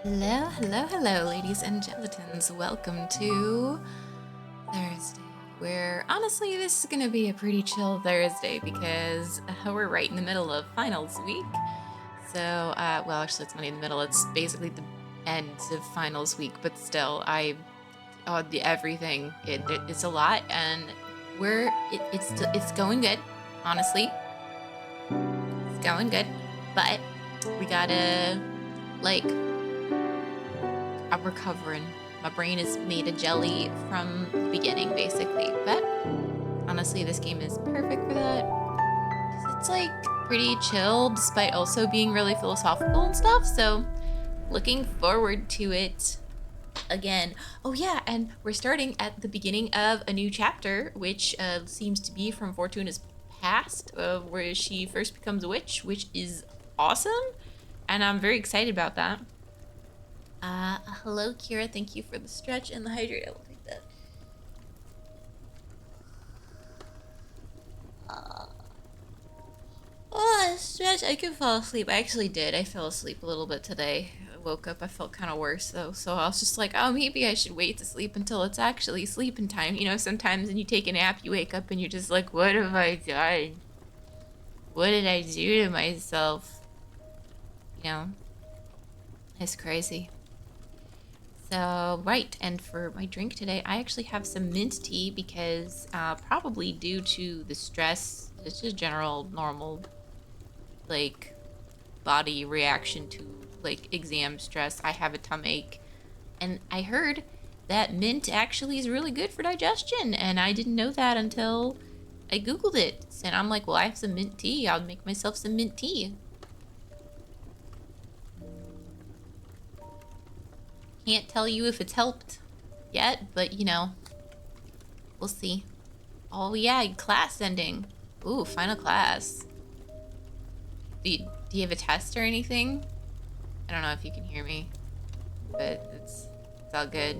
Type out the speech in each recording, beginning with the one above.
Hello, hello, hello, ladies and gelatins. Welcome to Thursday, where honestly, this is gonna be a pretty chill Thursday because we're right in the middle of finals week. So, well, actually, it's not in the middle, it's basically the end of finals week, but still, everything, it's a lot, and it's going good, honestly. It's going good, but we gotta, like, I'm recovering. My brain is made of jelly from the beginning, basically. But honestly, this game is perfect for that. 'Cause it's like pretty chill, despite also being really philosophical and stuff. So, looking forward to it again. Oh, yeah, and we're starting at the beginning of a new chapter, which seems to be from Fortuna's past, where she first becomes a witch, which is awesome. And I'm very excited about that. Hello, Kira. Thank you for the stretch and the hydrate. I will take that. Uh, stretch. I can fall asleep. I actually did. I fell asleep a little bit today. I woke up. I felt kind of worse, though. So I was just like, oh, maybe I should wait to sleep until it's actually sleeping time. You know, sometimes when you take a nap, you wake up and you're just like, what have I done? What did I do to myself? You know, it's crazy. So, right, and for my drink today, I actually have some mint tea because probably due to the stress, it's just general normal, like, body reaction to, like, exam stress, I have a tummy ache. And I heard that mint actually is really good for digestion, and I didn't know that until I Googled it. And I'm like, well, I have some mint tea. I'll make myself some mint tea. Can't tell you if it's helped yet, but you know, we'll see. Oh yeah, class ending. Ooh, final class. Do you have a test or anything? I don't know if you can hear me, but it's all good.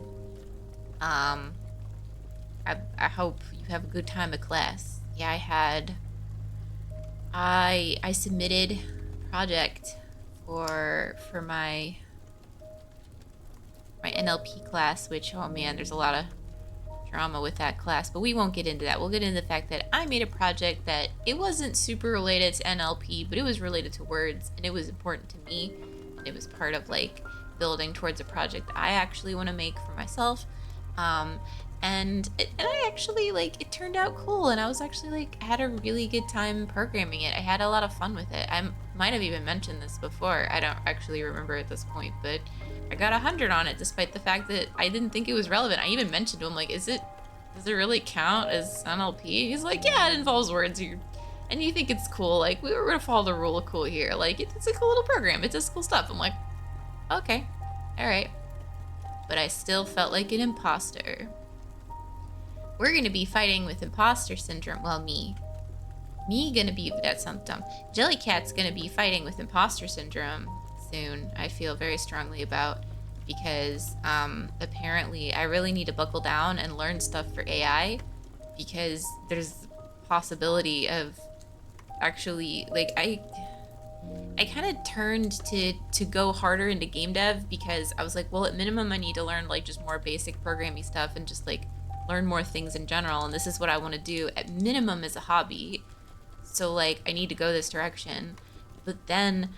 Um, I hope you have a good time at class. Yeah, I submitted a project for my NLP class, which, oh man, there's a lot of drama with that class, but we won't get into that. We'll get into the fact that I made a project that it wasn't super related to NLP, but it was related to words, and it was important to me. And it was part of like building towards a project I actually want to make for myself. Um, and I actually, like, it turned out cool, and I was actually like, I had a really good time programming it. I had a lot of fun with it. I might have even mentioned this before. I don't actually remember at this point, but I got 100 on it, despite the fact that I didn't think it was relevant. I even mentioned to him, like, does it really count as NLP? He's like, yeah, it involves words. And you think it's cool. Like, we were gonna follow the rule of cool here. Like, it's a cool little program. It does cool stuff. I'm like, okay, all right. But I still felt like an imposter. We're gonna be fighting with imposter syndrome. Well, me gonna be, that sounds dumb. Jellycat's gonna be fighting with imposter syndrome soon. I feel very strongly about, because apparently I really need to buckle down and learn stuff for AI, because there's possibility of actually, like, I kind of turned to go harder into game dev because I was like, well, at minimum I need to learn like just more basic programming stuff and just like learn more things in general, and this is what I want to do at minimum as a hobby. So like I need to go this direction. But then,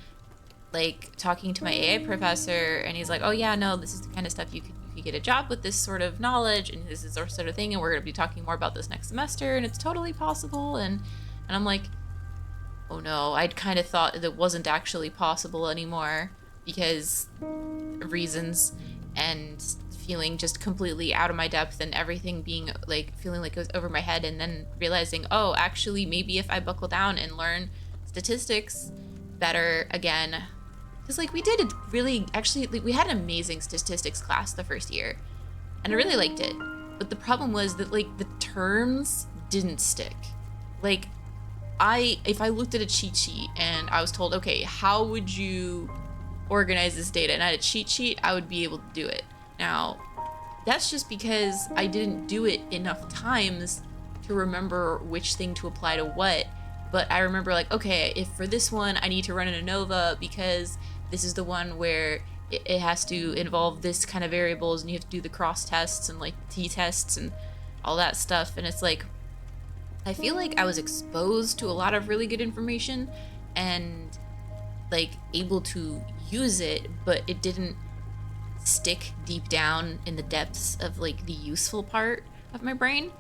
like, talking to my AI professor, and he's like, oh yeah, no, this is the kind of stuff you could get a job with this sort of knowledge, and this is our sort of thing, and we're going to be talking more about this next semester, and it's totally possible. And I'm like, oh no, I'd kind of thought that it wasn't actually possible anymore because of reasons, and feeling just completely out of my depth, and everything being like, feeling like it was over my head, and then realizing, oh, actually, maybe if I buckle down and learn statistics better again, because like we did a really, actually, like, we had an amazing statistics class the first year, and I really liked it, but the problem was that like the terms didn't stick. Like, if I looked at a cheat sheet and I was told, okay, how would you organize this data, and I had a cheat sheet, I would be able to do it. Now, that's just because I didn't do it enough times to remember which thing to apply to what. But I remember, like, okay, if for this one I need to run an ANOVA because this is the one where it has to involve this kind of variables, and you have to do the cross tests and like t-tests and all that stuff. And it's like, I feel like I was exposed to a lot of really good information and like able to use it, but it didn't stick deep down in the depths of like the useful part of my brain.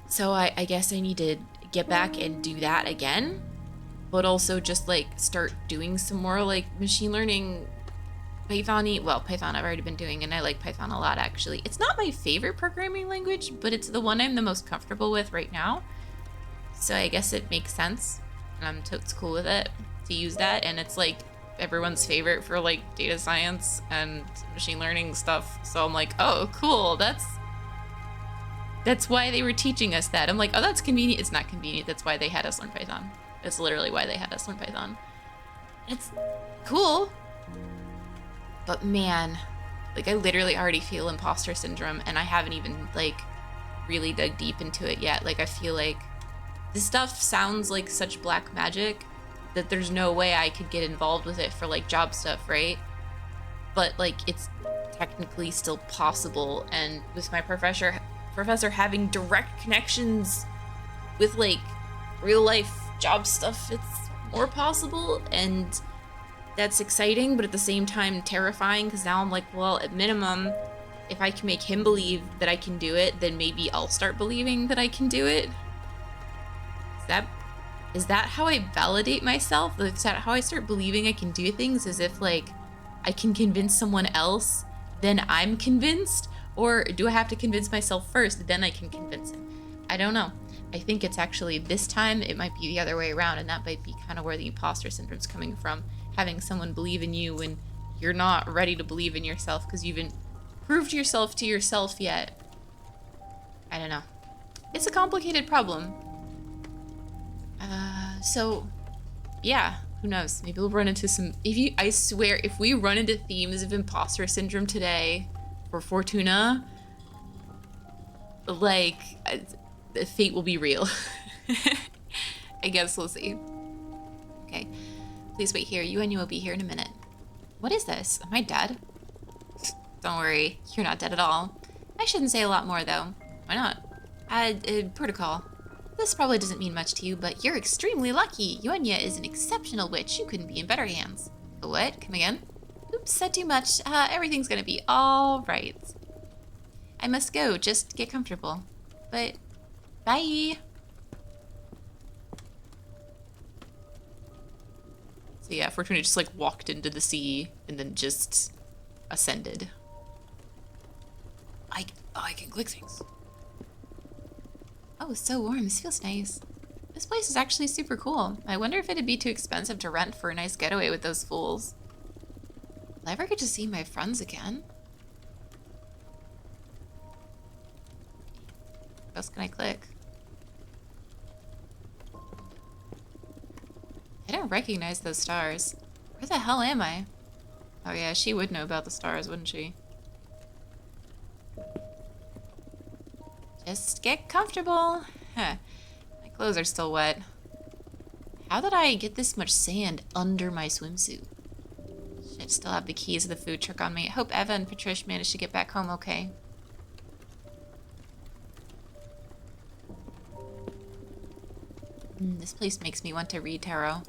So I guess I need to get back and do that again, but also just like start doing some more like machine learning Python-y. Well, Python I've already been doing, and I like Python a lot actually. It's not my favorite programming language, but it's the one I'm the most comfortable with right now. So I guess it makes sense, and I'm totes cool with it to use that. And it's like everyone's favorite for like data science and machine learning stuff. So I'm like, oh, cool. That's why they were teaching us that. I'm like, oh, that's convenient. It's not convenient. That's why they had us learn Python. It's literally why they had us learn Python. It's cool. But man, like I literally already feel imposter syndrome, and I haven't even like really dug deep into it yet. Like I feel like this stuff sounds like such black magic that there's no way I could get involved with it for like job stuff, right? But like it's technically still possible, and with my professor having direct connections with like real life job stuff, it's more possible, and that's exciting, but at the same time terrifying, because now I'm like, well, at minimum, if I can make him believe that I can do it, then maybe I'll start believing that I can do it. Is that how I validate myself? Is that how I start believing I can do things? As if like I can convince someone else, then I'm convinced? Or do I have to convince myself first, then I can convince him? I don't know. I think it's actually this time it might be the other way around, and that might be kind of where the imposter syndrome's coming from. Having someone believe in you when you're not ready to believe in yourself because you haven't proved yourself to yourself yet. I don't know. It's a complicated problem. So yeah, who knows? Maybe we'll run into some, I swear, if we run into themes of imposter syndrome today for Fortuna, like, fate will be real. I guess we'll see. Okay. Please wait here. You and you will be here in a minute. What is this? Am I dead? Don't worry. You're not dead at all. I shouldn't say a lot more, though. Why not? Protocol. This probably doesn't mean much to you, but you're extremely lucky. Yuanya is an exceptional witch. You couldn't be in better hands. What? Come again? Oops, said too much. Everything's gonna be all right. I must go. Just get comfortable. But, bye. So yeah, Fortuna just like walked into the sea and then just ascended. I can click things. Oh, it's so warm. This feels nice. This place is actually super cool. I wonder if it'd be too expensive to rent for a nice getaway with those fools. Will I ever get to see my friends again? What else can I click? I don't recognize those stars. Where the hell am I? Oh yeah, she would know about the stars, wouldn't she? Just get comfortable. Huh. My clothes are still wet. How did I get this much sand under my swimsuit? Shit, still have the keys of the food truck on me. I hope Eva and Patricia managed to get back home okay. This place makes me want to read tarot.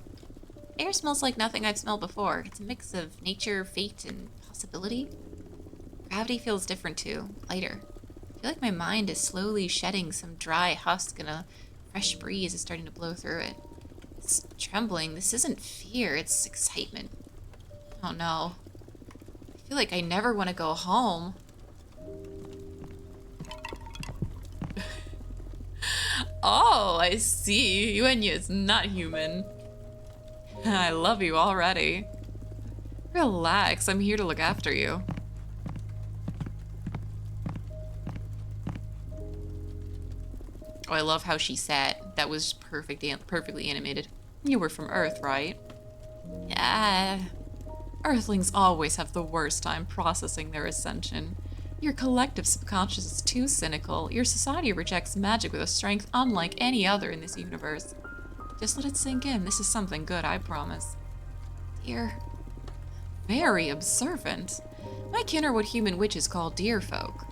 Air smells like nothing I've smelled before. It's a mix of nature, fate, and possibility. Gravity feels different too, lighter. I feel like my mind is slowly shedding some dry husk and a fresh breeze is starting to blow through it. It's trembling. This isn't fear, it's excitement. Oh no. I feel like I never want to go home. Oh, I see. Yuanya is not human. I love you already. Relax, I'm here to look after you. Oh, I love how she sat. That was perfectly animated. You were from Earth, right? Yeah. Earthlings always have the worst time processing their ascension. Your collective subconscious is too cynical. Your society rejects magic with a strength unlike any other in this universe. Just let it sink in. This is something good, I promise. Dear Very observant. My kin are what human witches call deer folk.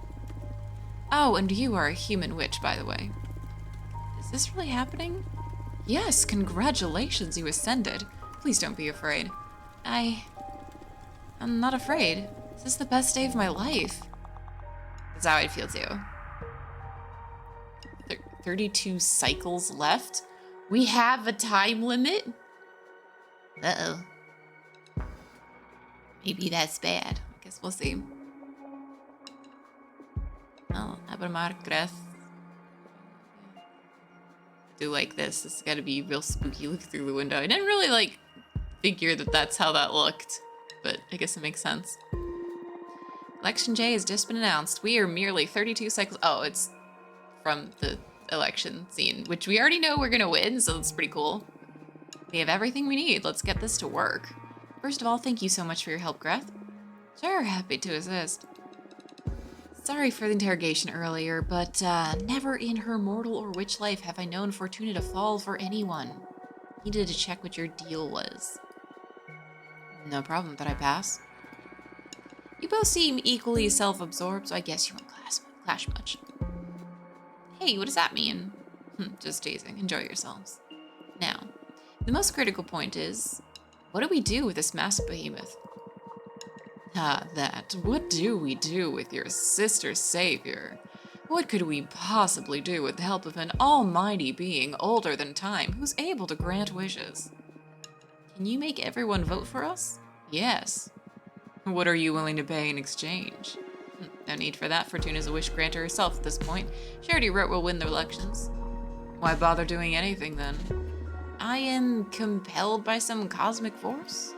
Oh, and you are a human witch, by the way. Is this really happening? Yes, congratulations, you ascended. Please don't be afraid. I'm not afraid. This is the best day of my life. That's how I feel too. 32 cycles left? We have a time limit? Uh-oh. Maybe that's bad. I guess we'll see. Oh, Abermargreth. Do like this. This has got to be real spooky. Look through the window. I didn't really like figure that that's how that looked, but I guess it makes sense. Election J has just been announced. We are merely 32 cycles. Oh, it's from the election scene, which we already know we're gonna win, so that's pretty cool. We have everything we need. Let's get this to work. First of all, thank you so much for your help, Greth. Sure, happy to assist. Sorry for the interrogation earlier, but never in her mortal or witch life have I known Fortuna to fall for anyone. Needed to check what your deal was. No problem, that I pass. You both seem equally self-absorbed, so I guess you won't clash much. Hey, what does that mean? Just teasing. Enjoy yourselves. Now, the most critical point is, what do we do with this massive behemoth? Ah, that. What do we do with your sister savior? What could we possibly do with the help of an almighty being older than time who's able to grant wishes? Can you make everyone vote for us? Yes. What are you willing to pay in exchange? No need for that. Fortuna's a wish granter herself at this point. She already wrote we'll win the elections. Why bother doing anything then? I am compelled by some cosmic force?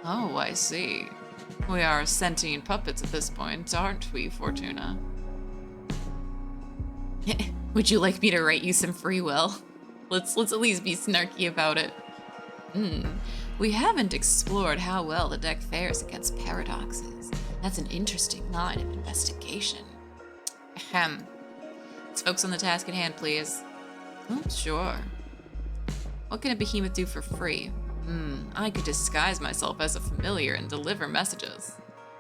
Oh, I see. We are sentient puppets at this point, aren't we, Fortuna? Would you like me to write you some free will? Let's at least be snarky about it. We haven't explored how well the deck fares against paradoxes. That's an interesting line of investigation. Ahem. Let's focus on the task at hand, please. Oh, sure. What can a behemoth do for free? I could disguise myself as a familiar and deliver messages.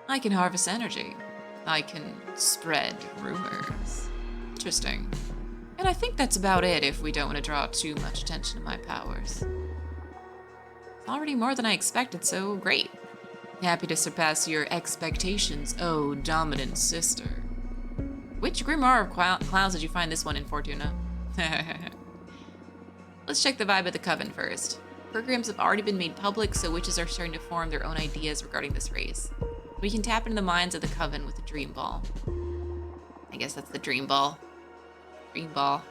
I can harvest energy. I can spread rumors. Interesting. And I think that's about it if we don't want to draw too much attention to my powers. It's already more than I expected, so great. Happy to surpass your expectations, oh dominant sister. Which grimoire of clowns did you find this one in, Fortuna? Let's check the vibe of the coven first. Programs have already been made public, so witches are starting to form their own ideas regarding this race. We can tap into the minds of the coven with the dream ball. I guess that's the dream ball. Dream ball.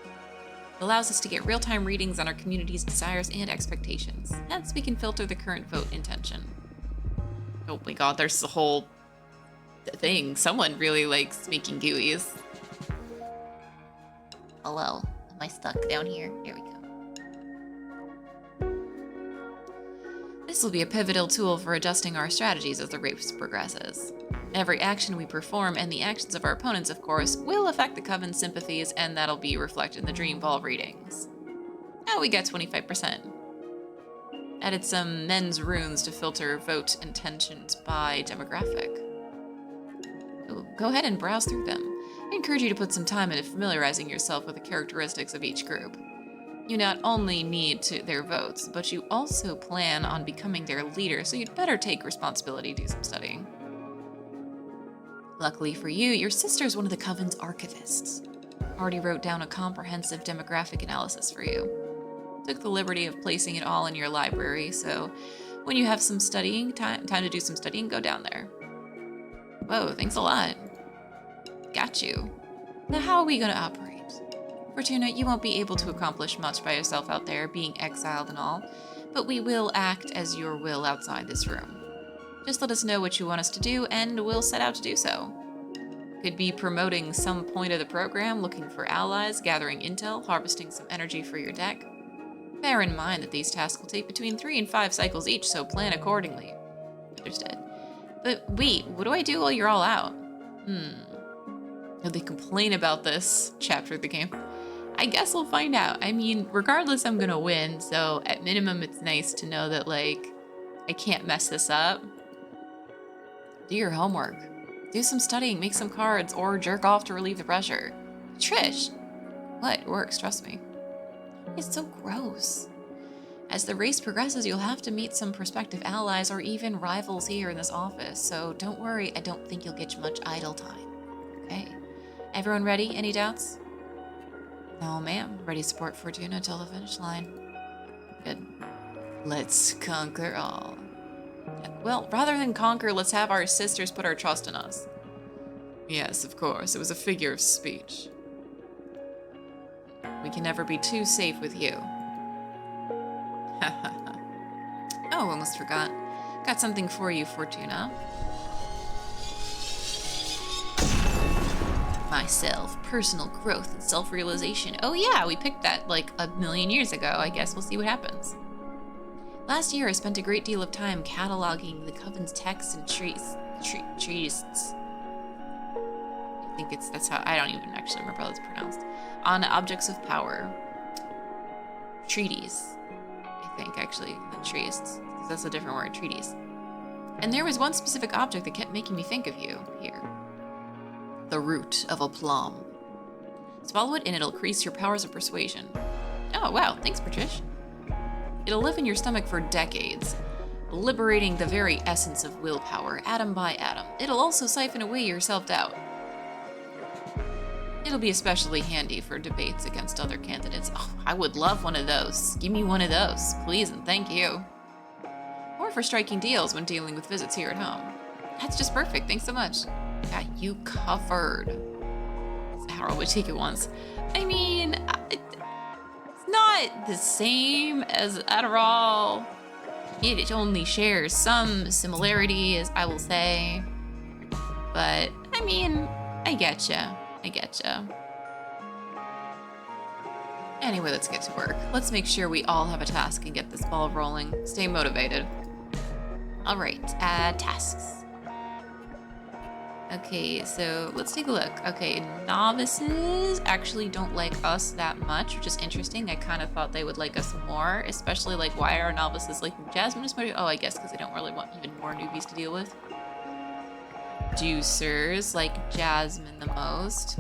It allows us to get real-time readings on our community's desires and expectations. Hence, we can filter the current vote intention. Oh my god, there's the whole thing. Someone really likes making GUIs. Hello. Am I stuck down here? There we go. This will be a pivotal tool for adjusting our strategies as the race progresses. Every action we perform, and the actions of our opponents, of course, will affect the Coven's sympathies, and that'll be reflected in the Dream Ball readings. Now we got 25%. Added some men's runes to filter vote intentions by demographic. Go ahead and browse through them. I encourage you to put some time into familiarizing yourself with the characteristics of each group. You not only need their votes, but you also plan on becoming their leader, so you'd better take responsibility to do some studying. Luckily for you, your sister's one of the Coven's archivists. Already wrote down a comprehensive demographic analysis for you. Took the liberty of placing it all in your library, so when you have some studying, time to do some studying, go down there. Whoa, thanks a lot. Got you. Now how are we gonna operate? Fortuna, you won't be able to accomplish much by yourself out there, being exiled and all, but we will act as your will outside this room. Just let us know what you want us to do, and we'll set out to do so. Could be promoting some point of the program, looking for allies, gathering intel, harvesting some energy for your deck. Bear in mind that these tasks will take between 3 and 5 cycles each, so plan accordingly. Understood. But wait, what do I do while you're all out? They complain about this chapter of the game. I guess we'll find out. I mean, regardless, I'm gonna win, so at minimum, it's nice to know that, like, I can't mess this up. Do your homework. Do some studying, make some cards, or jerk off to relieve the pressure. Trish! What? It works, trust me. It's so gross. As the race progresses, you'll have to meet some prospective allies or even rivals here in this office, so don't worry, I don't think you'll get much idle time. Okay. Everyone ready? Any doubts? No, ma'am. Ready to support Fortuna till the finish line. Good. Let's conquer all. Well, rather than conquer, let's have our sisters put our trust in us. Yes, of course. It was a figure of speech. We can never be too safe with you. Oh, almost forgot. Got something for you, Fortuna. Myself, personal growth and self-realization. Oh yeah, we picked that like a million years ago. I guess we'll see what happens. Last year, I spent a great deal of time cataloging the Coven's texts and treatises. I think that's how, I don't even actually remember how it's pronounced. On objects of power. Treaties. I think, actually, than treatises, because that's a different word, treaties. And there was one specific object that kept making me think of you, here. The root of a plum. Swallow it and it'll increase your powers of persuasion. Oh, wow, thanks, Patrish. It'll live in your stomach for decades, liberating the very essence of willpower, atom by atom. It'll also siphon away your self-doubt. It'll be especially handy for debates against other candidates. Oh, I would love one of those. Give me one of those, please and thank you. Or for striking deals when dealing with visits here at home. That's just perfect, thanks so much. Got you covered. Harold would take it once. I mean, it's not the same as Adderall. It only shares some similarities, I will say. But, I mean, I getcha. I getcha. Anyway, let's get to work. Let's make sure we all have a task and get this ball rolling. Stay motivated. All right, tasks. Okay, so let's take a look. Okay, novices actually don't like us that much, which is interesting. I kind of thought they would like us more, especially like why are novices like Jasmine is more? Oh, I guess because they don't really want even more newbies to deal with. Juicers like Jasmine the most.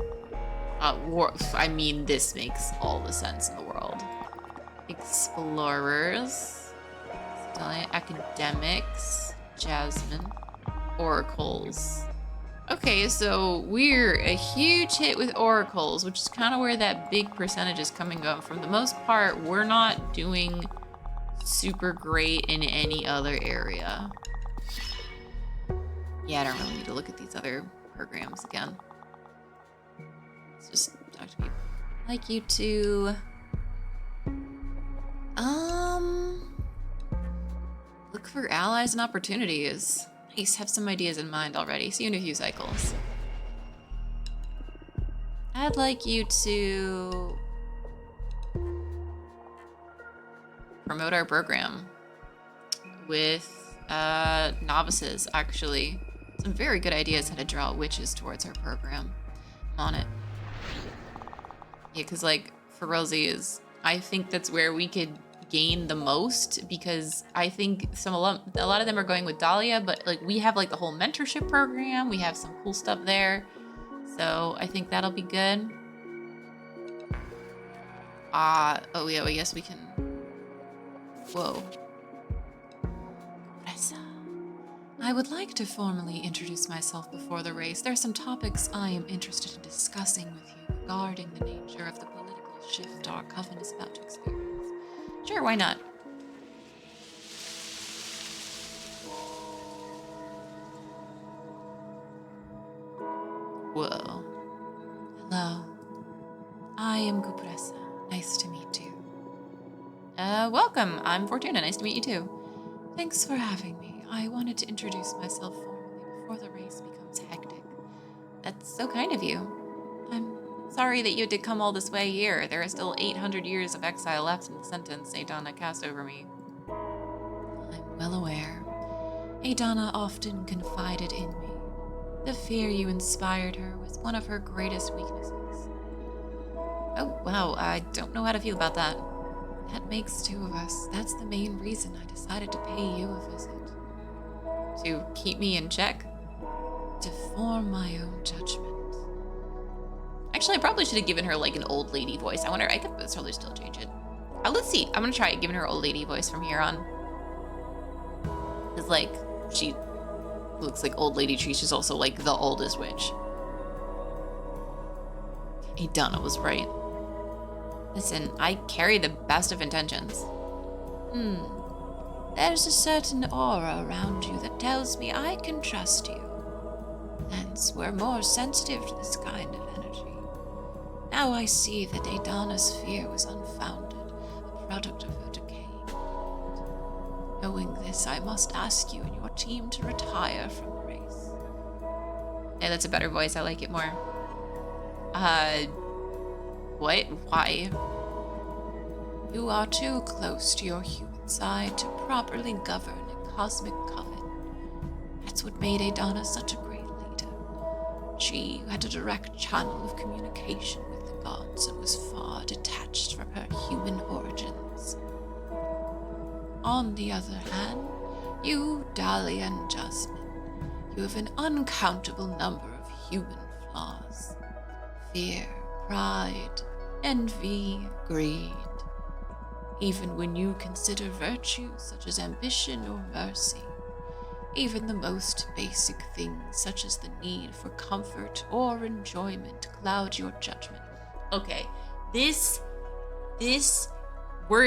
I mean, this makes all the sense in the world. Explorers, academics, Jasmine, oracles. Okay, so we're a huge hit with oracles, which is kind of where that big percentage is coming from. For the most part, we're not doing super great in any other area. Yeah, I don't really need to look at these other programs again. Let's just talk to people. I'd like you to... look for allies and opportunities. Nice, have some ideas in mind already. See you in a few cycles. I'd like you to... promote our program with novices, actually. Some very good ideas how to draw witches towards our program. I'm on it. Yeah, because like Ferozi is, I think that's where we could gain the most, because I think a lot of them are going with Dahlia, but like we have like the whole mentorship program. We have some cool stuff there. So I think that'll be good. Oh yeah, I guess we can. Whoa. I would like to formally introduce myself before the race. There are some topics I am interested in discussing with you regarding the nature of the political shift our coven is about to experience. Sure, why not? Whoa. Hello. I am Gupresa. Nice to meet you. Welcome. I'm Fortuna. Nice to meet you too. Thanks for having me. I wanted to introduce myself formally before the race becomes hectic. That's so kind of you. I'm sorry that you had to come all this way here. There are still 800 years of exile left in the sentence Adana cast over me. I'm well aware. Adana often confided in me. The fear you inspired her was one of her greatest weaknesses. Oh, wow, I don't know how to feel about that. That makes two of us. That's the main reason I decided to pay you a visit. To keep me in check? form my own judgment. Actually, I probably should have given her like an old lady voice. I could probably still change it. Let's see. I'm gonna try giving her old lady voice from here on. Cause like she looks like old lady tree. She's also like the oldest witch. Hey, Donna was right. Listen, I carry the best of intentions. There's a certain aura around you that tells me I can trust you. Hence, we're more sensitive to this kind of energy. Now I see that Adana's fear was unfounded, a product of her decay. Knowing this, I must ask you and your team to retire from the race. Yeah, that's a better voice. I like it more. What? Why? You are too close to your human side to properly govern a cosmic coven. That's what made Adana such a great leader. She had a direct channel of communication with the gods and was far detached from her human origins. On the other hand, you, Dahlia and Jasmine, you have an uncountable number of human flaws. Fear, pride, envy, greed. Even when you consider virtues such as ambition or mercy, even the most basic things such as the need for comfort or enjoyment cloud your judgment. Okay, we're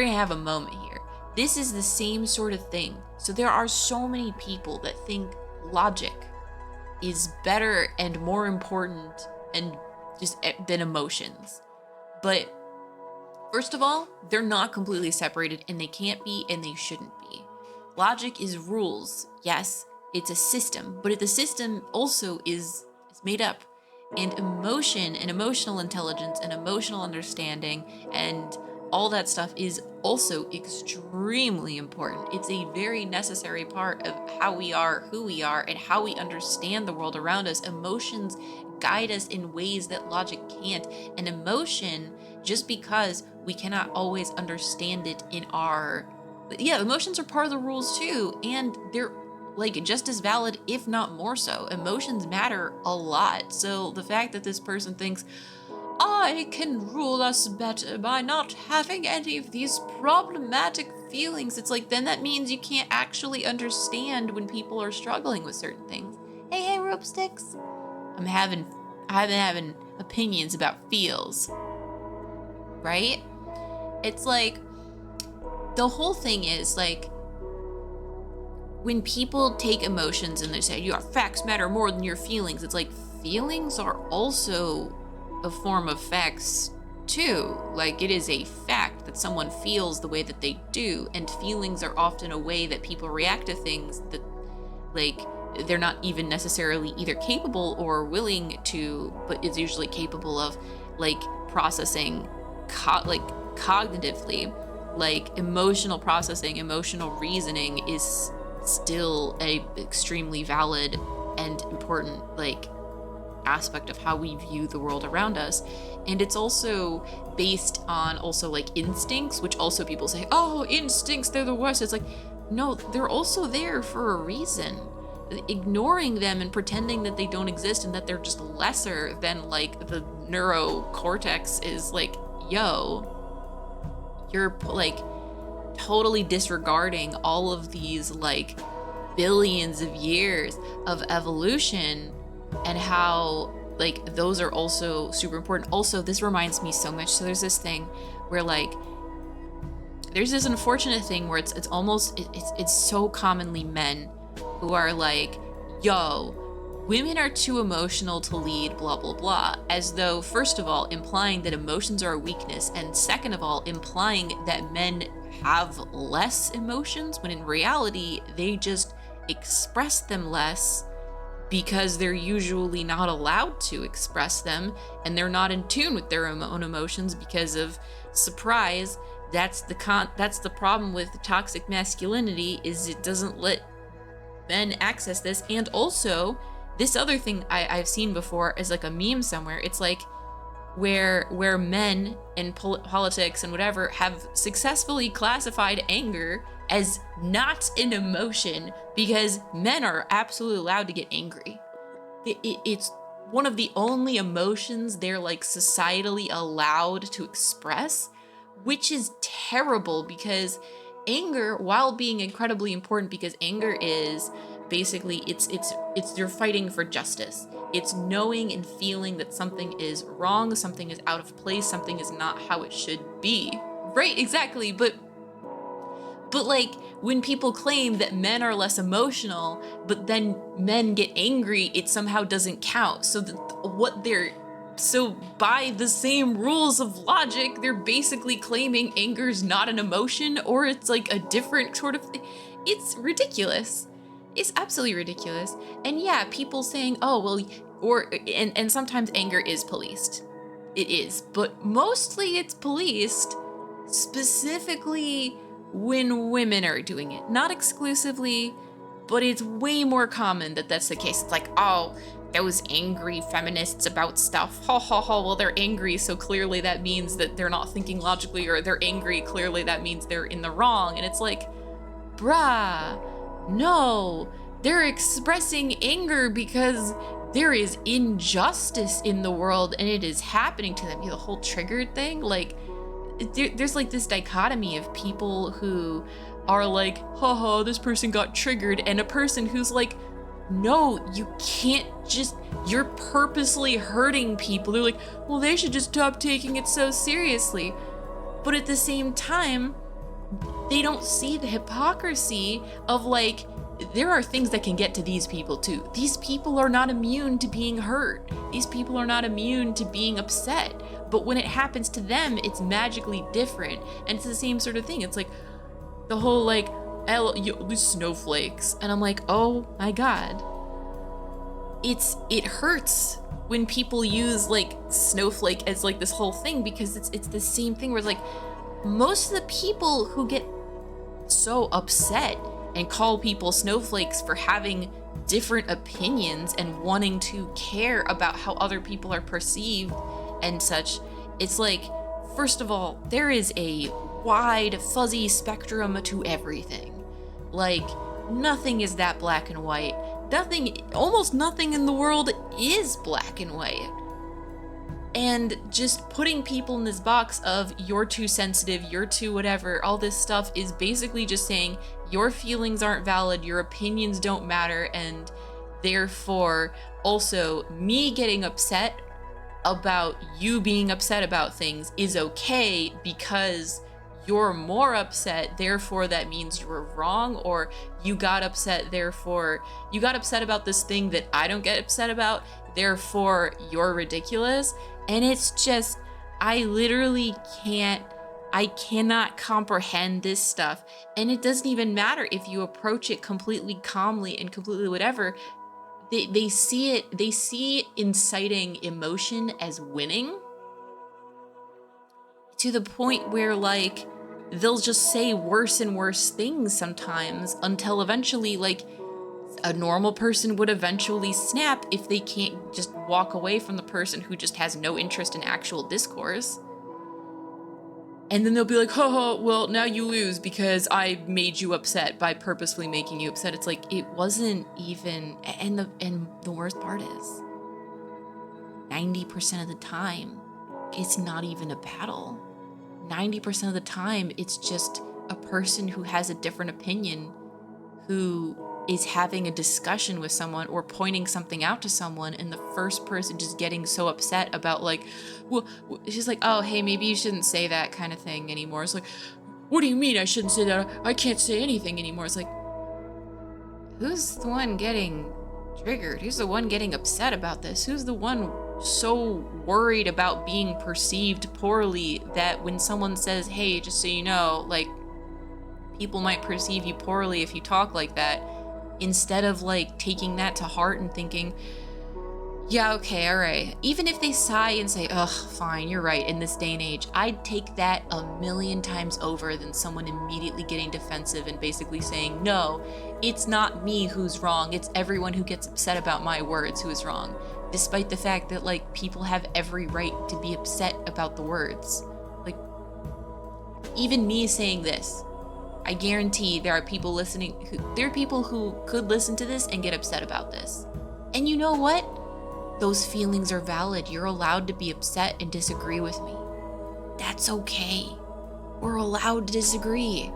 gonna have a moment here. This is the same sort of thing. So there are so many people that think logic is better and more important and just than emotions. But first of all, they're not completely separated, and they can't be and they shouldn't be. Logic is rules. Yes, it's a system, but the system also is made up. And emotion and emotional intelligence and emotional understanding and all that stuff is also extremely important. It's a very necessary part of how we are, who we are, and how we understand the world around us. Emotions guide us in ways that logic can't. And emotion, just because we cannot always understand it in our... Yeah, emotions are part of the rules too, and they're like just as valid, if not more so. Emotions matter a lot. So the fact that this person thinks, I can rule us better by not having any of these problematic feelings. It's like, then that means you can't actually understand when people are struggling with certain things. Hey, rope sticks. I've been having opinions about feels. Right? It's like, the whole thing is like, when people take emotions and they say, your facts matter more than your feelings, it's like, feelings are also a form of facts too. Like, it is a fact that someone feels the way that they do, and feelings are often a way that people react to things that, like, they're not even necessarily either capable or willing to, but it's usually capable of, like, processing cognitively. Like, emotional processing, emotional reasoning is still a extremely valid and important, like, aspect of how we view the world around us. And it's also based on also like instincts, which also people say, oh, instincts, they're the worst. It's like, no, they're also there for a reason. Ignoring them and pretending that they don't exist and that they're just lesser than like the neurocortex is like, yo, you're like totally disregarding all of these like billions of years of evolution and how like those are also super important. Also, this reminds me so much. So there's this thing where like there's this unfortunate thing where it's almost it's so commonly men who are like, yo, women are too emotional to lead, blah blah blah, as though first of all implying that emotions are a weakness, and second of all implying that men have less emotions, when in reality they just express them less because they're usually not allowed to express them, and they're not in tune with their own emotions because of surprise. That's the problem with toxic masculinity, is it doesn't let men access this. And also this other thing I've seen before is like a meme somewhere. It's like where men in politics and whatever have successfully classified anger as not an emotion because men are absolutely allowed to get angry. it's one of the only emotions they're like societally allowed to express, which is terrible because anger, while being incredibly important, because anger is basically it's you're fighting for justice. It's knowing and feeling that something is wrong, something is out of place, something is not how it should be. Right, exactly. But like when people claim that men are less emotional, but then men get angry, it somehow doesn't count. So by the same rules of logic, they're basically claiming anger's not an emotion, or it's like a different sort of thing. It's ridiculous. It's absolutely ridiculous. And yeah, people saying, "Oh, well," and sometimes anger is policed. It is, but mostly it's policed specifically when women are doing it. Not exclusively, but it's way more common that that's the case. It's like, oh, those angry feminists about stuff. Ha ha ha, well, they're angry, so clearly that means that they're not thinking logically, or they're angry, clearly that means they're in the wrong. And it's like, bruh, no, they're expressing anger because there is injustice in the world and it is happening to them. You know, the whole triggered thing, like, there's like this dichotomy of people who are like, haha, this person got triggered, and a person who's like, no, you can't just, you're purposely hurting people. They're like, well, they should just stop taking it so seriously. But at the same time, they don't see the hypocrisy of like, there are things that can get to these people too. These people are not immune to being hurt. These people are not immune to being upset. But when it happens to them, it's magically different. And it's the same sort of thing. It's like the whole like, these snowflakes. And I'm like, oh my God. It hurts when people use like snowflake as like this whole thing, because it's the same thing where it's like most of the people who get so upset and call people snowflakes for having different opinions and wanting to care about how other people are perceived and such, it's like, first of all, there is a wide, fuzzy spectrum to everything. Like, nothing is that black and white. Almost nothing in the world is black and white. And just putting people in this box of you're too sensitive, you're too whatever, all this stuff is basically just saying your feelings aren't valid, your opinions don't matter, and therefore also me getting upset about you being upset about things is okay because you're more upset, therefore that means you were wrong, or you got upset, therefore you got upset about this thing that I don't get upset about, therefore you're ridiculous. And it's just, I cannot comprehend this stuff. And it doesn't even matter if you approach it completely calmly and completely whatever. They see inciting emotion as winning, to the point where like they'll just say worse and worse things sometimes, until eventually like a normal person would eventually snap if they can't just walk away from the person who just has no interest in actual discourse. And then they'll be like, haha, well, now you lose because I made you upset by purposefully making you upset. It's like, it wasn't even, and the worst part is 90% of the time, it's not even a battle. 90% of the time, it's just a person who has a different opinion, who is having a discussion with someone or pointing something out to someone, and the first person just getting so upset about like, well, she's like, oh, hey, maybe you shouldn't say that kind of thing anymore. It's like, what do you mean I shouldn't say that? I can't say anything anymore. It's like, who's the one getting triggered? Who's the one getting upset about this? Who's the one so worried about being perceived poorly that when someone says, hey, just so you know, like, people might perceive you poorly if you talk like that, instead of like taking that to heart and thinking, yeah, okay, all right. Even if they sigh and say, ugh, fine, you're right, in this day and age, I'd take that a million times over than someone immediately getting defensive and basically saying, no, it's not me who's wrong, it's everyone who gets upset about my words who is wrong. Despite the fact that like people have every right to be upset about the words. Like, even me saying this, I guarantee there are people listening there are people who could listen to this and get upset about this. And you know what? Those feelings are valid. You're allowed to be upset and disagree with me. That's okay. We're allowed to disagree.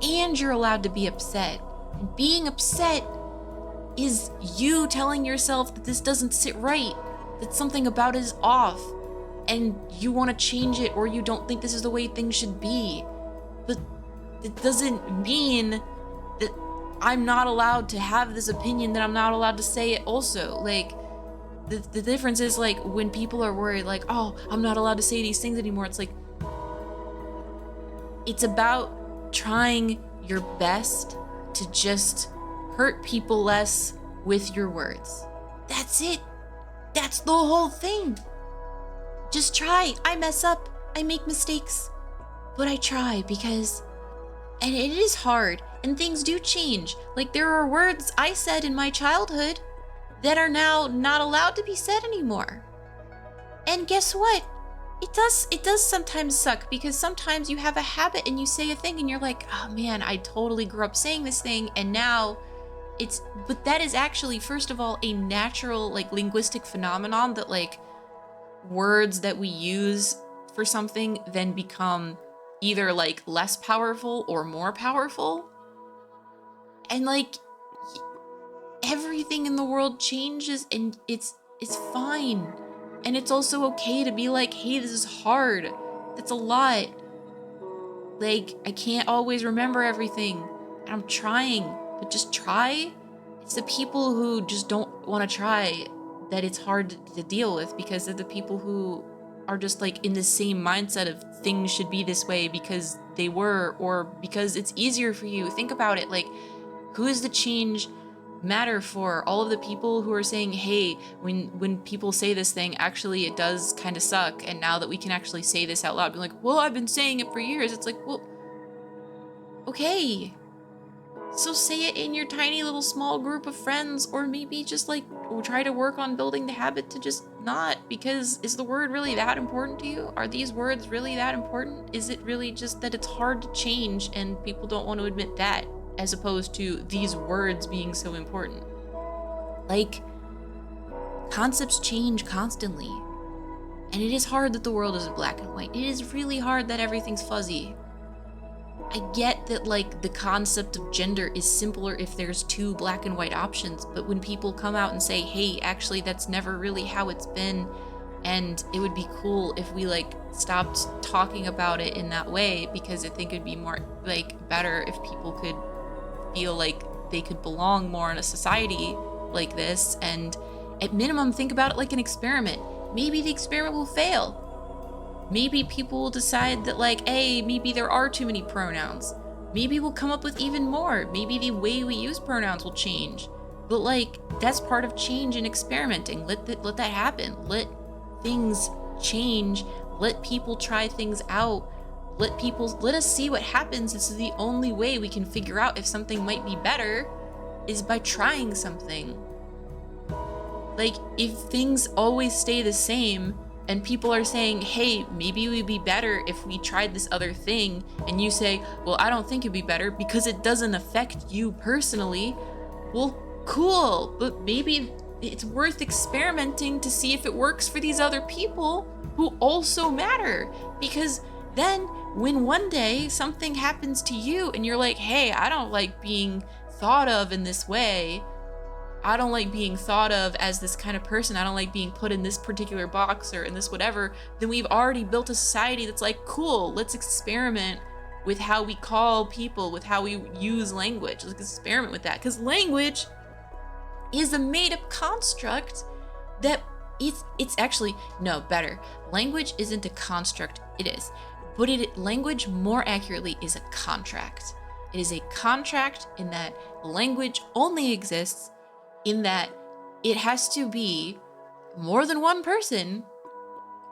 And you're allowed to be upset. And being upset is you telling yourself that this doesn't sit right, that something about it is off, and you want to change it, or you don't think this is the way things should be. But it doesn't mean that I'm not allowed to have this opinion, that I'm not allowed to say it also. Like, the difference is, like, when people are worried, like, oh, I'm not allowed to say these things anymore, it's like, it's about trying your best to just hurt people less with your words. That's it. That's the whole thing. Just try. I mess up. I make mistakes. But I try because, and it is hard, and things do change. Like, there are words I said in my childhood that are now not allowed to be said anymore. And guess what? It does sometimes suck, because sometimes you have a habit and you say a thing and you're like, oh man, I totally grew up saying this thing, and now but that is actually, first of all, a natural, like, linguistic phenomenon, that, like, words that we use for something then become either, like, less powerful or more powerful. And, like, everything in the world changes, and it's fine. And it's also okay to be like, hey, this is hard. That's a lot. Like, I can't always remember everything, and I'm trying, but just try. It's the people who just don't want to try that it's hard to deal with, because they're the people who are just, like, in the same mindset of things should be this way because they were, or because it's easier for you. Think about it. Like, who is the change matter for? All of the people who are saying, hey, when people say this thing, actually it does kind of suck, and now that we can actually say this out loud, be like, well, I've been saying it for years. It's like, well, okay, so say it in your tiny little small group of friends, or maybe just, like, try to work on building the habit to just not, because is the word really that important to you? Are these words really that important? Is it really just that it's hard to change and people don't want to admit that, as opposed to these words being so important? Like, concepts change constantly, and it is hard that the world isn't black and white. It is really hard that everything's fuzzy. I get that, like, the concept of gender is simpler if there's two black and white options, but when people come out and say, hey, actually that's never really how it's been, and it would be cool if we, like, stopped talking about it in that way, because I think it'd be more, like, better if people could feel like they could belong more in a society like this, and at minimum think about it like an experiment. Maybe the experiment will fail. Maybe people will decide that, like, hey, maybe there are too many pronouns. Maybe we'll come up with even more. Maybe the way we use pronouns will change. But, like, that's part of change and experimenting. Let that happen. Let things change. Let people try things out. Let us see what happens. This is the only way we can figure out if something might be better, is by trying something. Like, if things always stay the same, and people are saying, hey, maybe it would be better if we tried this other thing, and you say, well, I don't think it'd be better because it doesn't affect you personally, well, cool, but maybe it's worth experimenting to see if it works for these other people who also matter. Because then when one day something happens to you and you're like, hey, I don't like being thought of in this way, I don't like being thought of as this kind of person, I don't like being put in this particular box or in this whatever, then we've already built a society that's like, cool, let's experiment with how we call people, with how we use language. Let's experiment with that. Because language is a made-up construct that it's actually, no, better. Language isn't a construct, it is. But language, more accurately, is a contract. It is a contract in that language only exists in that it has to be more than one person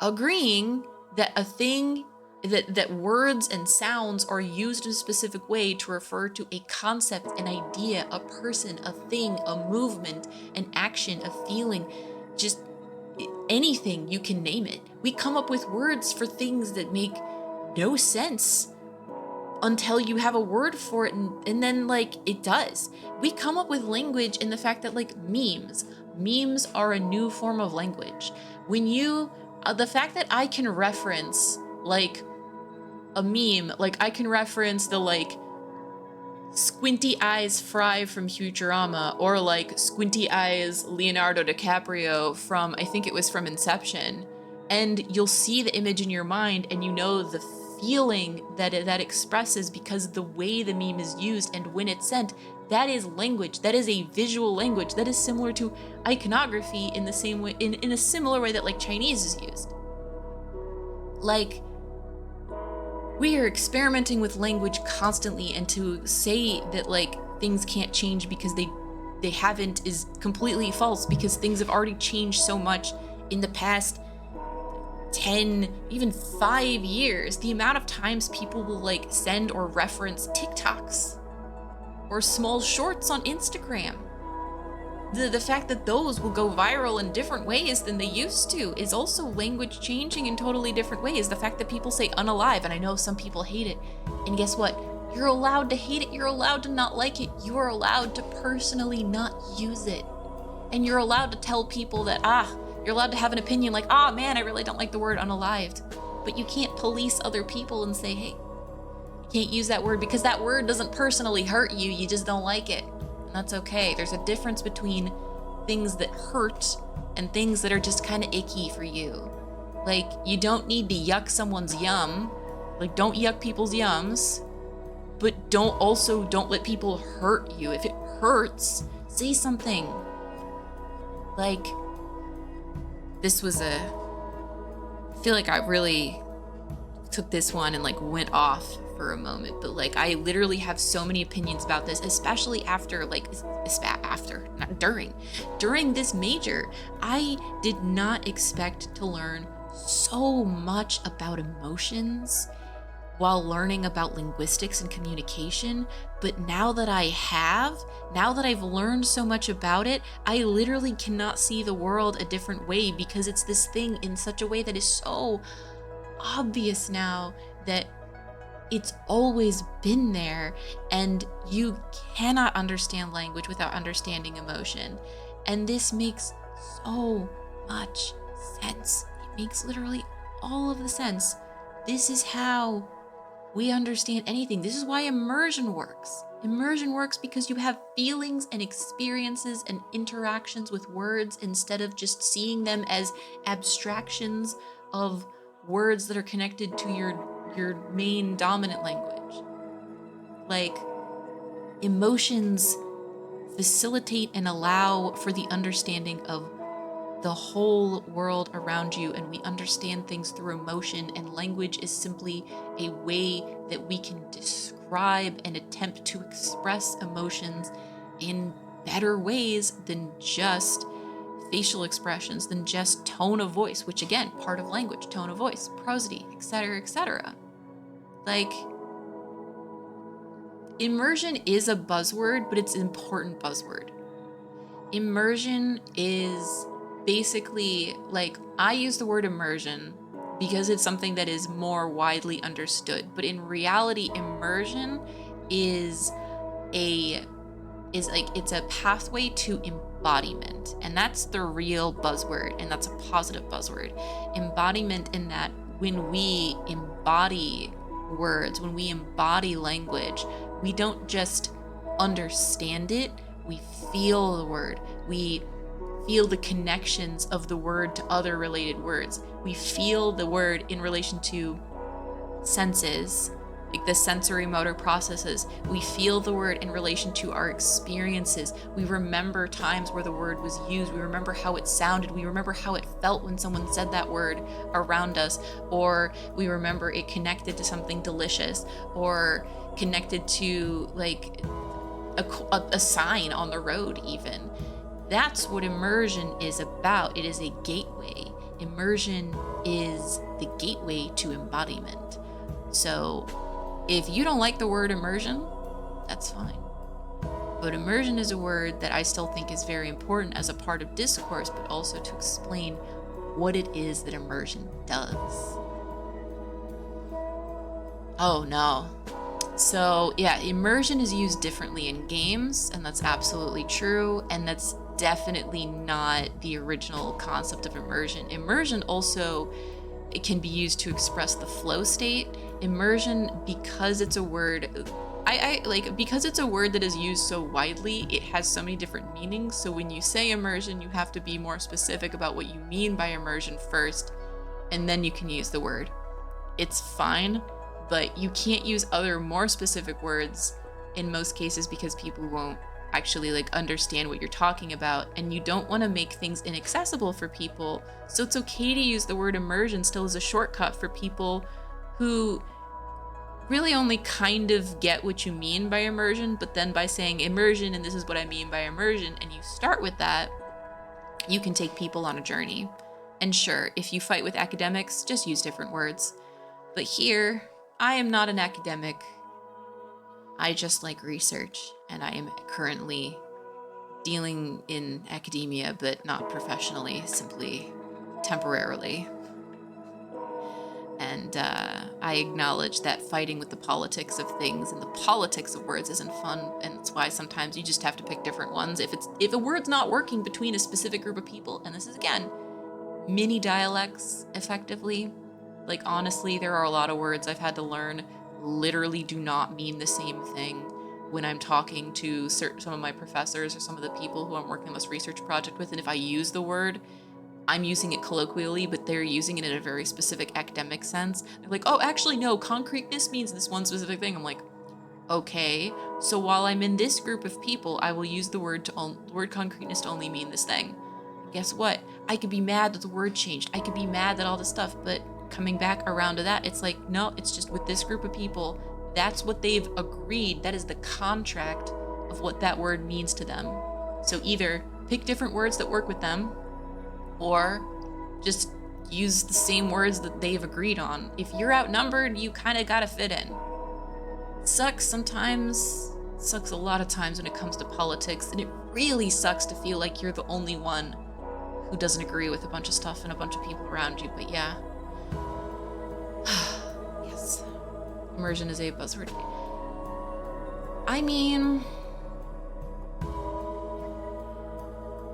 agreeing that a thing, that words and sounds are used in a specific way to refer to a concept, an idea, a person, a thing, a movement, an action, a feeling, just anything, you can name it. We come up with words for things that make no sense until you have a word for it, and then, like, it does. We come up with language in the fact that, like, memes, memes are a new form of language. When you, the fact that I can reference like a meme, like I can reference the like squinty eyes Fry from Futurama, or like squinty eyes Leonardo DiCaprio from, I think it was from Inception, and you'll see the image in your mind and you know the feeling that that expresses because the way the meme is used and when it's sent. That is language. That is a visual language. That is similar to iconography in the same way, in a similar way that like Chinese is used. Like, we are experimenting with language constantly, and to say that like things can't change because they haven't is completely false, because things have already changed so much in the past 10, even 5 years. The amount of times people will like send or reference TikToks or small shorts on Instagram. The fact that those will go viral in different ways than they used to is also language changing in totally different ways. The fact that people say unalive, and I know some people hate it, and guess what? You're allowed to hate it, you're allowed to not like it, you are allowed to personally not use it. And you're allowed to tell people that, you're allowed to have an opinion like, man, I really don't like the word unalived. But you can't police other people and say, hey, you can't use that word because that word doesn't personally hurt you, you just don't like it. And that's okay. There's a difference between things that hurt and things that are just kind of icky for you. Like, you don't need to yuck someone's yum. Like, don't yuck people's yums. But don't let people hurt you. If it hurts, say something. Like, this was I feel like I really took this one and like went off for a moment, but like I literally have so many opinions about this, especially after during this major. I did not expect to learn so much about emotions while learning about linguistics and communication, but now that I've learned so much about it, I literally cannot see the world a different way, because it's this thing in such a way that is so obvious now that it's always been there, and you cannot understand language without understanding emotion. And this makes so much sense. It makes literally all of the sense. This is how we understand anything. This is why immersion works. Immersion works because you have feelings and experiences and interactions with words instead of just seeing them as abstractions of words that are connected to your main dominant language. Like, emotions facilitate and allow for the understanding of the whole world around you, and we understand things through emotion, and language is simply a way that we can describe and attempt to express emotions in better ways than just facial expressions, than just tone of voice, which again, part of language, tone of voice, prosody, etc., etc. Like, immersion is a buzzword, but it's an important buzzword. Immersion is basically, like, I use the word immersion because it's something that is more widely understood, but in reality, immersion is it's a pathway to embodiment, and that's the real buzzword, and that's a positive buzzword. Embodiment, in that when we embody words, when we embody language, we don't just understand it, we feel the word. We feel the connections of the word to other related words. We feel the word in relation to senses, like the sensory motor processes. We feel the word in relation to our experiences. We remember times where the word was used. We remember how it sounded. We remember how it felt when someone said that word around us, or we remember it connected to something delicious, or connected to like a sign on the road even. That's what immersion is about. It is a gateway. Immersion is the gateway to embodiment. So if you don't like the word immersion, that's fine. But immersion is a word that I still think is very important as a part of discourse, but also to explain what it is that immersion does. Oh no. So, yeah, immersion is used differently in games, and that's absolutely true, and that's definitely not the original concept of immersion. Immersion also, it can be used to express the flow state. Immersion, because it's a word, I like, because it's a word that is used so widely, it has so many different meanings. So when you say immersion, you have to be more specific about what you mean by immersion first, and then you can use the word. It's fine, but you can't use other more specific words in most cases because people won't actually like understand what you're talking about, and you don't want to make things inaccessible for people. So it's okay to use the word immersion still as a shortcut for people who really only kind of get what you mean by immersion, but then by saying immersion and this is what I mean by immersion, and you start with that, you can take people on a journey. And sure, if you fight with academics, just use different words. But here, I am not an academic. I just like research, and I am currently dealing in academia, but not professionally, simply temporarily. And I acknowledge that fighting with the politics of things and the politics of words isn't fun, and that's why sometimes you just have to pick different ones. If a word's not working between a specific group of people, and this is again mini dialects effectively. Like, honestly, there are a lot of words I've had to learn literally do not mean the same thing when I'm talking to some of my professors or some of the people who I'm working on this research project with. And if I use the word, I'm using it colloquially, but they're using it in a very specific academic sense. They're like, oh, actually, no, concreteness means this one specific thing. I'm like, okay, so while I'm in this group of people, I will use the word concreteness to only mean this thing. Guess what? I could be mad that the word changed. I could be mad that all this stuff, but coming back around to that, it's like, no, it's just with this group of people, that's what they've agreed. That is the contract of what that word means to them. So either pick different words that work with them, or just use the same words that they've agreed on. If you're outnumbered, you kind of gotta fit in. It sucks sometimes. It sucks a lot of times when it comes to politics, and it really sucks to feel like you're the only one who doesn't agree with a bunch of stuff and a bunch of people around you. But yeah. Yes. Immersion is a buzzword. I mean,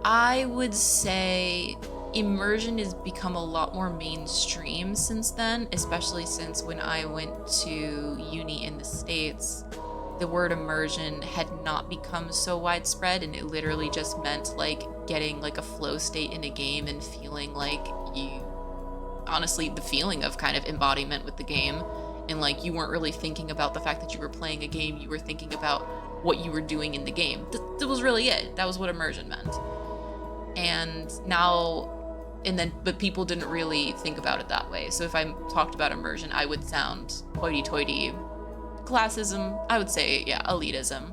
I would say immersion has become a lot more mainstream since then, especially since when I went to uni in the States, the word immersion had not become so widespread, and it literally just meant like getting like a flow state in a game and feeling like you, honestly, the feeling of kind of embodiment with the game, and like you weren't really thinking about the fact that you were playing a game, you were thinking about what you were doing in the game. That was really it. That was what immersion meant. And now, but people didn't really think about it that way. So if I talked about immersion, I would sound hoity-toity. Classism, I would say, yeah, elitism.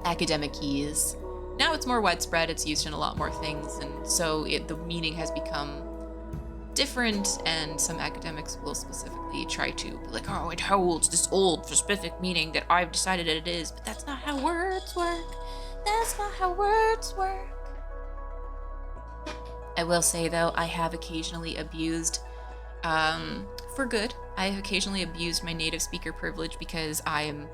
Academic ease. Now it's more widespread, it's used in a lot more things, and so the meaning has become different, and some academics will specifically try to be like, oh, it holds this old specific meaning that I've decided that it is, but that's not how words work. That's not how words work. I will say, though, I have occasionally abused, for good, I have occasionally abused my native speaker privilege because I am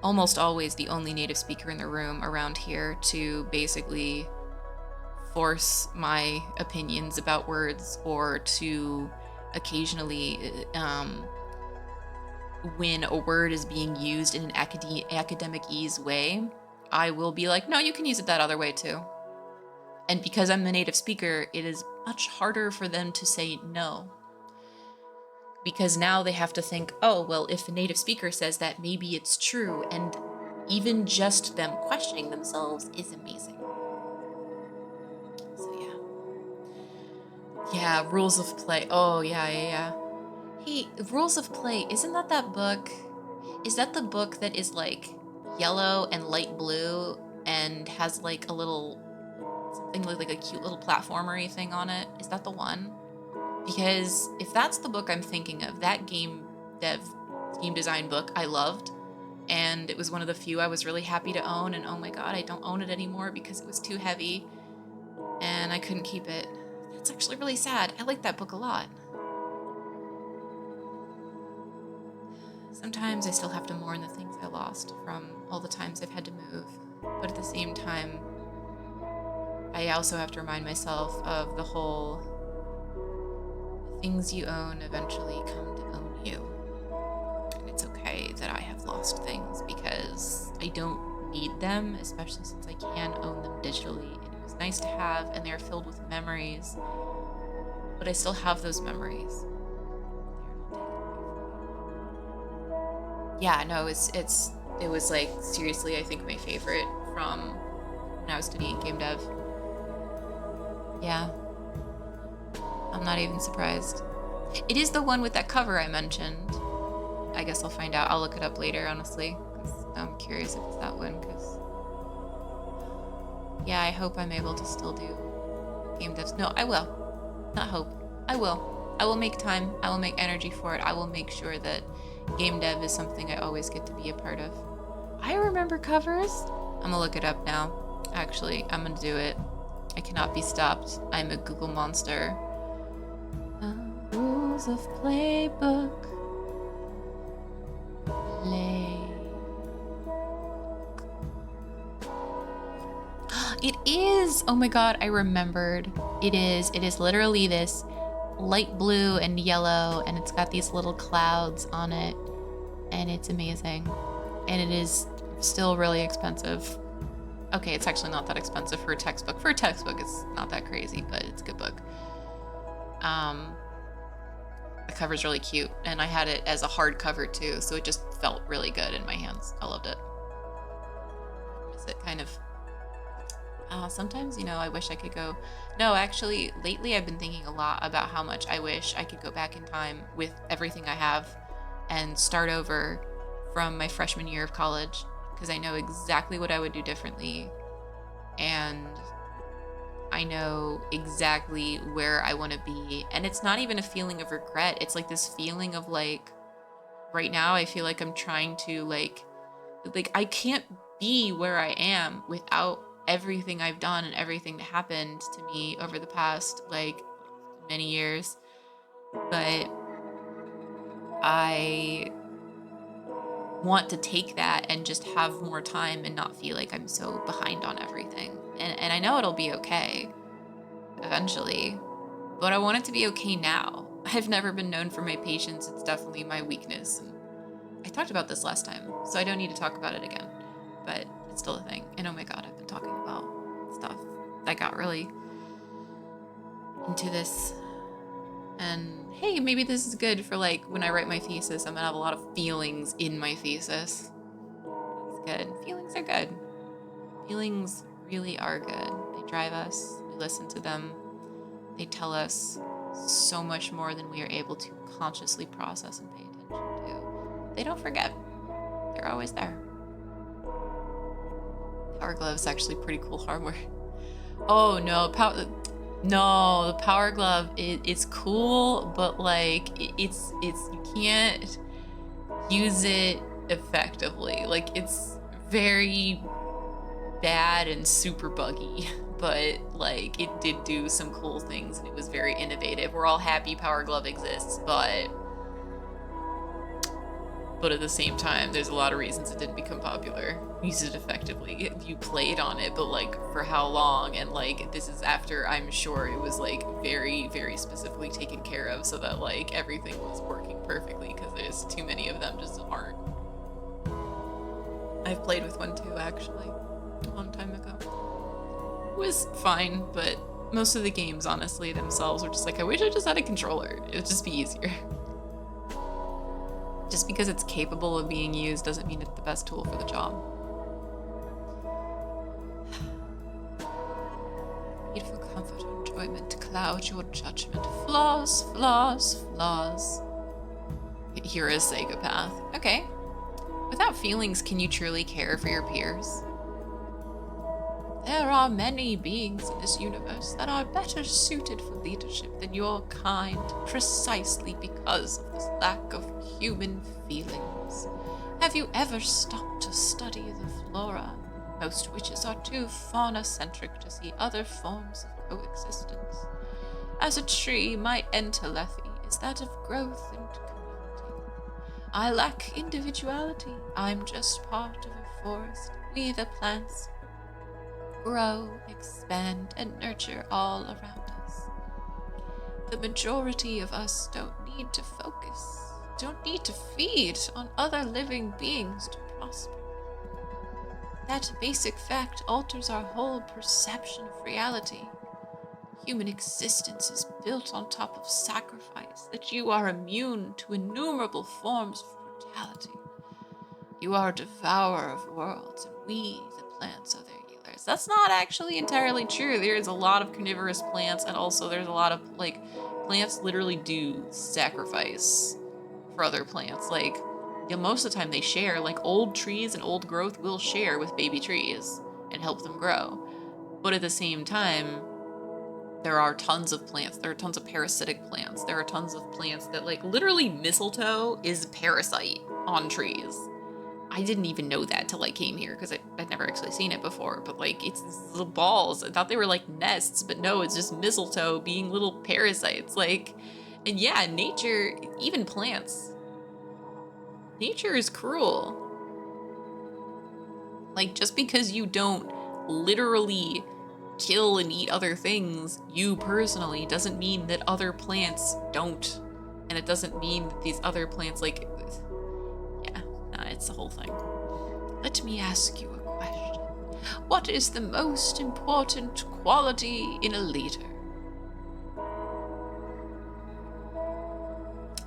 almost always the only native speaker in the room around here to basically force my opinions about words, or to occasionally, when a word is being used in an academic ease way, I will be like, no, you can use it that other way too. And because I'm the native speaker, it is much harder for them to say no. Because now they have to think, oh, well, if a native speaker says that, maybe it's true. And even just them questioning themselves is amazing. So yeah. Yeah, Rules of Play. Oh, yeah. Hey, Rules of Play, isn't that book? Is that the book that is like yellow and light blue and has like a little something like a cute little platformery thing on it? Is that the one? Because if that's the book I'm thinking of, that game design book I loved, and it was one of the few I was really happy to own, and oh my god, I don't own it anymore because it was too heavy and I couldn't keep it. That's actually really sad. I like that book a lot. Sometimes I still have to mourn the things I lost from all the times I've had to move. But at the same time, I also have to remind myself of the whole things you own eventually come to own you. And it's okay that I have lost things because I don't need them, especially since I can own them digitally. And it was nice to have, and they're filled with memories. But I still have those memories. Yeah, no, it was like seriously, I think my favorite from when I was studying game dev. Yeah, I'm not even surprised. It is the one with that cover I mentioned. I guess I'll find out. I'll look it up later, honestly, because I'm curious if it's that one. Because yeah, I hope I'm able to still do game devs. No, I will. Not hope. I will. I will make time. I will make energy for it. I will make sure that game dev is something I always get to be a part of. I remember covers. I'm gonna look it up now. Actually, I'm gonna do it. I cannot be stopped. I'm a Google monster. Rules of playbook. Play. It is! Oh my god, I remembered. It is. It is literally this light blue and yellow, and it's got these little clouds on it, and it's amazing. And it is still really expensive. Okay, it's actually not that expensive for a textbook. For a textbook, it's not that crazy, but it's a good book. The cover's really cute, and I had it as a hardcover too, so it just felt really good in my hands. I loved it. Is it kind of... sometimes, you know, I wish I could go... No, actually, lately I've been thinking a lot about how much I wish I could go back in time with everything I have and start over from my freshman year of college, because I know exactly what I would do differently, and I know exactly where I want to be. And it's not even a feeling of regret. It's like this feeling of like, right now I feel like I'm trying to like I can't be where I am without everything I've done and everything that happened to me over the past like many years. But I want to take that and just have more time and not feel like I'm so behind on everything. And I know it'll be okay eventually, but I want it to be okay now. I've never been known for my patience. It's definitely my weakness. And I talked about this last time, so I don't need to talk about it again, but it's still a thing. And oh my god, I've been talking about stuff. I got really into this. And hey, maybe this is good for like when I write my thesis. I'm gonna have a lot of feelings in my thesis. It's good. Feelings are good. Feelings really are good. They drive us. We listen to them. They tell us so much more than we are able to consciously process and pay attention to. They don't forget. They're always there. Power Glove is actually pretty cool hardware. Oh no, the Power Glove it's cool, but like it's you can't use it effectively. Like it's very bad and super buggy, but like it did do some cool things and it was very innovative. We're all happy Power Glove exists, but at the same time, there's a lot of reasons it didn't become popular. Use it effectively. You played on it, but like for how long? And like this is after I'm sure it was like very, very specifically taken care of so that like everything was working perfectly, because there's too many of them just aren't. I've played with one too, actually, a long time ago. It was fine, but most of the games, honestly, themselves were just like, I wish I just had a controller. It would just be easier. Just because it's capable of being used doesn't mean it's the best tool for the job. Need for comfort or enjoyment to cloud your judgment. Flaws, flaws, flaws. You're a psychopath. Okay. Without feelings, can you truly care for your peers? There are many beings in this universe that are better suited for leadership than your kind, precisely because of this lack of human feelings. Have you ever stopped to study the flora? Most witches are too fauna-centric to see other forms of coexistence. As a tree, my entelephy is that of growth and community. I lack individuality. I'm just part of a forest. We, the plants, grow, expand, and nurture all around us. The majority of us don't need to focus, don't need to feed on other living beings to prosper. That basic fact alters our whole perception of reality. Human existence is built on top of sacrifice, that you are immune to innumerable forms of brutality. You are a devourer of worlds, and we, the plants, are their healers. That's not actually entirely true. There's a lot of carnivorous plants, and also there's a lot of, like, plants literally do sacrifice for other plants. Like, you know, most of the time they share. Like, old trees and old growth will share with baby trees and help them grow. But at the same time, there are tons of plants. There are tons of parasitic plants. There are tons of plants that, like, literally mistletoe is a parasite on trees. I didn't even know that till I came here because I'd never actually seen it before. But, like, it's little balls. I thought they were like nests, but no, it's just mistletoe being little parasites. Like, and yeah, nature, even plants, nature is cruel. Like, just because you don't literally kill and eat other things, you personally, doesn't mean that other plants don't. And it doesn't mean that these other plants, like, yeah, nah, it's the whole thing. Let me ask you a question. What is the most important quality in a leader?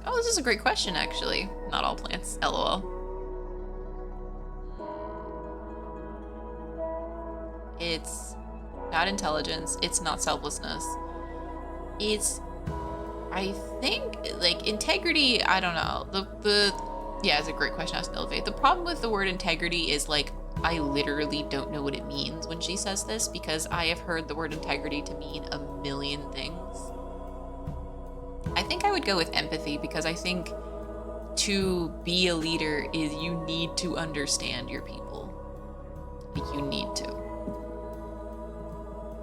Oh, this is a great question, actually. Not all plants, lol. It's not intelligence. It's not selflessness. It's, I think, like, integrity. I don't know. Yeah, it's a great question. I was to elevate. The problem with the word integrity is, like, I literally don't know what it means when she says this, because I have heard the word integrity to mean a million things. I think I would go with empathy, because I think to be a leader is you need to understand your people. Like, you need to.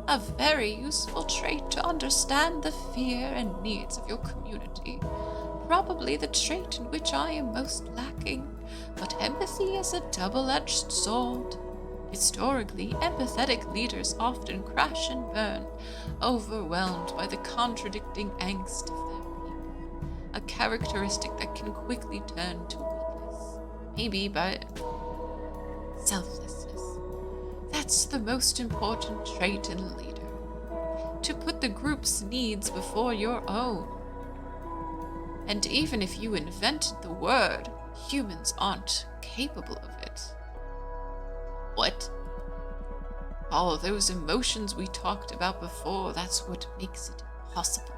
A very useful trait to understand the fear and needs of your community. Probably the trait in which I am most lacking, but empathy is a double-edged sword. Historically, empathetic leaders often crash and burn, overwhelmed by the contradicting angst of their people, a characteristic that can quickly turn to weakness. Maybe, but selflessness. That's the most important trait in a leader. To put the group's needs before your own. And even if you invented the word, humans aren't capable of it. What? All those emotions we talked about before, that's what makes it possible.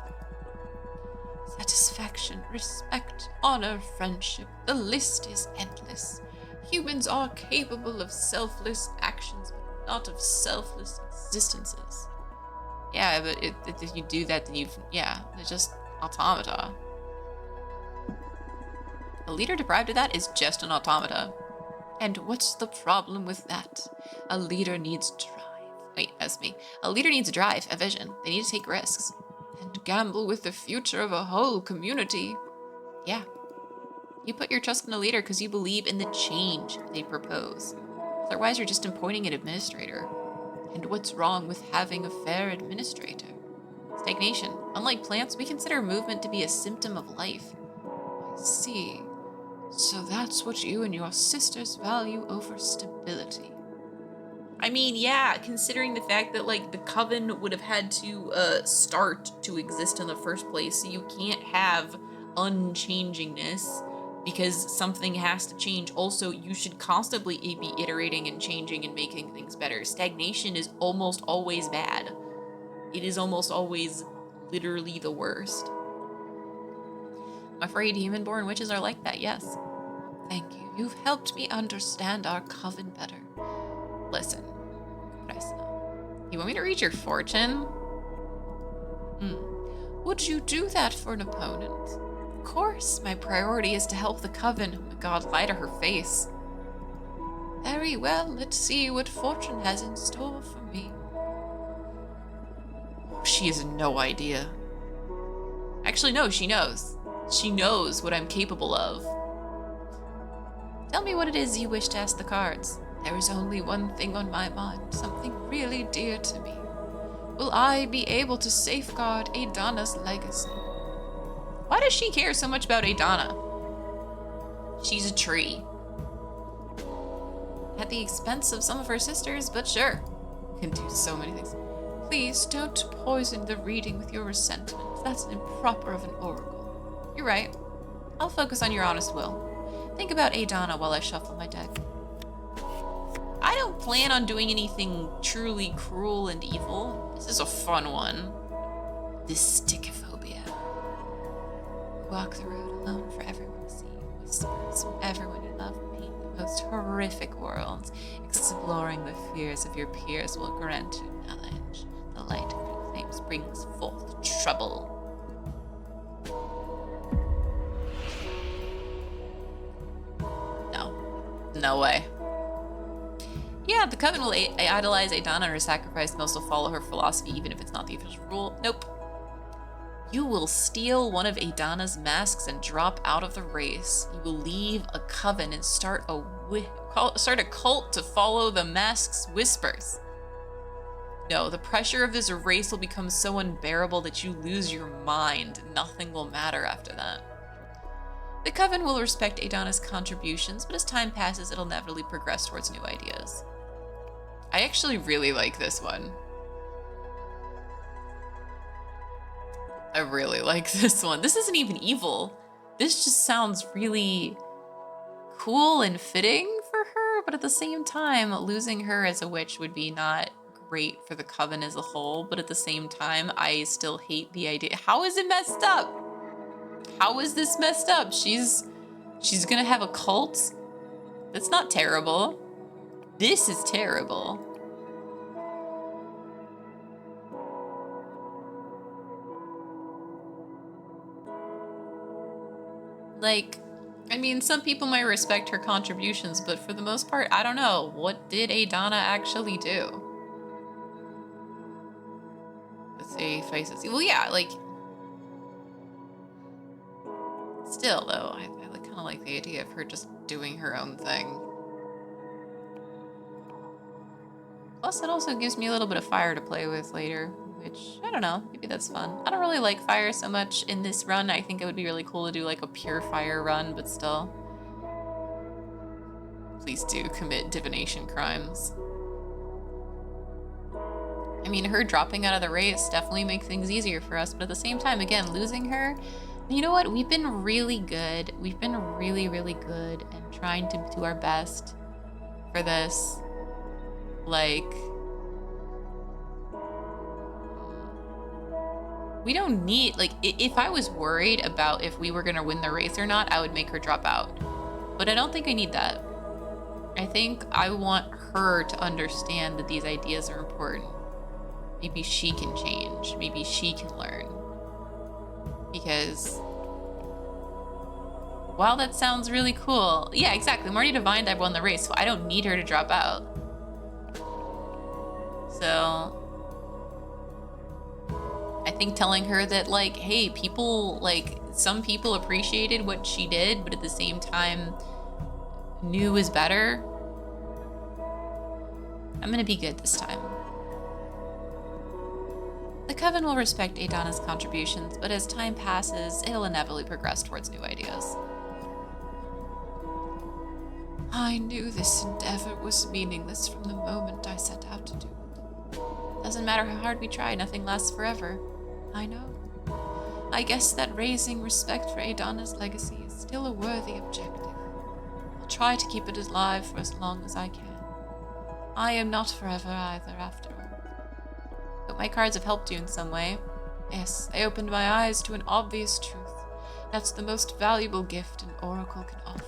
Satisfaction, respect, honor, friendship, the list is endless. Humans are capable of selfless actions, but not of selfless existences. Yeah, but if you do that, then they're just automata. A leader deprived of that is just an automata. And what's the problem with that? A leader needs drive. Wait, that's me. A leader needs drive, a vision. They need to take risks. And gamble with the future of a whole community. Yeah. You put your trust in a leader because you believe in the change they propose. Otherwise, you're just appointing an administrator. And what's wrong with having a fair administrator? Stagnation. Unlike plants, we consider movement to be a symptom of life. I see. So that's what you and your sisters value over stability. I mean, yeah, considering the fact that, like, the coven would have had to start to exist in the first place, so you can't have unchangingness because something has to change. Also, you should constantly be iterating and changing and making things better. Stagnation is almost always bad. It is almost always literally the worst. I'm afraid human-born witches are like that, yes. Thank you. You've helped me understand our coven better. Listen, what I say? You want me to read your fortune? Would you do that for an opponent? Of course, my priority is to help the coven. Oh my god, lie to her face. Very well, let's see what fortune has in store for me. She has no idea. Actually, no, she knows. She knows what I'm capable of. Tell me what it is you wish to ask the cards. There is only one thing on my mind, something really dear to me. Will I be able to safeguard Adana's legacy? Why does she care so much about Adana? She's a tree. At the expense of some of her sisters, but sure. Can do so many things. Please don't poison the reading with your resentment. That's improper of an oracle. You're right. I'll focus on your honest will. Think about Adana while I shuffle my deck. I don't plan on doing anything truly cruel and evil. This is a fun one. This stickophobia. Walk the road alone for everyone to see. Whispers from everyone you love. Paint the most horrific worlds. Exploring the fears of your peers will grant you knowledge. The light of your flames brings forth trouble. No way. Yeah, the Coven will idolize Adana and her sacrifice. Most will follow her philosophy, even if it's not the official rule. Nope. You will steal one of Adana's masks and drop out of the race. You will leave a coven and start a cult to follow the mask's whispers. No, the pressure of this race will become so unbearable that you lose your mind. Nothing will matter after that. The Coven will respect Adana's contributions, but as time passes, it'll inevitably progress towards new ideas. I actually really like this one. I really like this one. This isn't even evil. This just sounds really cool and fitting for her, but at the same time, losing her as a witch would be not great for the Coven as a whole, but at the same time, I still hate the idea. How is it messed up? How is this messed up? She's gonna have a cult? That's not terrible. This is terrible. Like, I mean, some people might respect her contributions, but for the most part, I don't know. What did Adana actually do? Let's see, faces. Well, yeah, like... Still, though, I kind of like the idea of her just doing her own thing. Plus, it also gives me a little bit of fire to play with later, which, I don't know, maybe that's fun. I don't really like fire so much in this run. I think it would be really cool to do, like, a pure fire run, but still. Please do commit divination crimes. I mean, her dropping out of the race definitely makes things easier for us, but at the same time, again, losing her... You know what? We've been really good. We've been really, really good and trying to do our best for this. Like, we don't need, like, if I was worried about if we were going to win the race or not, I would make her drop out. But I don't think I need that. I think I want her to understand that these ideas are important. Maybe she can change. Maybe she can learn. Because while that sounds really cool, yeah, exactly. Marty Divine Dive won the race, so I don't need her to drop out. So I think telling her that, like, hey, people, like, some people appreciated what she did, but at the same time, new is better. I'm gonna be good this time. The Coven will respect Adana's contributions, but as time passes, it'll inevitably progress towards new ideas. I knew this endeavor was meaningless from the moment I set out to do it. Doesn't matter how hard we try, nothing lasts forever. I know. I guess that raising respect for Adana's legacy is still a worthy objective. I'll try to keep it alive for as long as I can. I am not forever either, after all. But my cards have helped you in some way. Yes, they opened my eyes to an obvious truth. That's the most valuable gift an oracle can offer.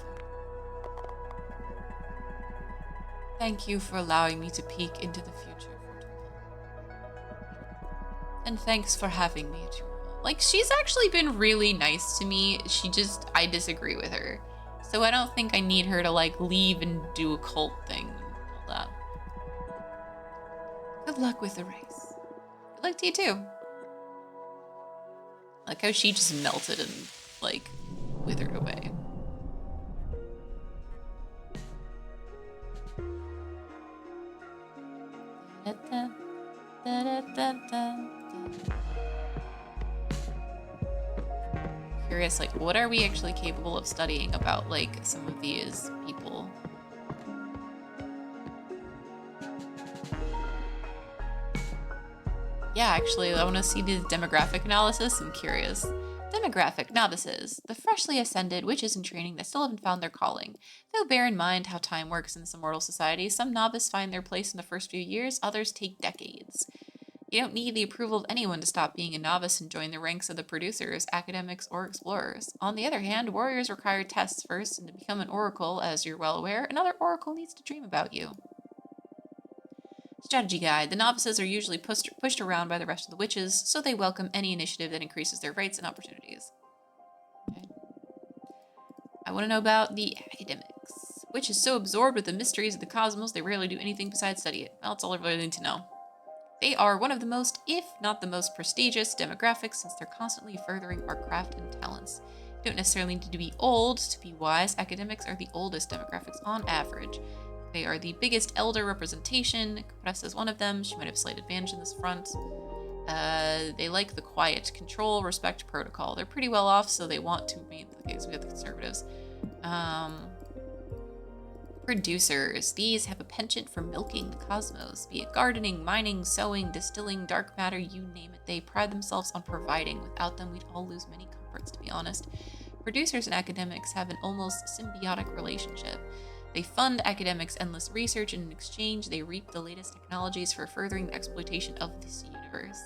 Thank you for allowing me to peek into the future for tomorrow. And thanks for having me at your home. Like, she's actually been really nice to me. I disagree with her. So I don't think I need her to, like, leave and do a cult thing and all that. Good luck with the race. Good luck to you too. Like how she just melted and, like, withered away. Curious, like, what are we actually capable of studying about, like, some of these people? Yeah, actually, I want to see the demographic analysis. I'm curious. Demographic novices, the freshly ascended witches in training that still haven't found their calling. Though bear in mind how time works in this immortal society, some novice find their place in the first few years, others take decades. You don't need the approval of anyone to stop being a novice and join the ranks of the producers, academics, or explorers. On the other hand, warriors require tests first, and to become an oracle, as you're well aware, another oracle needs to dream about you. Strategy guide. The novices are usually pushed around by the rest of the witches, so they welcome any initiative that increases their rights and opportunities. Okay. I want to know about the academics. Witches so absorbed with the mysteries of the cosmos, they rarely do anything besides study it. Well, that's all I really need to know. They are one of the most, if not the most prestigious demographics, since they're constantly furthering our craft and talents. You don't necessarily need to be old to be wise. Academics are the oldest demographics on average. They are the biggest elder representation. Press is one of them. She might have slight advantage in this front. They like the quiet control, respect protocol. They're pretty well off, so they want to be. Okay, so we got the conservatives. Producers. These have a penchant for milking the cosmos, be it gardening, mining, sewing, distilling, dark matter, you name it. They pride themselves on providing. Without them, we'd all lose many comforts, to be honest. Producers and academics have an almost symbiotic relationship. They fund academics' endless research, and in exchange, they reap the latest technologies for furthering the exploitation of this universe.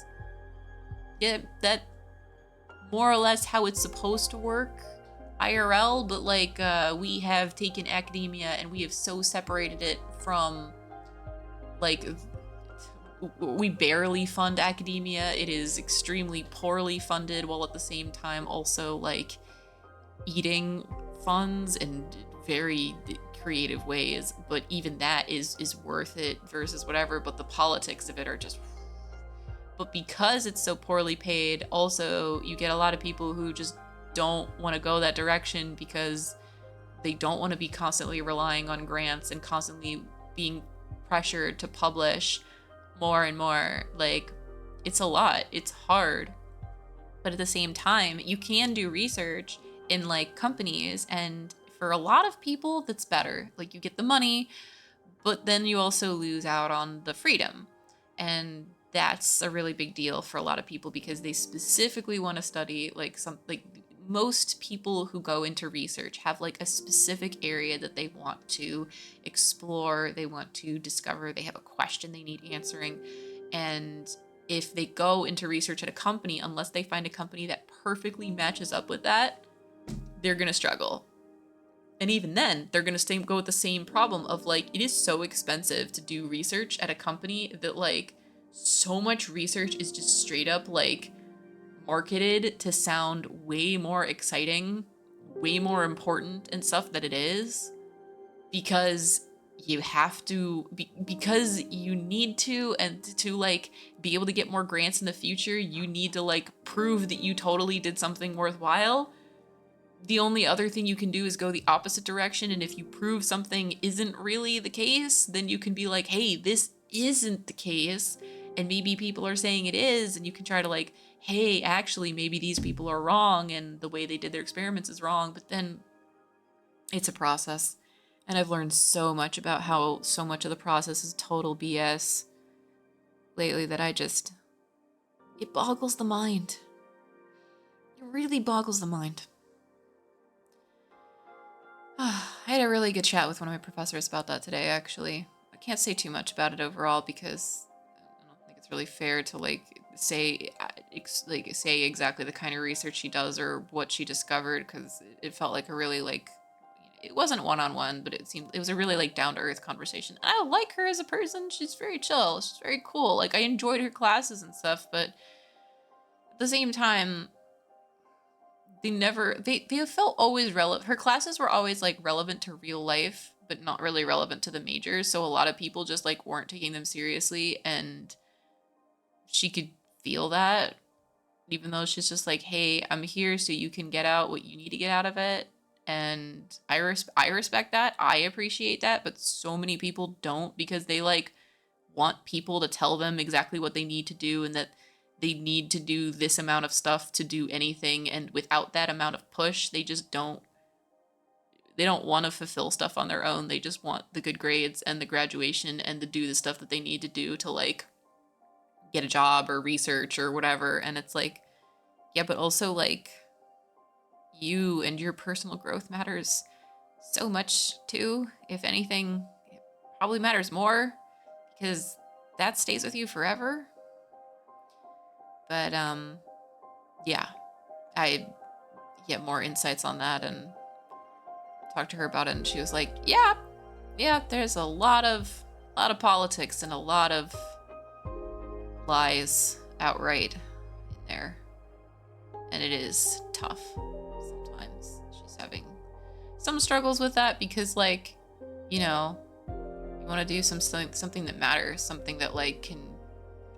Yeah, that more or less how it's supposed to work. IRL, but like we have taken academia and we have so separated it from, like, we barely fund academia. It is extremely poorly funded, while at the same time also like eating funds in very creative ways. But even that is worth it versus whatever. But the politics of it are just. But because it's so poorly paid, also you get a lot of people who just don't want to go that direction because they don't want to be constantly relying on grants and constantly being pressured to publish more and more. Like, it's a lot. It's hard. But at the same time, you can do research in like companies, and for a lot of people that's better. Like, you get the money, but then you also lose out on the freedom. And that's a really big deal for a lot of people because they specifically want to study like most people who go into research have like a specific area that they want to explore, they want to discover, they have a question they need answering. And if they go into research at a company, unless they find a company that perfectly matches up with that, they're going to struggle. And even then, they're going to go with the same problem of like, it is so expensive to do research at a company that like so much research is just straight up like marketed to sound way more exciting, way more important and stuff that it is, because you have to because you need to, and to like be able to get more grants in the future, you need to like prove that you totally did something worthwhile. The only other thing you can do is go the opposite direction, and if you prove something isn't really the case, then you can be like, hey, this isn't the case, and maybe people are saying it is, and you can try to like, hey, actually, maybe these people are wrong and the way they did their experiments is wrong. But then it's a process. And I've learned so much about how so much of the process is total BS lately that it boggles the mind. It really boggles the mind. I had a really good chat with one of my professors about that today, actually. I can't say too much about it overall because I don't think it's really fair to like say exactly the kind of research she does or what she discovered, because it felt like a really like, it wasn't one-on-one, but it was a really like down-to-earth conversation. And I like her as a person. She's very chill. She's very cool. Like, I enjoyed her classes and stuff, but at the same time, they felt always relevant. Her classes were always like relevant to real life, but not really relevant to the majors. So a lot of people just like weren't taking them seriously, and she could feel that, even though she's just like, hey, I'm here so you can get out what you need to get out of it. And I respect that. I appreciate that, but so many people don't, because they like want people to tell them exactly what they need to do and that they need to do this amount of stuff to do anything, and without that amount of push, they don't want to fulfill stuff on their own. They just want the good grades and the graduation and to do the stuff that they need to do to like get a job or research or whatever. And it's like, yeah, but also like you and your personal growth matters so much too. If anything, it probably matters more because that stays with you forever. But yeah, I get more insights on that and talked to her about it, and she was like, yeah, there's a lot of politics and a lot of lies outright in there, and it is tough sometimes. She's having some struggles with that because, like, you know, you want to do something that matters, something that like can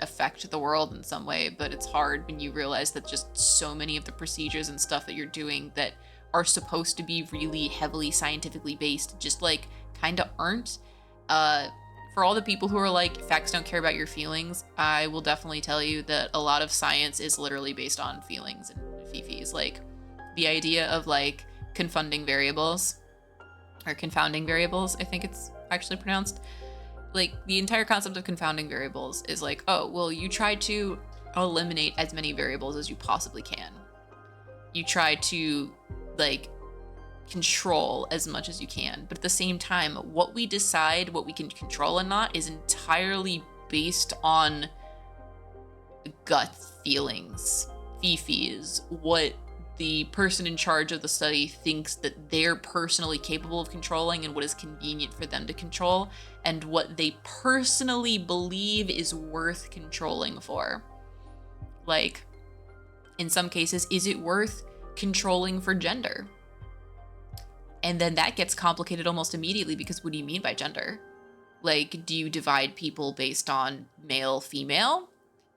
affect the world in some way, but it's hard when you realize that just so many of the procedures and stuff that you're doing that are supposed to be really heavily scientifically based just like kind of aren't. For all the people who are like, facts don't care about your feelings, I will definitely tell you that a lot of science is literally based on feelings and fifis. Like the idea of like confounding variables, I think it's actually pronounced. Like the entire concept of confounding variables is like, oh, well, you try to eliminate as many variables as you possibly can. You try to like control as much as you can, but at the same time, what we decide what we can control and not is entirely based on gut feelings, fifis, what the person in charge of the study thinks that they're personally capable of controlling and what is convenient for them to control, and what they personally believe is worth controlling for. Like, in some cases, is it worth controlling for gender? And then that gets complicated almost immediately, because what do you mean by gender? Like, do you divide people based on male, female?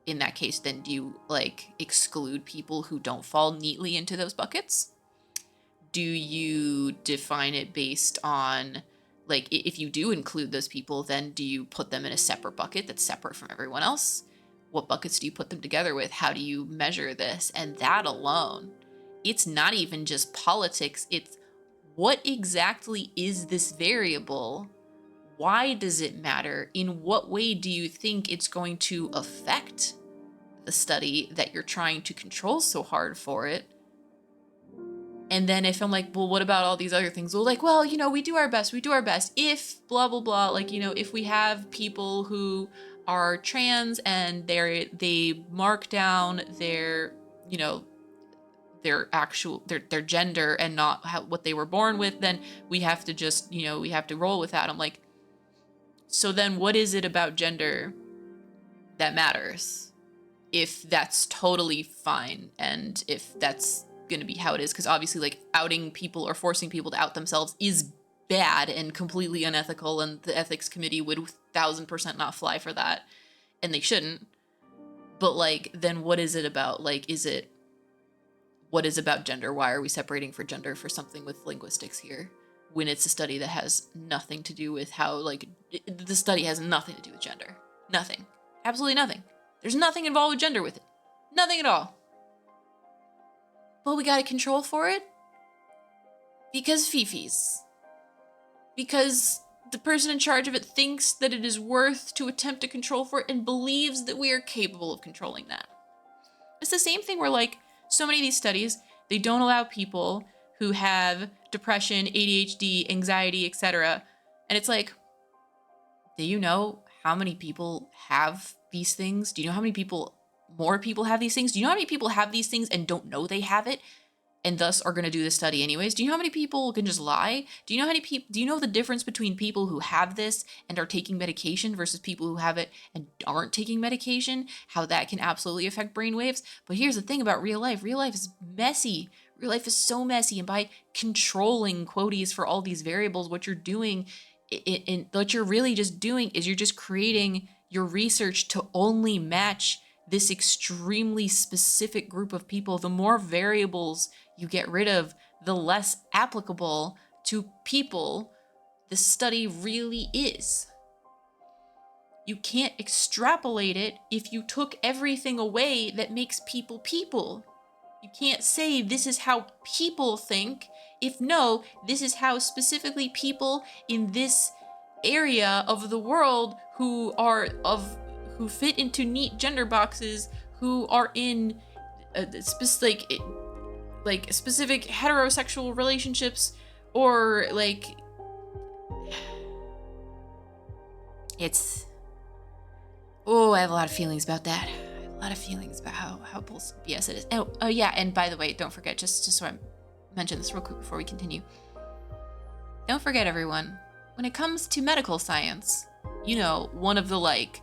In that case, then do you like exclude people who don't fall neatly into those buckets? Do you define it based on, like, if you do include those people, then do you put them in a separate bucket that's separate from everyone else? What buckets do you put them together with? How do you measure this? And that alone, it's not even just politics, it's what exactly is this variable? Why does it matter? In what way do you think it's going to affect the study that you're trying to control so hard for it? And then if I'm like, well, what about all these other things? Well, like, well, you know, we do our best if blah, blah, blah. Like, you know, if we have people who are trans and they mark down their, you know, their gender and not what they were born with, then we have to just, you know, we have to roll with that. I'm like, so then what is it about gender that matters? If that's totally fine and if that's going to be how it is, because obviously like outing people or forcing people to out themselves is bad and completely unethical, and the ethics committee would 1000% not fly for that, and they shouldn't. But like, then what is it about? Like, what is about gender? Why are we separating for gender for something with linguistics here, when it's a study that has nothing to do with how, like, the study has nothing to do with gender. Nothing. Absolutely nothing. There's nothing involved with gender with it. Nothing at all. But we got a control for it? Because fifis. Because the person in charge of it thinks that it is worth to attempt to control for it and believes that we are capable of controlling that. It's the same thing where, like, so many of these studies, they don't allow people who have depression, ADHD, anxiety, etc. And it's like, do you know how many people have these things? Do you know how many more people have these things? Do you know how many people have these things and don't know they have it, and thus are going to do this study anyways? Do you know how many people can just lie? Do you know do you know the difference between people who have this and are taking medication versus people who have it and aren't taking medication? How that can absolutely affect brainwaves. But here's the thing about real life is messy. Real life is so messy, and by controlling quoties for all these variables, what you're doing, what you're really just doing is you're just creating your research to only match this extremely specific group of people. The more variables you get rid of, the less applicable to people this study really is. you can't extrapolate it if you took everything away that makes people people. You can't say this is how people think if no, this is how specifically people in this area of the world who fit into neat gender boxes, who are in like specific heterosexual relationships, or like it's I have a lot of feelings about that. I have a lot of feelings about how bullshit BS it is. Oh yeah, and by the way, don't forget, just so I mention this real quick before we continue. Don't forget, everyone, when it comes to medical science, you know, one of the like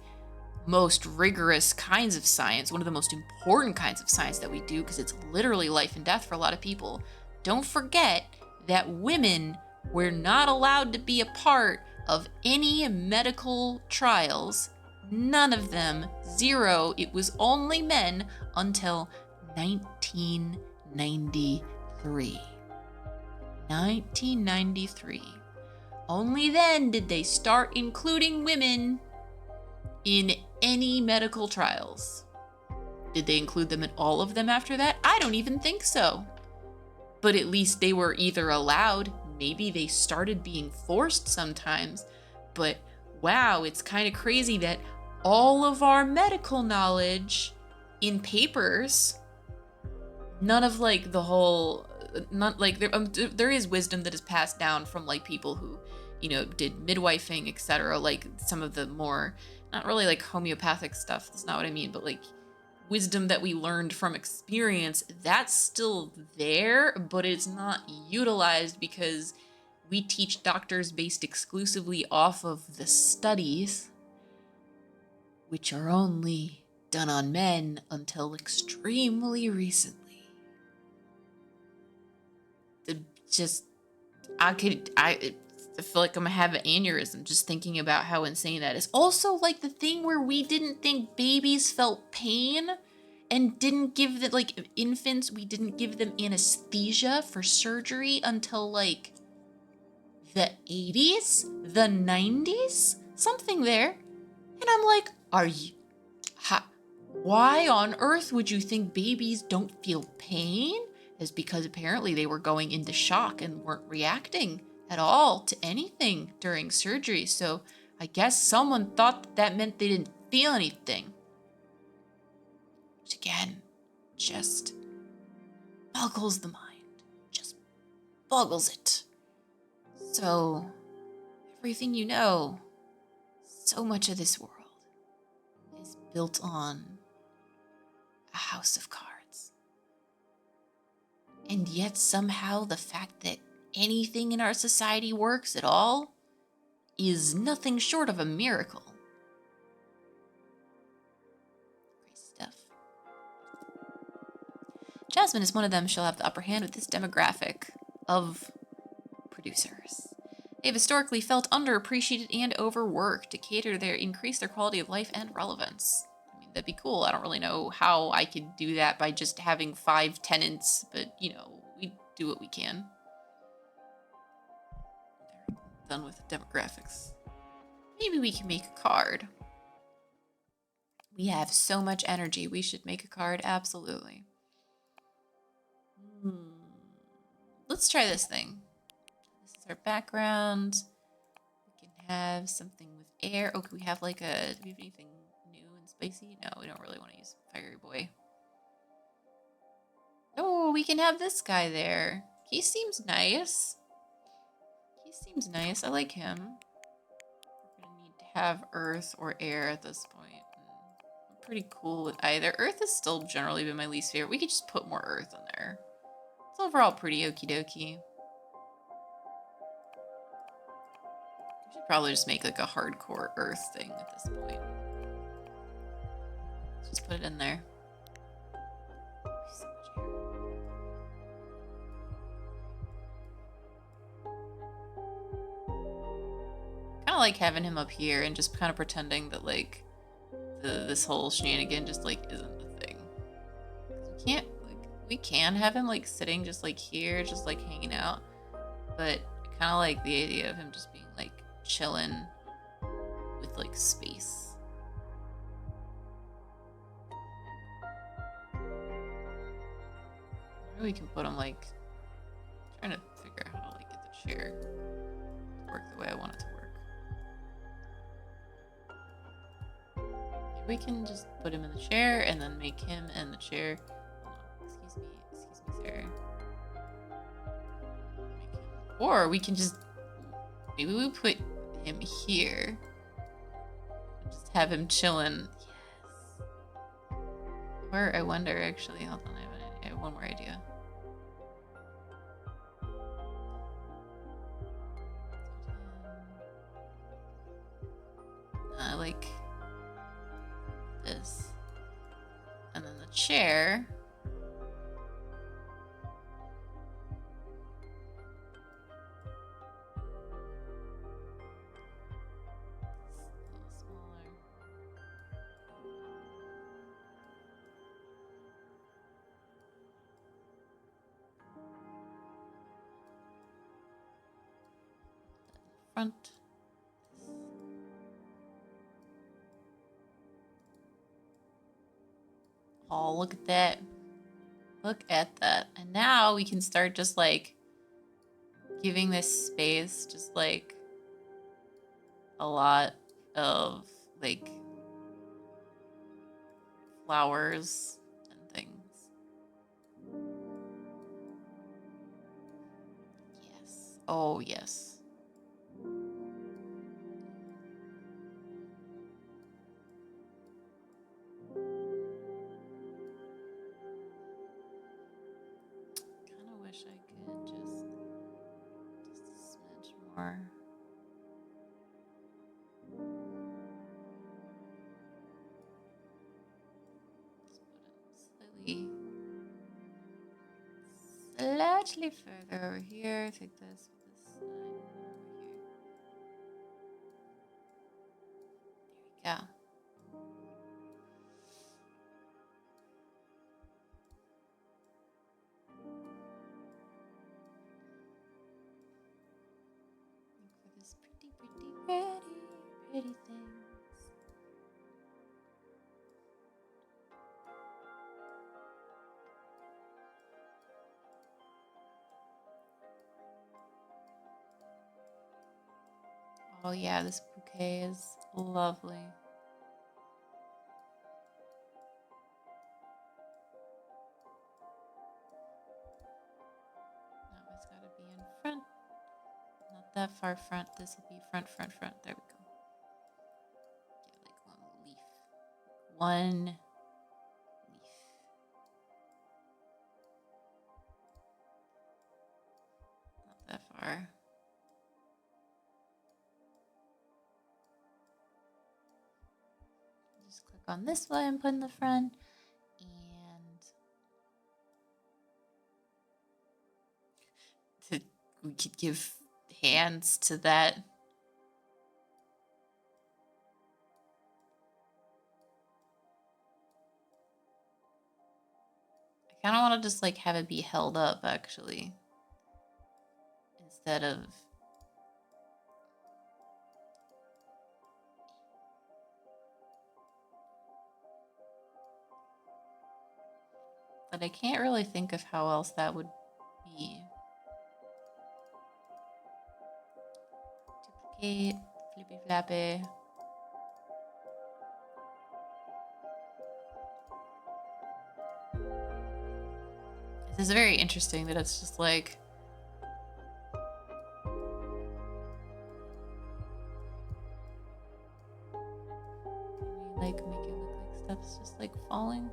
most rigorous kinds of science, one of the most important kinds of science that we do, because it's literally life and death for a lot of people. Don't forget that women were not allowed to be a part of any medical trials. None of them. Zero. It was only men until 1993. 1993. Only then did they start including women in any medical trials. Did they include them in all of them after that? I don't even think so. But at least they were either allowed, maybe they started being forced sometimes, but wow, it's kind of crazy that all of our medical knowledge in papers, none of like the whole, not like there is wisdom that is passed down from like people who, you know, did midwifing, etc. Like some of the more, not really like homeopathic stuff, that's not what I mean, but like wisdom that we learned from experience, that's still there, but it's not utilized because we teach doctors based exclusively off of the studies, which are only done on men until extremely recently. I feel like I'm gonna have an aneurysm just thinking about how insane that is. Also, like the thing where we didn't think babies felt pain and didn't give them, like infants, we didn't give them anesthesia for surgery until like the 80s, the 90s, something there. And I'm like, why on earth would you think babies don't feel pain? Is because apparently they were going into shock and weren't reacting at all to anything during surgery. So I guess someone thought that meant they didn't feel anything. Which again, just boggles the mind. Just boggles it. So everything you know, so much of this world is built on a house of cards. And yet somehow the fact that anything in our society works at all is nothing short of a miracle. Great stuff. Jasmine is one of them. She'll have the upper hand with this demographic of producers. They've historically felt underappreciated and overworked to cater increase their quality of life and relevance. I mean, that'd be cool. I don't really know how I could do that by just having 5 tenants, but you know, we do what we can. Done with the demographics. Maybe we can make a card. We have so much energy. We should make a card. Absolutely. Let's try this thing. This is our background. We can have something with air. Oh, can we have like a, do we have anything new and spicy? No, we don't really want to use Fiery Boy. Oh, we can have this guy there. He seems nice. He seems nice. I like him. We're gonna need to have earth or air at this point. I'm pretty cool with either. Earth has still generally been my least favorite. We could just put more earth in there. It's overall pretty okie dokie. We should probably just make like a hardcore earth thing at this point. Let's just put it in there. So much air. Kind of like having him up here and just kind of pretending that like this whole shenanigan just like isn't a thing. We can't, like, we can have him like sitting just like here, just like hanging out, but I kind of like the idea of him just being like chilling with like space. Maybe we can put him like, trying to figure out how to like get the chair to work the way I want it to work. Maybe we can just put him in the chair and then make him in the chair. Hold on. Excuse me, sir. Or we can just, maybe we put him here. Just have him chilling. Yes. Or I wonder, actually, hold on, I have one more idea. Like this. And then the chair. Front. Oh, look at that. Look at that. And now we can start just like giving this space just like a lot of like flowers and things. Yes. Oh, yes. Kind of wish I could just a smidge more. Just put it slightly further over here. Take this side over here. There we go. Look for this pretty things. Oh yeah, this bouquet is lovely. Now it's gotta be in front. Not that far front. This will be front. There we go. Get like one leaf. One leaf. Not that far. Just click on this one and put in the front. And we could give hands to that. I kind of want to just like have it be held up actually, instead of but I can't really think of how else that would be. Duplicate, flippy flappy. This is very interesting that it's just like can we like make it look like stuff's just like falling?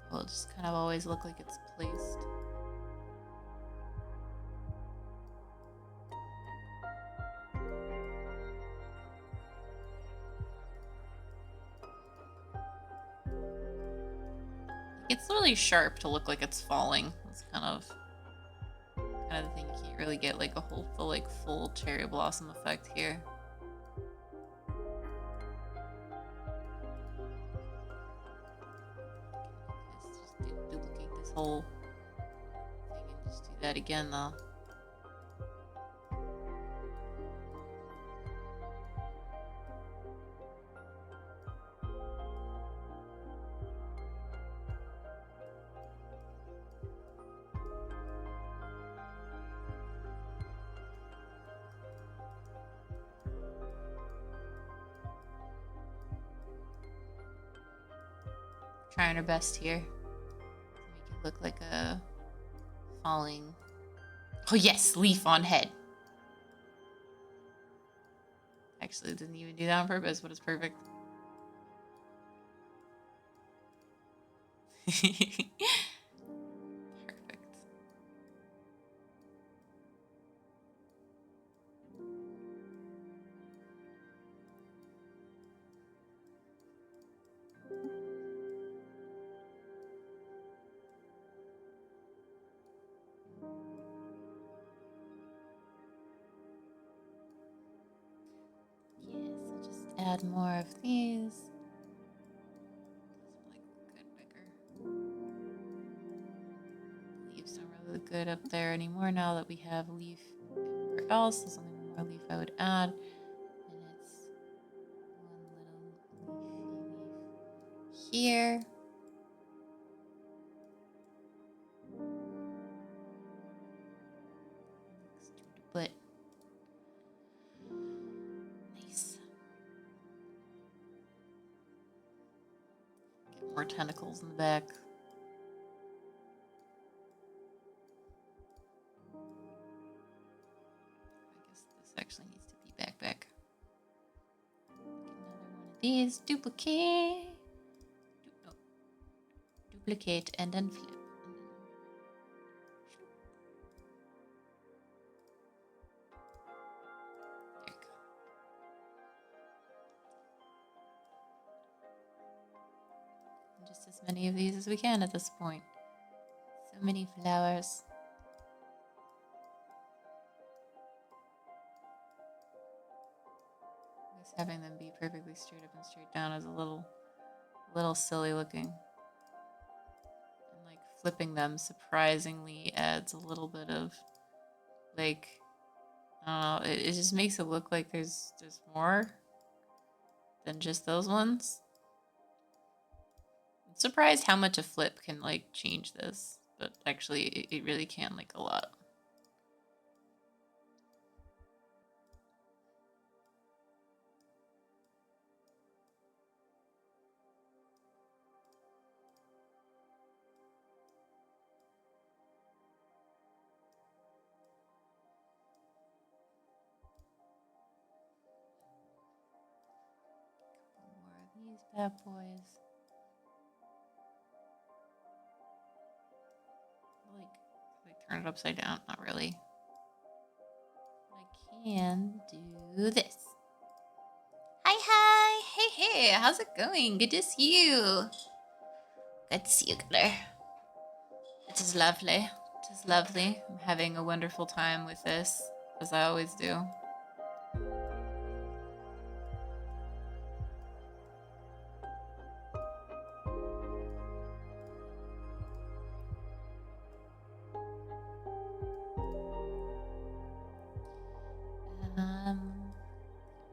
It'll just kind of always look like it's placed. It's really sharp to look like it's falling. It's kind of the thing. You can't really get like a whole full cherry blossom effect here. Just duplicate this whole thing and just do that again though. trying our best here to make it look like a falling. Oh yes, leaf on head. Actually, it didn't even do that on purpose, but it's perfect. Perfect. Yes, I'll just add more of these. Doesn't like look good bigger. Leaves don't really look good up there anymore now that we have leaf everywhere else. There's only one more leaf I would add, and it's one little leafy leaf here. But nice. Get more tentacles in the back. I guess this actually needs to be back. Get another one of these. Duplicate. No. Duplicate and then flip. There you go. And just as many of these as we can at this point. So many flowers. I guess having them be perfectly straight up and straight down is a little silly looking. And like flipping them surprisingly adds a little bit of like, I don't know, it just makes it look like there's more than just those ones. I'm surprised how much a flip can like change this, but actually it really can, like, a lot. More of these bad boys. Like turn it upside down. Not really. I can do this. Hi. Hey. How's it going? Good to see you. Good to see you, Glitter. It is lovely. It is lovely. I'm having a wonderful time with this, as I always do.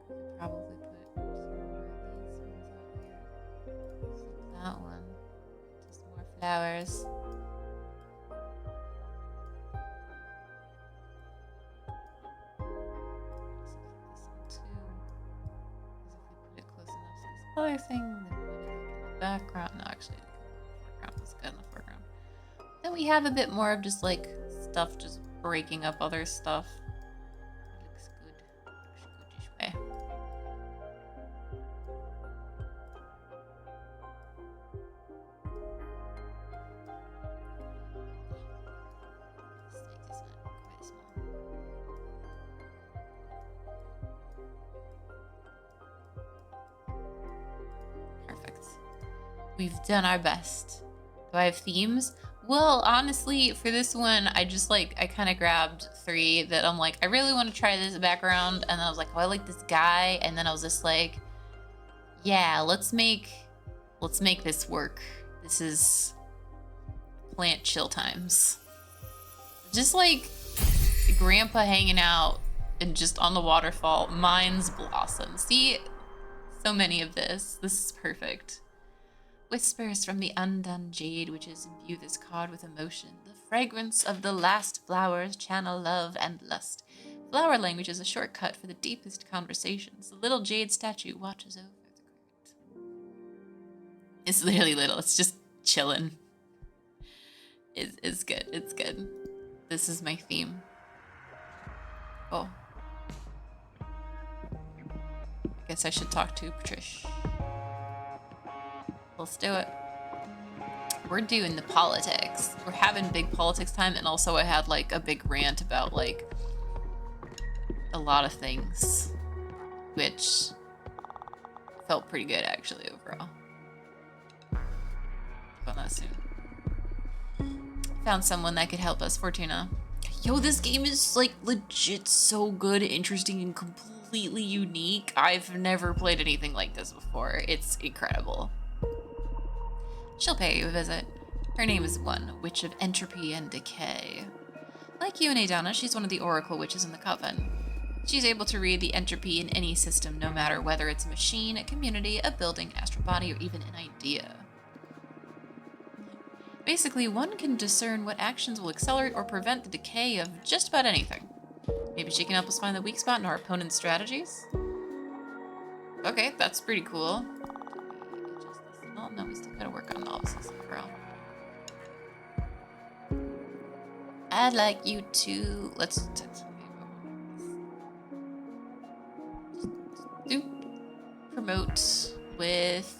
Could probably put some more of these ones out here. Flip that one. Just more flowers. Also flip this one too. Because if we put it close enough to this other thing, then we look in the background. No, actually, the foreground was good in the foreground. Then we have a bit more of just like stuff just breaking up other stuff. It looks good. Looks goodish way. This stick is not quite small. Perfect. We've done our best. Do I have themes? Well, honestly, for this one, I kind of grabbed 3 that I'm like, I really want to try this background. And then I was like, oh, I like this guy. And then I was just like, yeah, let's make this work. This is plant chill times. Just like grandpa hanging out and just on the waterfall, minds blossom. See, so many of this. This is perfect. Whispers from the undone jade witches imbue this card with emotion. The fragrance of the last flowers channel love and lust. Flower language is a shortcut for the deepest conversations. The little jade statue watches over the court. It's literally little. It's just chilling. It's good. It's good. This is my theme. Oh. Guess I should talk to Patricia. Let's do it. We're doing the politics. We're having big politics time, and also I had like a big rant about like a lot of things, which felt pretty good actually overall. On that soon. Found someone that could help us, Fortuna. Yo, this game is like legit so good, interesting, and completely unique. I've never played anything like this before. It's incredible. She'll pay you a visit. Her name is One, Witch of Entropy and Decay. Like you and Adana, she's one of the Oracle Witches in the Coven. She's able to read the entropy in any system, no matter whether it's a machine, a community, a building, astral body, or even an idea. Basically, One can discern what actions will accelerate or prevent the decay of just about anything. Maybe she can help us find the weak spot in our opponent's strategies? Okay, that's pretty cool. Oh no, we still gotta work on novices, bro. I'd like you to... let's do promote with...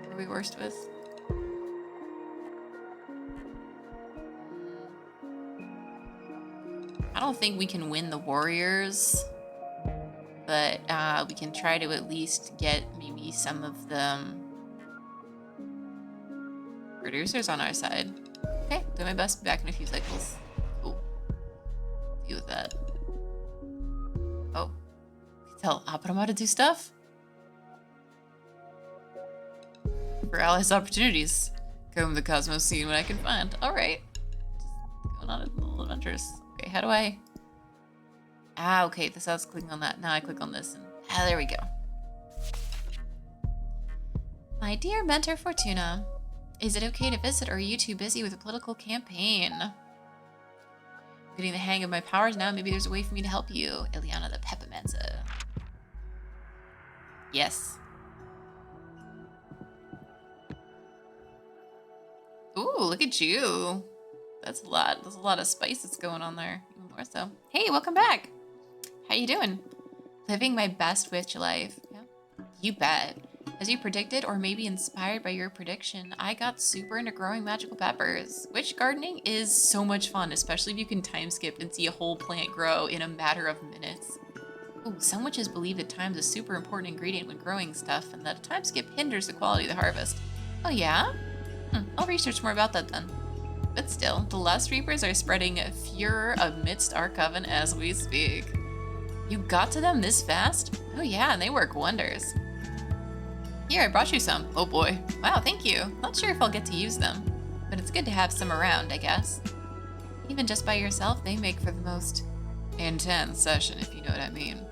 what are we worst with? I don't think we can win the warriors, but we can try to at least get maybe some of the producers on our side. Okay, do my best. Be back in a few cycles. Cool. Deal with that. Oh, tell Abrama to do stuff? For allies opportunities. Comb the cosmos scene when I can find. Alright. Just going on little adventures. Okay, how do I... ah, okay, this I was clicking on that. Now I click on this and... ah, there we go. My dear mentor Fortuna, is it okay to visit or are you too busy with a political campaign? I'm getting the hang of my powers now. Maybe there's a way for me to help you. Ileana the Peppermancer. Yes. Ooh, look at you. That's a lot. There's a lot of spice that's going on there. Even more so. Hey, welcome back. How you doing? Living my best witch life. Yeah. You bet. As you predicted, or maybe inspired by your prediction, I got super into growing magical peppers. Witch gardening is so much fun, especially if you can time skip and see a whole plant grow in a matter of minutes. Ooh, some witches believe that time is a super important ingredient when growing stuff, and that a time skip hinders the quality of the harvest. Oh yeah? I'll research more about that then. But still, the Lust Reapers are spreading furor amidst our coven as we speak. You got to them this fast? Oh yeah, and they work wonders. Here, I brought you some. Oh boy. Wow, thank you. Not sure if I'll get to use them, but it's good to have some around, I guess. Even just by yourself, they make for the most intense session, if you know what I mean.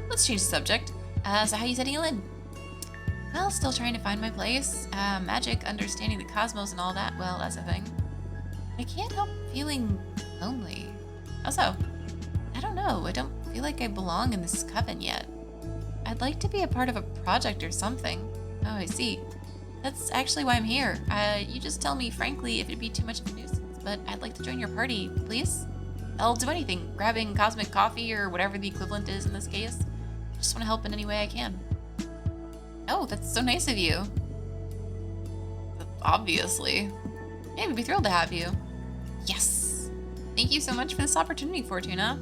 Let's change the subject. So how you settling in? Well, still trying to find my place. Magic, understanding the cosmos and all that, well, that's a thing. I can't help feeling lonely. Also, I don't know, I don't feel like I belong in this coven yet. I'd like to be a part of a project or something. Oh, I see. That's actually why I'm here. You just tell me frankly if it'd be too much of a nuisance, but I'd like to join your party, please? I'll do anything, grabbing cosmic coffee or whatever the equivalent is in this case. Just want to help in any way I can. Oh, that's so nice of you. Obviously. Yeah, we'd be thrilled to have you. Yes! Thank you so much for this opportunity, Fortuna.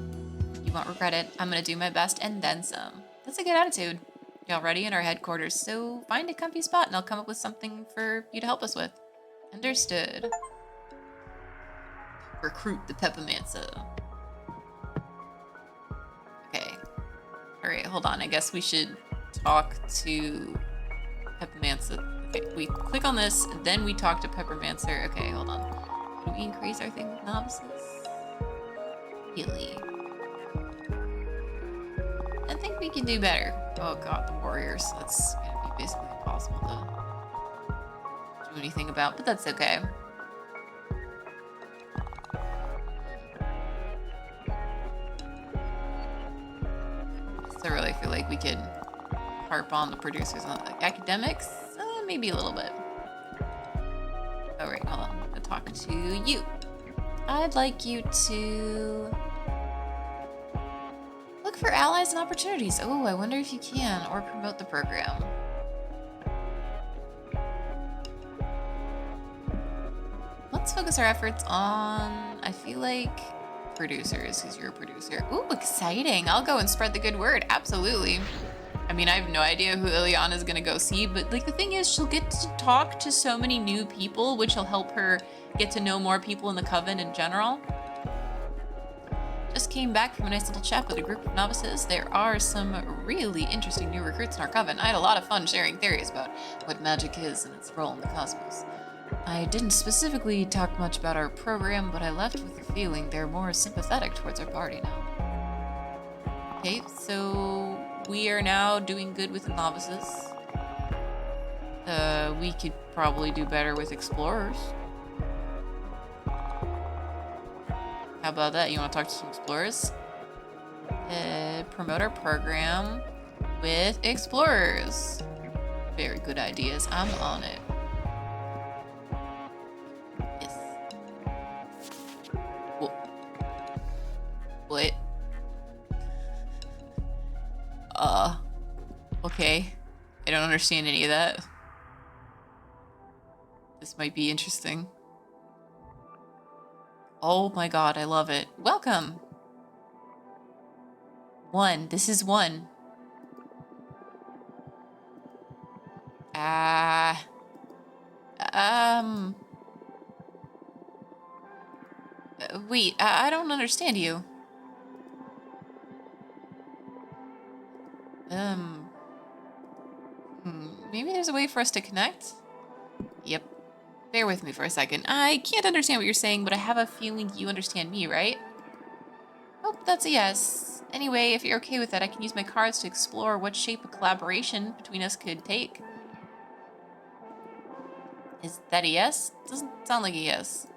You won't regret it. I'm gonna do my best and then some. That's a good attitude. You're already in our headquarters, so find a comfy spot and I'll come up with something for you to help us with. Understood. Recruit the Peppermancer. Okay. Alright, hold on. I guess we should talk to Peppermancer. Okay, we click on this, then we talk to Peppermancer. Okay, hold on. Can we increase our thing with novices? Really? I think we can do better. Oh god, the warriors. That's gonna be basically impossible to do anything about, but that's okay. So I really feel like we could harp on the producers. Academics? Maybe a little bit. Alright, hold on. I'm gonna talk to you. I'd like you to look for allies and opportunities. Oh, I wonder if you can, or promote the program. Let's focus our efforts on, I feel like, producers, because you're a producer. Ooh, exciting. I'll go and spread the good word. Absolutely. I mean, I have no idea who Ileana's gonna go see, but like the thing is, she'll get to talk to so many new people, which will help her get to know more people in the Coven in general. Just came back from a nice little chat with a group of novices. There are some really interesting new recruits in our Coven. I had a lot of fun sharing theories about what magic is and its role in the cosmos. I didn't specifically talk much about our program, but I left with the feeling they're more sympathetic towards our party now. Okay, so we are now doing good with the novices. We could probably do better with explorers. How about that? You want to talk to some explorers? Promote our program with explorers. Very good ideas. I'm on it. Yes. What? Okay. I don't understand any of that. This might be interesting. Oh my god, I love it. Welcome! 1. This is 1. Wait, I don't understand you. Maybe there's a way for us to connect? Yep. Bear with me for a second. I can't understand what you're saying, but I have a feeling you understand me, right? Oh, that's a yes. Anyway, if you're okay with that, I can use my cards to explore what shape a collaboration between us could take. Is that a yes? Doesn't sound like a yes.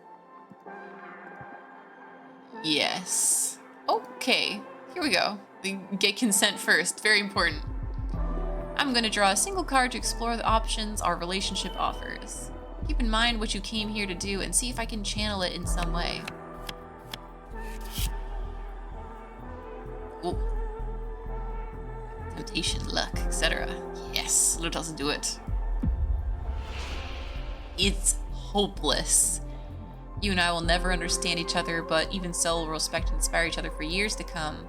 Yes. Okay, here we go. Get consent first, very important. I'm gonna draw a single card to explore the options our relationship offers. Keep in mind what you came here to do and see if I can channel it in some way. Ooh. Temptation, luck, etc. Yes, it doesn't do it. It's hopeless. You and I will never understand each other, but even so, we'll respect and inspire each other for years to come.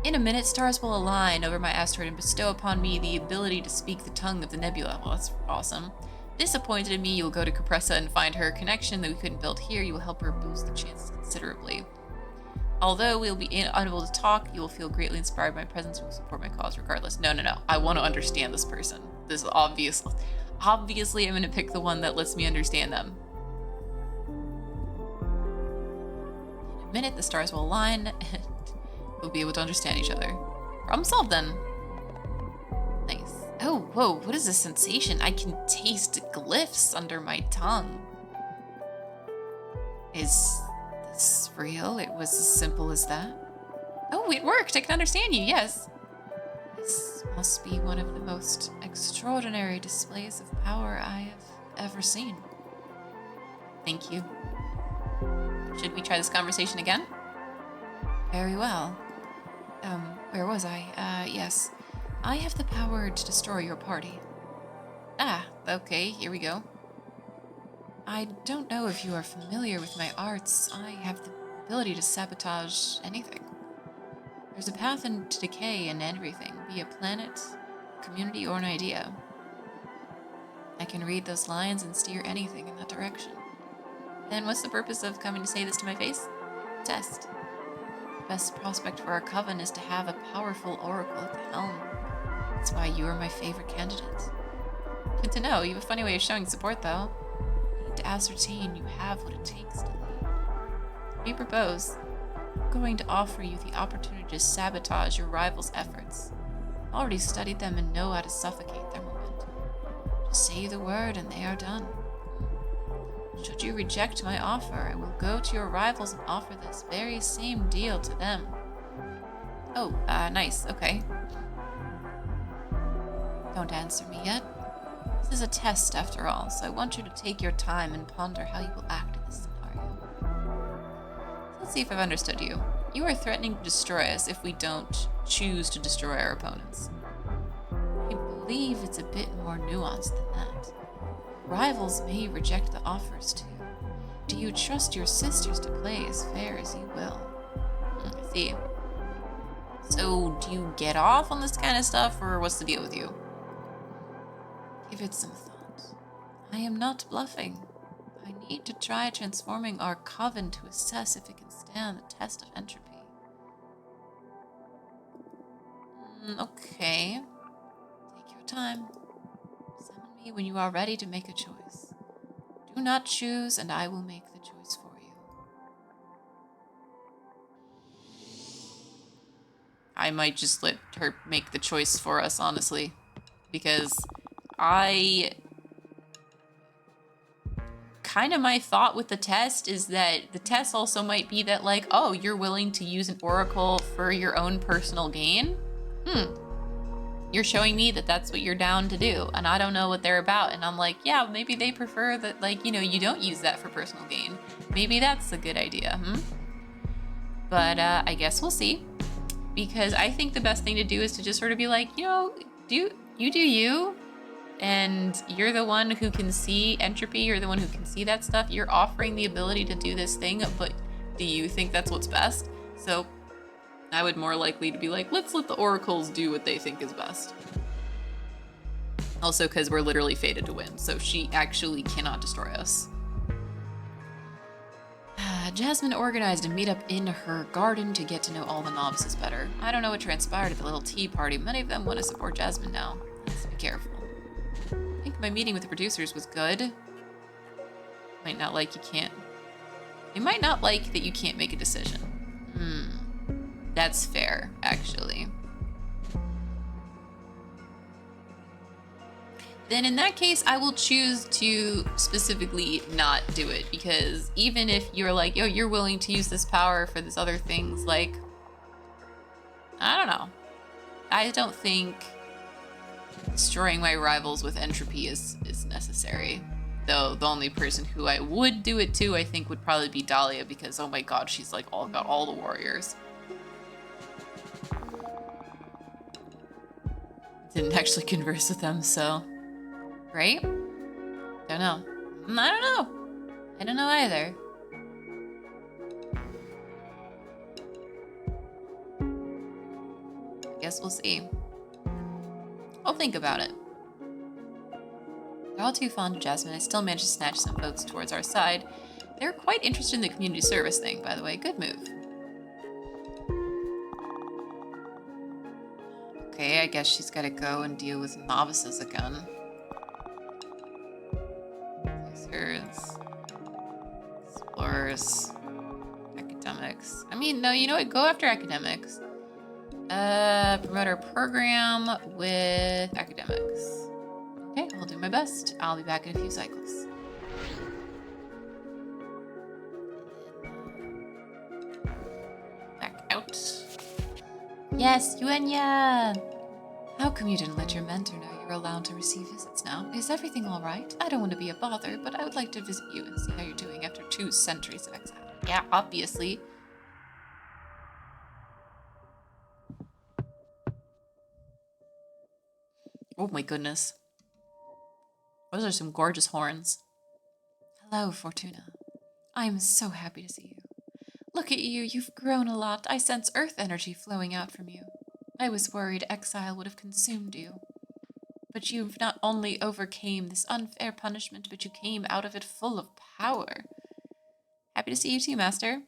In a minute, stars will align over my asteroid and bestow upon me the ability to speak the tongue of the nebula. Well, that's awesome. Disappointed in me, you will go to Capressa and find her a connection that we couldn't build here. You will help her boost the chances considerably. Although we'll be unable to talk, you will feel greatly inspired by my presence and will support my cause regardless. No. I want to understand this person. This is obvious. Obviously, I'm going to pick the one that lets me understand them. In a minute, the stars will align and we'll be able to understand each other. Problem solved then. Nice. Oh, whoa, what is this sensation? I can taste glyphs under my tongue. Is this real? It was as simple as that? Oh, it worked! I can understand you, yes. This must be one of the most extraordinary displays of power I have ever seen. Thank you. Should we try this conversation again? Very well. Where was I? Yes. I have the power to destroy your party. Ah, okay, here we go. I don't know if you are familiar with my arts. I have the ability to sabotage anything. There's a path into decay in everything, be it a planet, a community, or an idea. I can read those lines and steer anything in that direction. Then what's the purpose of coming to say this to my face? Test. The best prospect for our coven is to have a powerful oracle at the helm. That's why you are my favorite candidate. Good to know. You have a funny way of showing support, though. I need to ascertain you have what it takes to lead. What do you propose? I'm going to offer you the opportunity to sabotage your rivals' efforts. I've already studied them and know how to suffocate their momentum. Just say the word and they are done. Should you reject my offer, I will go to your rivals and offer this very same deal to them. Oh, nice. Okay. Don't answer me yet. This is a test, after all, so I want you to take your time and ponder how you will act in this scenario. Let's see if I've understood you. You are threatening to destroy us if we don't choose to destroy our opponents. I believe it's a bit more nuanced than that. Rivals may reject the offers too. Do you trust your sisters to play as fair as you will? I see. So, do you get off on this kind of stuff, or what's the deal with you? Give it some thought. I am not bluffing. I need to try transforming our coven to assess if it can stand the test of entropy. Okay. Take your time. Summon me when you are ready to make a choice. Do not choose, and I will make the choice for you. I might just let her make the choice for us, honestly. Because my thought with the test is that the test also might be that, like, oh, you're willing to use an oracle for your own personal gain? You're showing me that that's what you're down to do, and I don't know what they're about. And I'm like, yeah, maybe they prefer that, like, you don't use that for personal gain. Maybe that's a good idea, But I guess we'll see. Because I think the best thing to do is to just sort of be like, do you, and you're the one who can see entropy, you're the one who can see that stuff. You're offering the ability to do this thing, but do you think that's what's best? So I would more likely to be like, let's let the oracles do what they think is best. Also, because we're literally fated to win, so she actually cannot destroy us. Jasmine organized a meetup in her garden to get to know all the novices better. I don't know what transpired at the little tea party. Many of them want to support Jasmine now. Let's be careful. I think my meeting with the producers was good. Might not like you can't. They might not like that you can't make a decision. That's fair, actually. Then in that case, I will choose to specifically not do it, because even if you're like, yo, you're willing to use this power for this other things, like, I don't know. I don't think destroying my rivals with entropy is necessary. Though the only person who I would do it to, I think, would probably be Dahlia, because oh my god, she's like got all the warriors. Didn't actually converse with them, so right? Don't know. I don't know. I don't know either. I guess we'll see. I'll think about it. They're all too fond of Jasmine. I still managed to snatch some votes towards our side. They're quite interested in the community service thing, by the way. Good move. Okay, I guess she's gotta go and deal with novices again. Wizards. Explorers. Academics. I mean, no, you know what? Go after academics. Promote our program with academics. Okay, I'll do my best. I'll be back in a few cycles. Back out. Yes, Yuenya! How come you didn't let your mentor know you were allowed to receive visits now? Is everything all right? I don't want to be a bother, but I would like to visit you and see how you're doing after 2 centuries of exile. Yeah, obviously. Oh my goodness. Those are some gorgeous horns. Hello, Fortuna. I am so happy to see you. Look at you, you've grown a lot. I sense earth energy flowing out from you. I was worried exile would have consumed you. But you've not only overcame this unfair punishment, but you came out of it full of power. Happy to see you too, Master.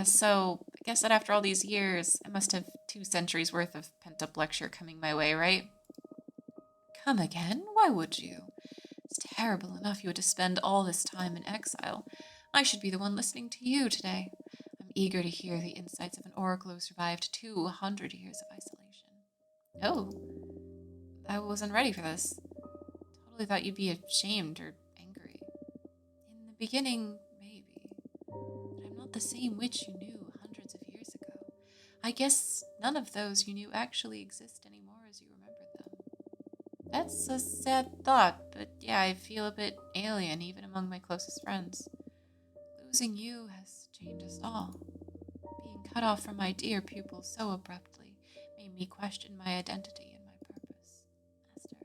So I guess that after all these years, I must have 2 centuries worth of pent-up lecture coming my way, right? Come again? Why would you? It's terrible enough you had to spend all this time in exile. I should be the one listening to you today. I'm eager to hear the insights of an oracle who survived 200 years of isolation. Oh, I wasn't ready for this. Totally thought you'd be ashamed or angry. In the beginning, maybe. But I'm not the same witch you knew hundreds of years ago. I guess none of those you knew actually exist anymore as you remembered them. That's a sad thought, but yeah, I feel a bit alien even among my closest friends. Losing you has changed us all. Being cut off from my dear pupil so abruptly made me question my identity and my purpose. Master,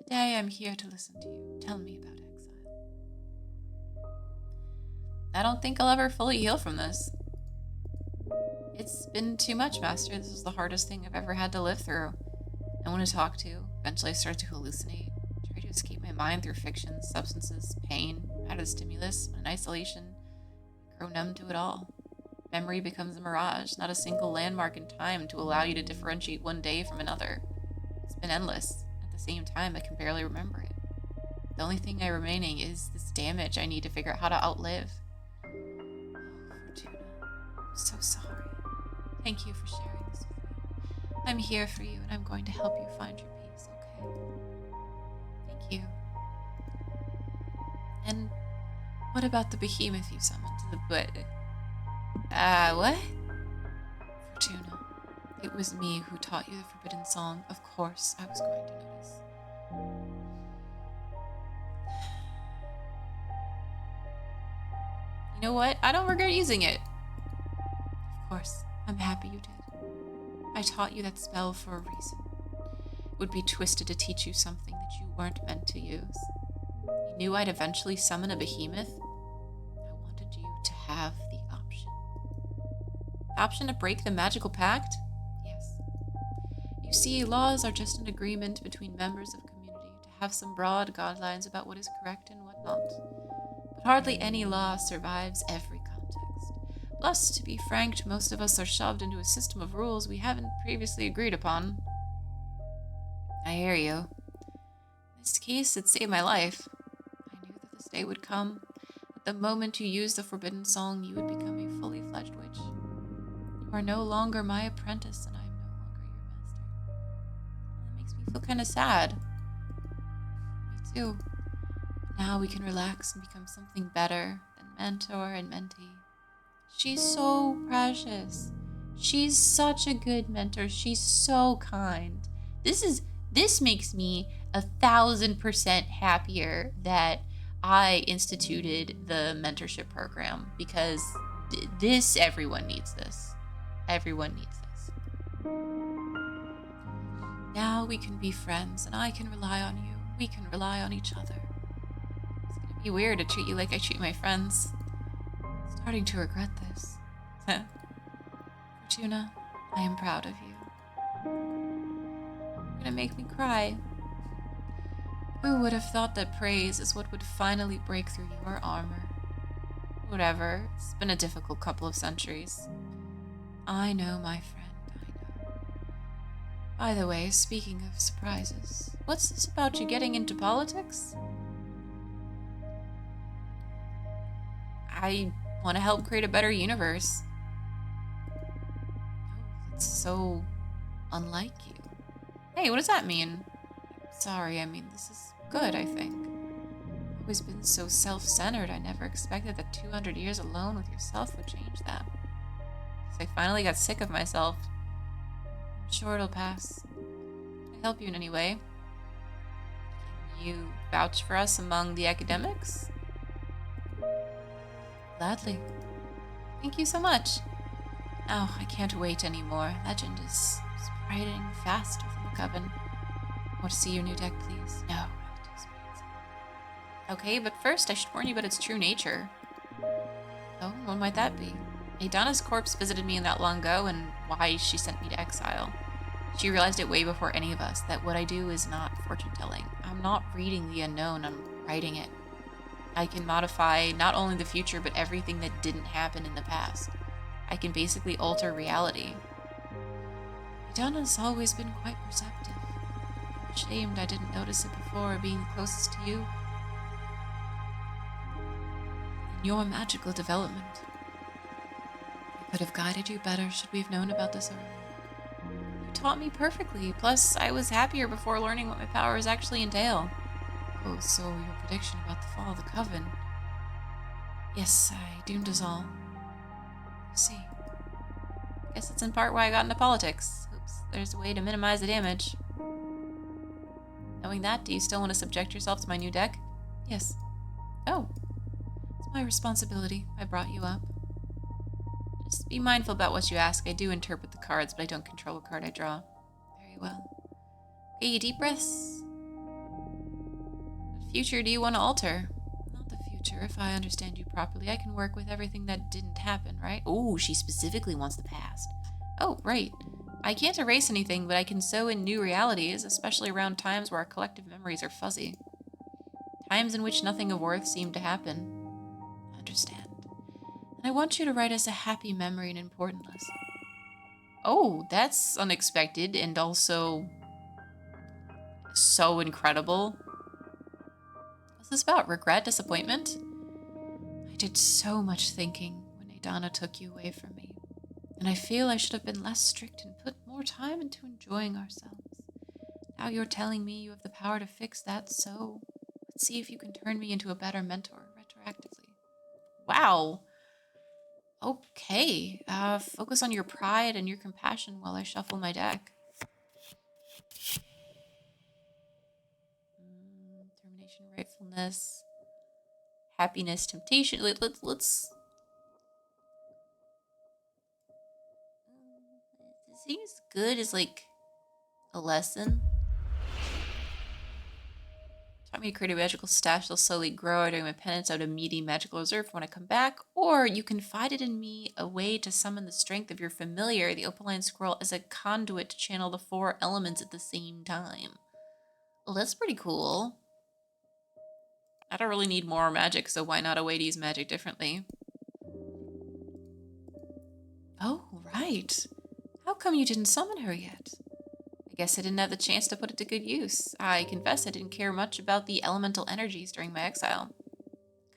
today I'm here to listen to you. Tell me about exile. I don't think I'll ever fully heal from this. It's been too much, Master. This is the hardest thing I've ever had to live through. No one to talk to. Eventually I started to hallucinate. Try to escape my mind through fiction, substances, pain, out of stimulus, and in isolation. I grow numb to it all. Memory becomes a mirage, not a single landmark in time to allow you to differentiate one day from another. It's been endless. At the same time, I can barely remember it. The only thing remaining is this damage I need to figure out how to outlive. Oh, Fortuna, I'm so sorry. Thank you for sharing this with me. I'm here for you, and I'm going to help you find your peace, okay? Thank you. And what about the behemoth you summoned to the what? Fortuna, it was me who taught you the forbidden song. Of course, I was going to notice. You know what? I don't regret using it. Of course, I'm happy you did. I taught you that spell for a reason. It would be twisted to teach you something that you weren't meant to use. You knew I'd eventually summon a behemoth. I wanted you to have the option. The option to break the magical pact? Yes. You see, laws are just an agreement between members of a community to have some broad guidelines about what is correct and what not. But hardly any law survives every context. Plus, to be frank, most of us are shoved into a system of rules we haven't previously agreed upon. I hear you. In this case, it saved my life. I knew that this day would come. At the moment you used the forbidden song, you would become a fully fledged witch. You are no longer my apprentice, and I am no longer your master. That makes me feel kind of sad. Me too. Now we can relax and become something better than mentor and mentee. She's so precious. She's such a good mentor. She's so kind. This makes me 1,000% happier that I instituted the mentorship program, because everyone needs this. Everyone needs this. Now we can be friends, and I can rely on you. We can rely on each other. It's gonna be weird to treat you like I treat my friends. I'm starting to regret this. Fortuna, I am proud of you. You're gonna make me cry. Who would have thought that praise is what would finally break through your armor? Whatever, it's been a difficult couple of centuries. I know, my friend, I know. By the way, speaking of surprises, what's this about you getting into politics? I want to help create a better universe. Oh, that's so unlike you. Hey, what does that mean? Sorry, I mean, this is good, I think. I've always been so self-centered, I never expected that 200 years alone with yourself would change that. I finally got sick of myself. I'm sure it'll pass. Can I help you in any way? Can you vouch for us among the academics? Gladly. Thank you so much. Oh, I can't wait anymore. Legend is spreading fast within the coven. Want to see your new deck, please? No. Okay, but first I should warn you about its true nature. Oh, what might that be? Adana's corpse visited me not long ago, and why she sent me to exile. She realized it way before any of us, that what I do is not fortune-telling. I'm not reading the unknown, I'm writing it. I can modify not only the future, but everything that didn't happen in the past. I can basically alter reality. Adana's always been quite perceptive. I'm ashamed I didn't notice it before, being the closest to you. In your magical development. I could have guided you better should we have known about this earlier. You taught me perfectly, plus I was happier before learning what my powers actually entail. Oh, so your prediction about the fall of the Coven. Yes, I doomed us all. I see. Guess that's in part why I got into politics. Oops, there's a way to minimize the damage. Knowing that, do you still want to subject yourself to my new deck? Yes. Oh. It's my responsibility. I brought you up. Just be mindful about what you ask. I do interpret the cards, but I don't control what card I draw. Very well. Okay, deep breaths. What future do you want to alter? Not the future. If I understand you properly, I can work with everything that didn't happen, right? Oh, she specifically wants the past. Oh, right. I can't erase anything, but I can sew in new realities, especially around times where our collective memories are fuzzy. Times in which nothing of worth seemed to happen. I understand. And I want you to write us a happy memory and important lesson. Oh, that's unexpected and also so incredible. What's this about? Regret? Disappointment? I did so much thinking when Adana took you away from me. And I feel I should have been less strict and put more time into enjoying ourselves. Now you're telling me you have the power to fix that, so let's see if you can turn me into a better mentor retroactively. Wow. Okay. Focus on your pride and your compassion while I shuffle my deck. Determination, rightfulness, happiness, temptation. Let's. It seems good as like a lesson. Taught me to create a magical stash that'll slowly grow during my penance out of meaty magical reserve for when I come back, or you confided in me a way to summon the strength of your familiar, the opaline squirrel, as a conduit to channel the 4 elements at the same time. Well, that's pretty cool. I don't really need more magic, so why not a way to use magic differently? Oh, right. How come you didn't summon her yet? I guess I didn't have the chance to put it to good use. I confess I didn't care much about the elemental energies during my exile.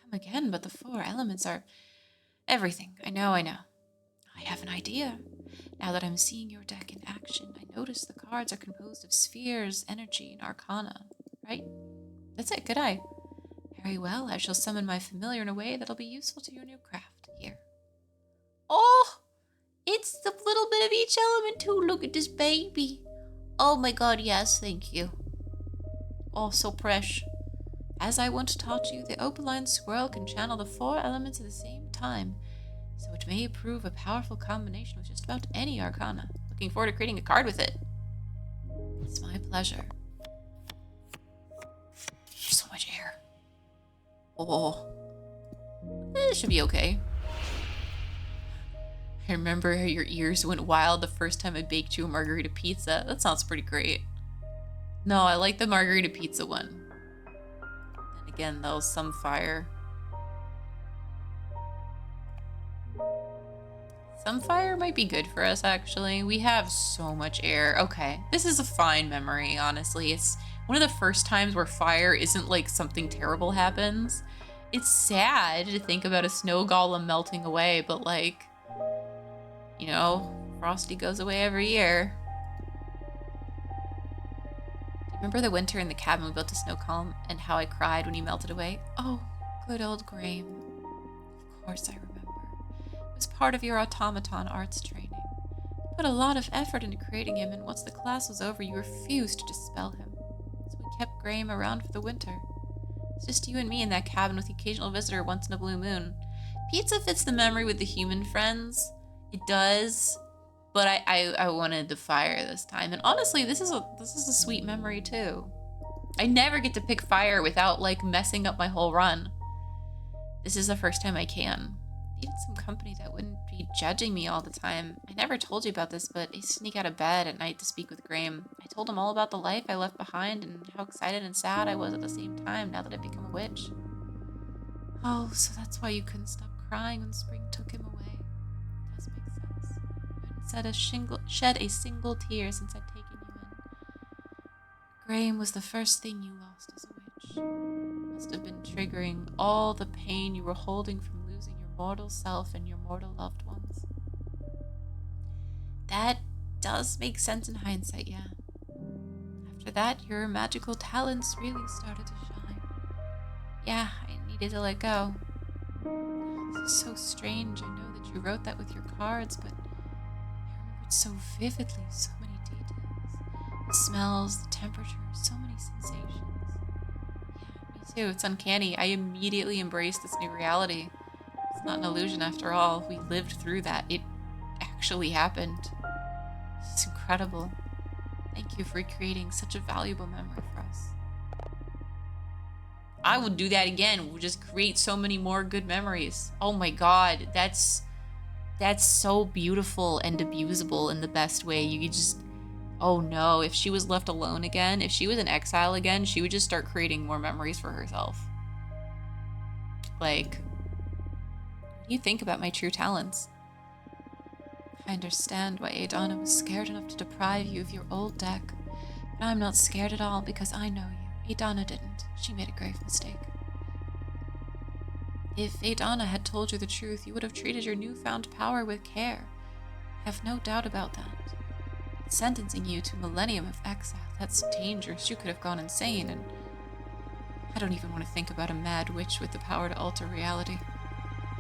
Come again, but the 4 elements are everything. I know. I have an idea. Now that I'm seeing your deck in action, I notice the cards are composed of spheres, energy, and arcana, right? That's it, good eye. Very well, I shall summon my familiar in a way that'll be useful to your new craft. Here. Oh, it's the little bit of each element too. Look at this baby. Oh my god, yes, thank you. Oh, so fresh. As I once taught you, the opaline squirrel can channel the 4 elements at the same time, so it may prove a powerful combination with just about any arcana. Looking forward to creating a card with it. It's my pleasure. There's so much air. Oh. It should be okay. I remember how your ears went wild the first time I baked you a margarita pizza. That sounds pretty great. No, I like the margarita pizza one. And again, that was some fire. Some fire might be good for us, actually. We have so much air. Okay, this is a fine memory, honestly. It's one of the first times where fire isn't like something terrible happens. It's sad to think about a snow golem melting away, but like, you know, Frosty goes away every year. Do you remember the winter in the cabin we built a snow column and how I cried when he melted away? Oh, good old Graham. Of course I remember. It was part of your automaton arts training. You put a lot of effort into creating him, and once the class was over, you refused to dispel him. So we kept Graham around for the winter. It's just you and me in that cabin with the occasional visitor once in a blue moon. Pizza fits the memory with the human friends. It does, but I wanted the fire this time. And honestly, this is a sweet memory too. I never get to pick fire without like messing up my whole run. This is the first time I can. I needed some company that wouldn't be judging me all the time. I never told you about this, but I sneak out of bed at night to speak with Graham. I told him all about the life I left behind and how excited and sad I was at the same time now that I'd become a witch. Oh, so that's why you couldn't stop crying when spring took him away. It does make sense. You hadn't shed a single tear since I'd taken you in. Graham was the first thing you lost as a witch. Must have been triggering all the pain you were holding from losing your mortal self and your mortal loved ones. That does make sense in hindsight, yeah. After that, your magical talents really started to shine. Yeah, I needed to let go. This is so strange. I know that you wrote that with your cards, but I remembered so vividly so many details. The smells, the temperature, so many sensations. Me too. It's uncanny. I immediately embraced this new reality. It's not an illusion after all. We lived through that. It actually happened. It's incredible. Thank you for creating such a valuable memory for us. I would do that again. We'll just create so many more good memories. Oh my god, that's so beautiful and abusable in the best way. You could just, oh no, if she was left alone again, if she was in exile again, she would just start creating more memories for herself. Like, what do you think about my true talents? I understand why Adana was scared enough to deprive you of your old deck, but I'm not scared at all because I know you. Adana didn't. She made a grave mistake. If Adana had told you the truth, you would have treated your newfound power with care. I have no doubt about that. Sentencing you to a millennium of exile, that's dangerous. You could have gone insane, and I don't even want to think about a mad witch with the power to alter reality.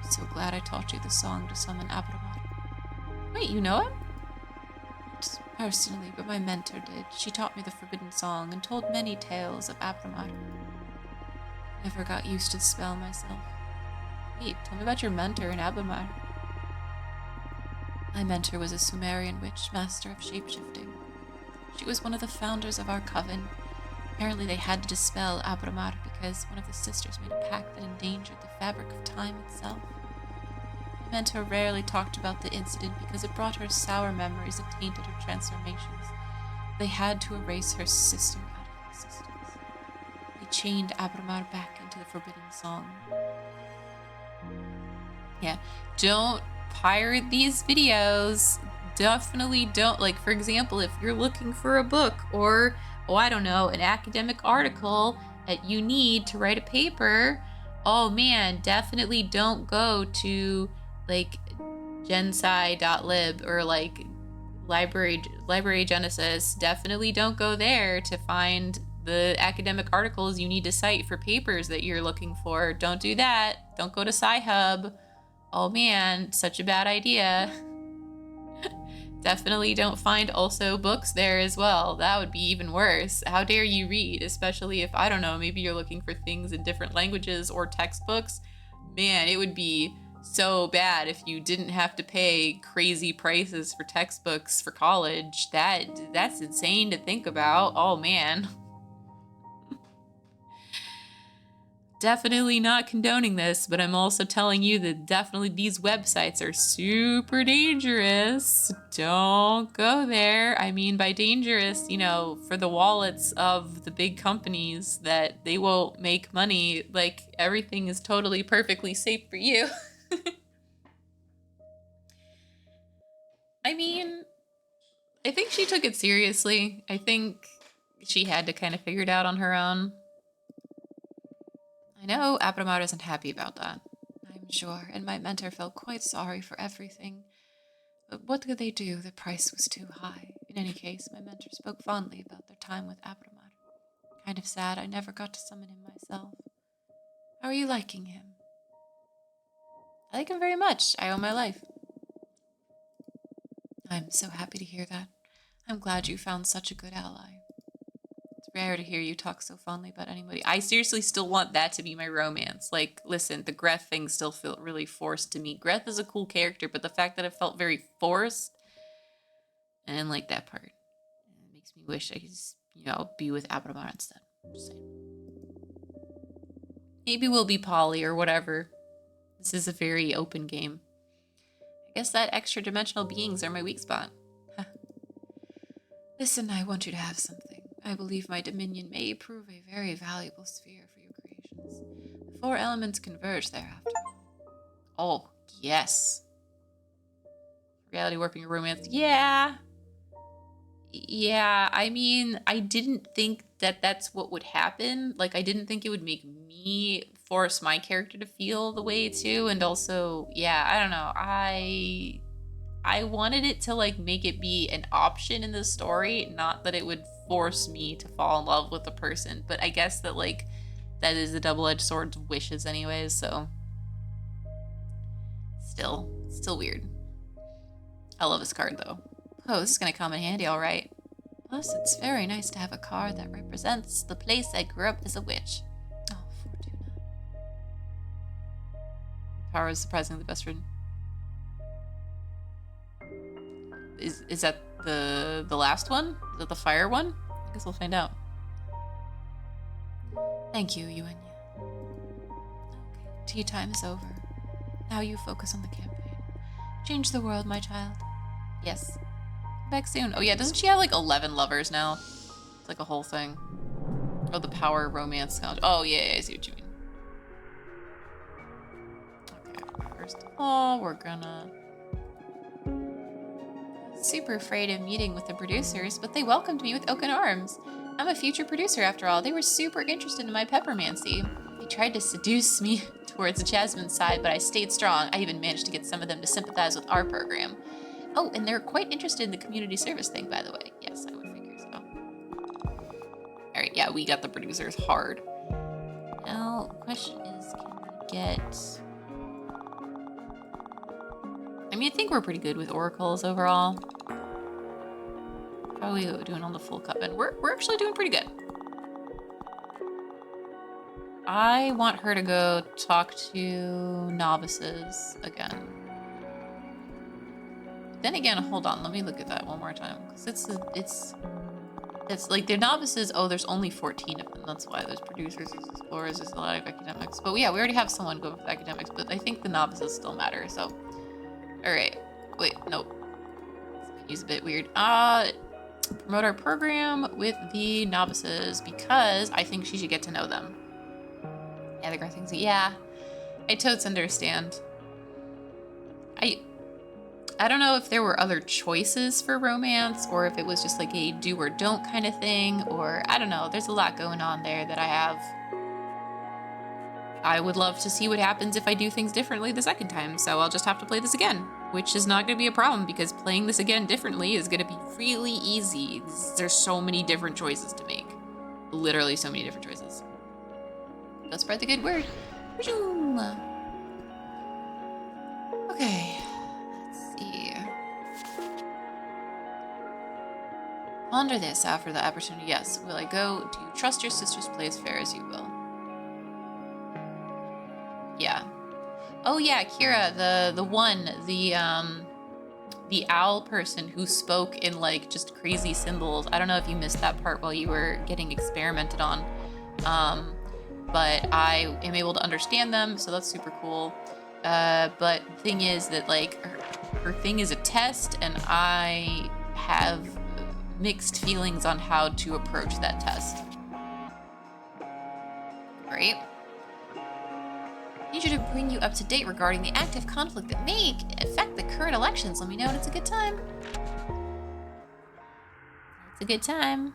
I'm so glad I taught you the song to summon Abramar. Wait, you know him? Not personally, but my mentor did. She taught me the forbidden song and told many tales of Abramar. Never got used to the spell myself. Wait, tell me about your mentor in Ablamar. My mentor was a Sumerian witch, master of shapeshifting. She was one of the founders of our coven. Apparently they had to dispel Abramar because one of the sisters made a pact that endangered the fabric of time itself. My mentor rarely talked about the incident because it brought her sour memories that tainted her transformations. They had to erase her sister out of existence. They chained Abramar back into the forbidden song. Yeah, don't pirate these videos. Definitely don't. Like, for example, if you're looking for a book or, oh, I don't know, an academic article that you need to write a paper, oh man, definitely don't go to like gensci.lib or like library Genesis. Definitely don't go there to find the academic articles you need to cite for papers that you're looking for. Don't do that. Don't go to Sci-Hub. Oh man, such a bad idea. Definitely don't find also books there as well. That would be even worse. How dare you read, especially if, I don't know, maybe you're looking for things in different languages or textbooks. Man, it would be so bad if you didn't have to pay crazy prices for textbooks for college. That's insane to think about. Oh man. Definitely not condoning this, but I'm also telling you that definitely these websites are super dangerous. Don't go there. I mean, by dangerous, you know, for the wallets of the big companies that they won't make money. Like, everything is totally perfectly safe for you. I mean, I think she took it seriously. I think she had to kind of figure it out on her own. I know Abramar isn't happy about that. I'm sure, and my mentor felt quite sorry for everything. But what could they do? The price was too high. In any case, my mentor spoke fondly about their time with Abramar. Kind of sad I never got to summon him myself. How are you liking him? I like him very much. I owe my life. I'm so happy to hear that. I'm glad you found such a good ally. It's rare to hear you talk so fondly about anybody. I seriously still want that to be my romance. Like, listen, the Greth thing still felt really forced to me. Greth is a cool character, but the fact that it felt very forced, I didn't like that part. It makes me wish I could just, you know, be with Abramar instead. Just saying. Maybe we'll be poly or whatever. This is a very open game. I guess that extra dimensional beings are my weak spot. Listen, I want you to have something. I believe my dominion may prove a very valuable sphere for your creations. The 4 elements converge thereafter. Oh, yes. Reality warping or romance. Yeah. Yeah, I mean, I didn't think that that's what would happen. Like, I didn't think it would make me force my character to feel the way too. And also, yeah, I don't know. I wanted it to like make it be an option in the story, not that it would force me to fall in love with a person. But I guess that like that is the double-edged sword of wishes anyways, so still weird. I love this card though. Oh, this is gonna come in handy, all right. Plus, it's very nice to have a car that represents the place I grew up as a witch. Oh, Fortuna. Power is surprisingly the best friend. Is that the last one? Is that the fire one? I guess we'll find out. Thank you, Yuanya. Okay, tea time is over. Now you focus on the campaign. Change the world, my child. Yes. Back soon. Oh yeah, doesn't she have like 11 lovers now? It's like a whole thing. Oh, the power romance college. Oh yeah, I see what you mean. Okay, first of all, we're gonna... Super afraid of meeting with the producers, but they welcomed me with open arms. I'm a future producer after all. They were super interested in my peppermancy. They tried to seduce me towards Jasmine's side, but I stayed strong. I even managed to get some of them to sympathize with our program. Oh, and they're quite interested in the community service thing, by the way. Yes, I would figure so. Alright, yeah, we got the producers hard. Now, the question is, can we get... I mean, I think we're pretty good with oracles overall. How are we doing on the full coven? We're actually doing pretty good. I want her to go talk to novices again. Then again, hold on, let me look at that one more time. Because it's like the novices, oh, there's only 14 of them. That's why there's producers, there's explorers, there's a lot of academics. But yeah, we already have someone go with academics, but I think the novices still matter, so. Alright. Wait, nope. Use a bit weird. Promote our program with the novices because I think she should get to know them. Yeah, the girl thinks, yeah, I totes understand. I don't know if there were other choices for romance or if it was just like a do or don't kind of thing, or I don't know. There's a lot going on there that I have. I would love to see what happens if I do things differently the second time, so I'll just have to play this again, which is not going to be a problem because playing this again differently is going to be really easy. There's so many different choices to make. Literally so many different choices. Go spread the good word. Okay, let's see. Ponder this after the opportunity. Yes, will I go? Do you trust your sister's play as fair as you will? Yeah. Oh yeah, Kira, the owl person who spoke in like just crazy symbols. I don't know if you missed that part while you were getting experimented on. But I am able to understand them, so that's super cool. But the thing is that like her thing is a test, and I have mixed feelings on how to approach that test. Great. I need you to bring you up to date regarding the active conflict that may affect the current elections. Let me know when it's a good time. It's a good time.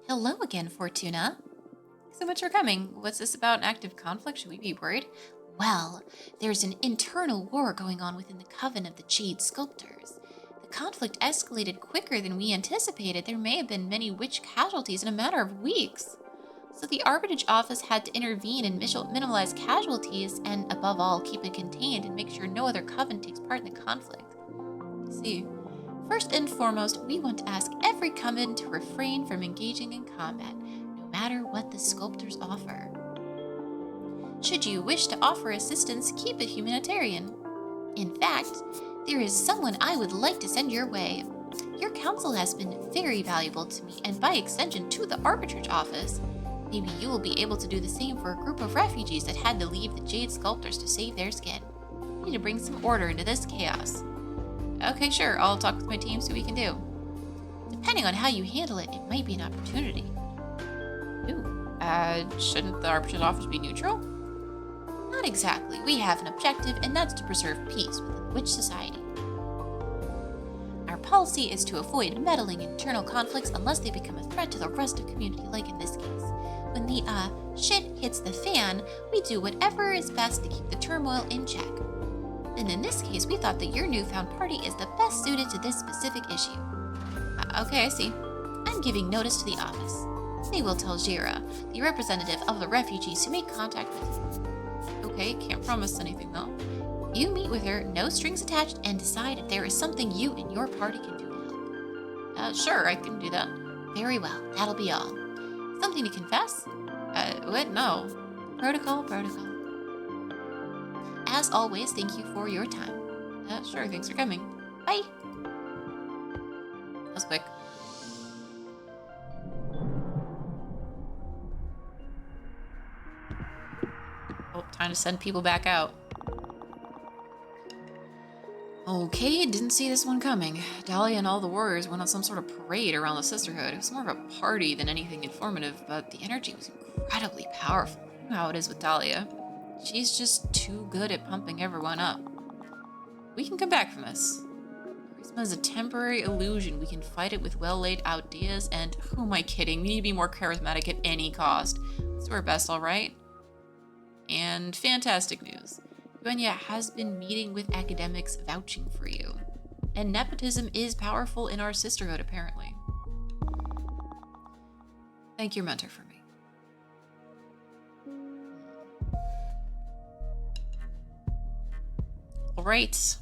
Hello again, Fortuna. Thanks so much for coming. What's this about, an active conflict? Should we be worried? Well, there's an internal war going on within the Coven of the Jade Sculptors. The conflict escalated quicker than we anticipated. There may have been many witch casualties in a matter of weeks. So the Arbitrage Office had to intervene and minimize casualties and, above all, keep it contained and make sure no other coven takes part in the conflict. Let's see. First and foremost, we want to ask every coven to refrain from engaging in combat, no matter what the sculptors offer. Should you wish to offer assistance, keep it humanitarian. In fact, there is someone I would like to send your way. Your counsel has been very valuable to me, and by extension to the Arbitrage Office. Maybe you will be able to do the same for a group of refugees that had to leave the Jade Sculptors to save their skin. We need to bring some order into this chaos. Okay, sure, I'll talk with my team, see what we can do. Depending on how you handle it, it might be an opportunity. Ooh, shouldn't the Arbitrage Office be neutral? Not exactly. We have an objective, and that's to preserve peace within the Witch Society. Our policy is to avoid meddling in internal conflicts unless they become a threat to the rest of the community, like in this case. When the, shit hits the fan, we do whatever is best to keep the turmoil in check. And in this case, we thought that your newfound party is the best suited to this specific issue. Okay, I see. I'm giving notice to the office. They will tell Jira, the representative of the refugees, to make contact with you. Okay, can't promise anything though. You meet with her, no strings attached, and decide if there is something you and your party can do to help. Sure, I can do that. Very well, that'll be all. Something to confess? What? No. Protocol. As always, thank you for your time. Sure, thanks for coming. Bye. That was quick. Oh, time to send people back out. Okay, didn't see this one coming. Dahlia and all the warriors went on some sort of parade around the Sisterhood. It was more of a party than anything informative, but the energy was incredibly powerful. You know how it is with Dahlia. She's just too good at pumping everyone up. We can come back from this. Charisma is a temporary illusion. We can fight it with well-laid ideas, and who am I kidding? We need to be more charismatic at any cost. Let's do our best, all right? And fantastic news. Yuenya has been meeting with academics vouching for you. And nepotism is powerful in our sisterhood, apparently. Thank your mentor for me. All right.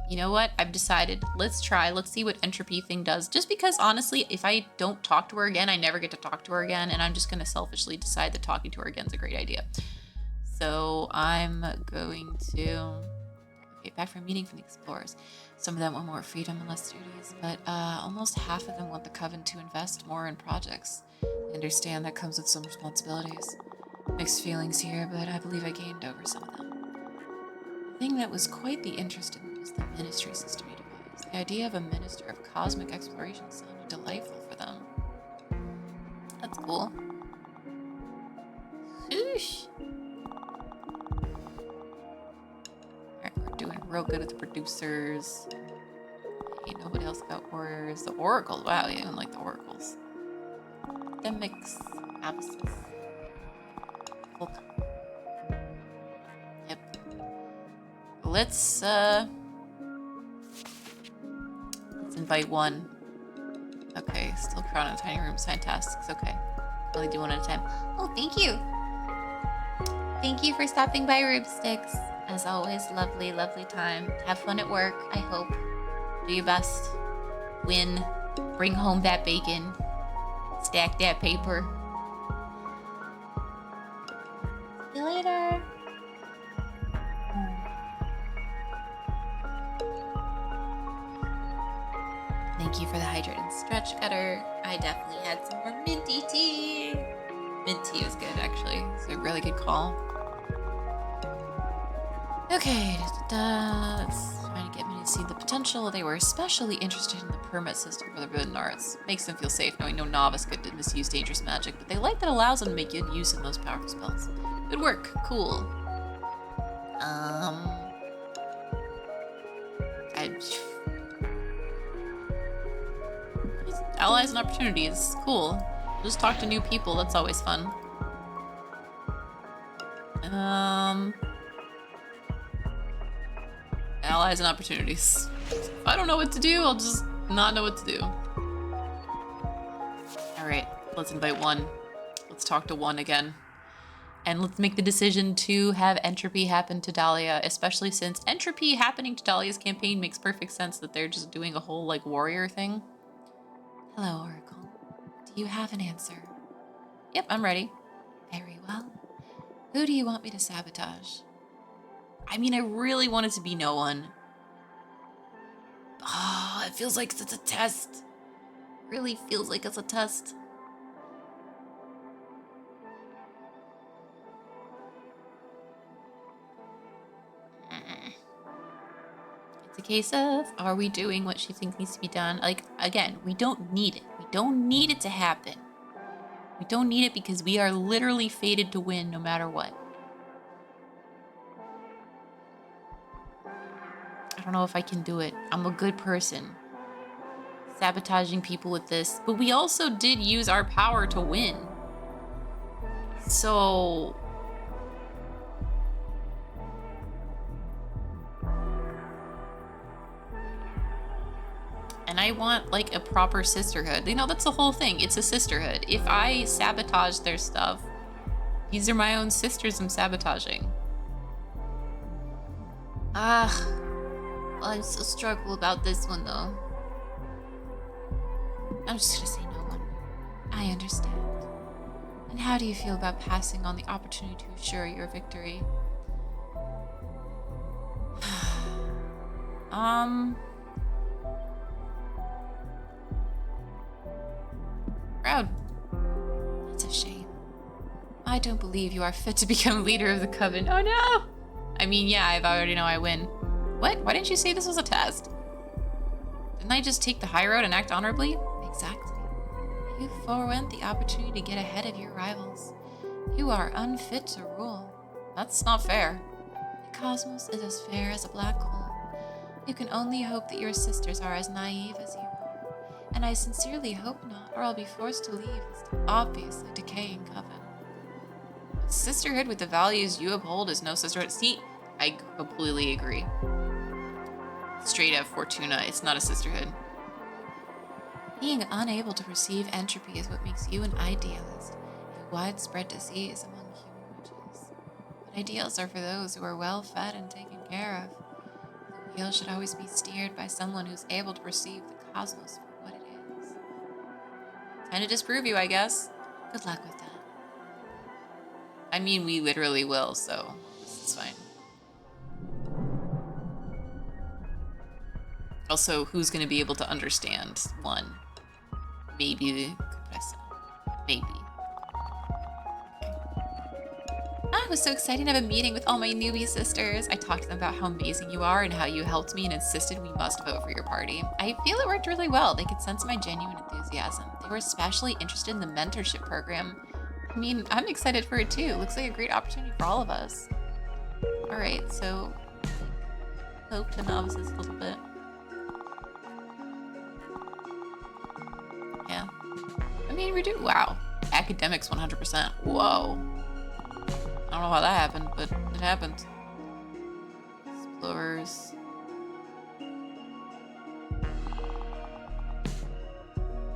You know what? I've decided. Let's try. Let's see what entropy thing does. Just because, honestly, if I don't talk to her again, I never get to talk to her again. And I'm just going to selfishly decide that talking to her again is a great idea. So I'm going to... Okay, back from a meeting from the explorers. Some of them want more freedom and less duties, but almost half of them want the Coven to invest more in projects. I understand that comes with some responsibilities. Mixed feelings here, but I believe I gained over some of them. The thing that was quite the interest in me was the ministry system you devised. The idea of a minister of cosmic exploration sounded delightful for them. That's cool. Whoosh. Alright, we're doing real good with the producers. Hey, nobody else got orders. The Oracle. Wow, you don't like the Oracles. Demics. Abscess. Volcan. Yep. Let's invite one. Okay, still crowded in the tiny room. Sign tasks. Okay. Only do one at a time. Oh, thank you. Thank you for stopping by, Ribsticks. As always, lovely, lovely time. Have fun at work, I hope. Do your best. Win. Bring home that bacon. Stack that paper. See you later. Thank you for the hydrated stretch gutter. I definitely had some more minty tea. Mint tea was good, actually. It's a really good call. Okay, that's trying to get me to see the potential. They were especially interested in the permit system for the Forbidden Arts. Makes them feel safe knowing no novice could misuse dangerous magic, but they like that it allows them to make good use of those powerful spells. Good work. Cool. Allies and opportunities. Cool. Just talk to new people. That's always fun. Allies and opportunities. If I don't know what to do, I'll just not know what to do. Alright, let's invite one. Let's talk to one again. And let's make the decision to have entropy happen to Dahlia, especially since entropy happening to Dahlia's campaign makes perfect sense that they're just doing a whole, like, warrior thing. Hello, Oracle. Do you have an answer? Yep, I'm ready. Very well. Who do you want me to sabotage? I mean, I really want it to be no one. Oh, it feels like it's a test. Really feels like it's a test. It's a case of, are we doing what she thinks needs to be done? Like, again, we don't need it. We don't need it to happen. We don't need it because we are literally fated to win no matter what. I don't know if I can do it. I'm a good person. Sabotaging people with this. But we also did use our power to win. So... And I want, like, a proper sisterhood. You know, that's the whole thing. It's a sisterhood. If I sabotage their stuff, these are my own sisters I'm sabotaging. Ah, well, I'm so struggle about this one though. I'm just gonna say no one. I understand. And how do you feel about passing on the opportunity to assure your victory? um, Proud. That's a shame. I don't believe you are fit to become leader of the coven. Oh no! I mean, yeah, I already know I win. What? Why didn't you say this was a test? Didn't I just take the high road and act honorably? Exactly. You forewent the opportunity to get ahead of your rivals. You are unfit to rule. That's not fair. The cosmos is as fair as a black hole. You can only hope that your sisters are as naive as you are. And I sincerely hope not, or I'll be forced to leave this obviously decaying coven. A sisterhood with the values you uphold is no sisterhood. See, I completely agree. Straight up Fortuna, it's not a sisterhood. Being unable to perceive entropy is what makes you an idealist, a widespread disease among human witches. But ideals are for those who are well fed and taken care of. The wheel should always be steered by someone who's able to perceive the cosmos for what it is. Time to disprove you, I guess. Good luck with that. I mean, we literally will, so this is fine. Also, who's going to be able to understand one? Maybe the compressor. Maybe. Okay. I was so excited to have a meeting with all my newbie sisters. I talked to them about how amazing you are and how you helped me and insisted we must vote for your party. I feel it worked really well. They could sense my genuine enthusiasm. They were especially interested in the mentorship program. I mean, I'm excited for it too. Looks like a great opportunity for all of us. All right, so poke the novices a little bit. Yeah. I mean, we do. Wow. Academics 100%. Whoa. I don't know how that happened, but it happened. Explorers.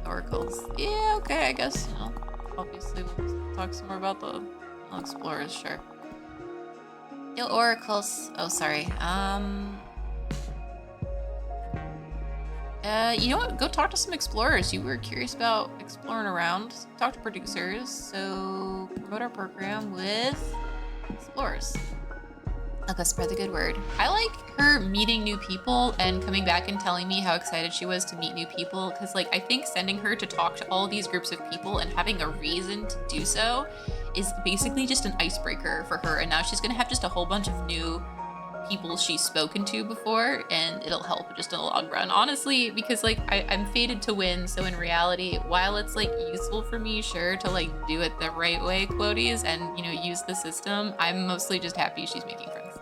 Oracles. Yeah, okay, I guess, you know. Obviously, we'll talk some more about the explorers, sure. Yo, oracles. Oh, sorry. You know what? Go talk to some explorers. You were curious about exploring around. Talk to producers. So promote our program with explorers. I'll go spread the good word. I like her meeting new people and coming back and telling me how excited she was to meet new people. Because, like, I think sending her to talk to all these groups of people and having a reason to do so is basically just an icebreaker for her. And now she's going to have just a whole bunch of new people she's spoken to before, and it'll help just in the long run, honestly, because like I'm fated to win. So in reality, while it's like useful for me, sure, to like do it the right way, quoties, and you know, use the system, I'm mostly just happy she's making friends.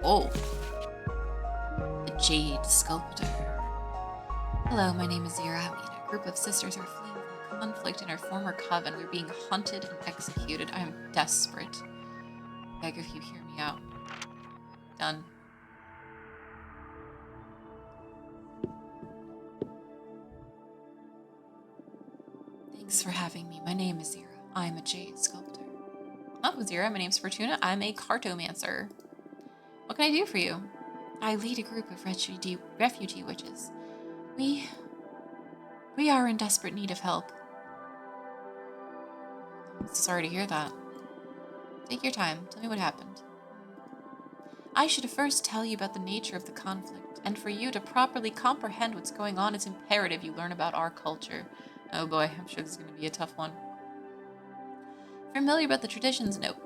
Oh, the Jade Sculptor. Hello, my name is Zira. Me and a group of sisters are fleeing from conflict in our former coven. We're being hunted and executed. I am desperate. Beg if you hear me out. Done. Thanks for having me. My name is Zira. I'm a Jade Sculptor. Oh, Zira, my name's Fortuna. I'm a cartomancer. What can I do for you? I lead a group of refugee witches. We are in desperate need of help. I'm sorry to hear that. Take your time. Tell me what happened. I should first tell you about the nature of the conflict, and for you to properly comprehend what's going on, it's imperative you learn about our culture. Oh boy, I'm sure this is going to be a tough one. Familiar about the traditions? Nope.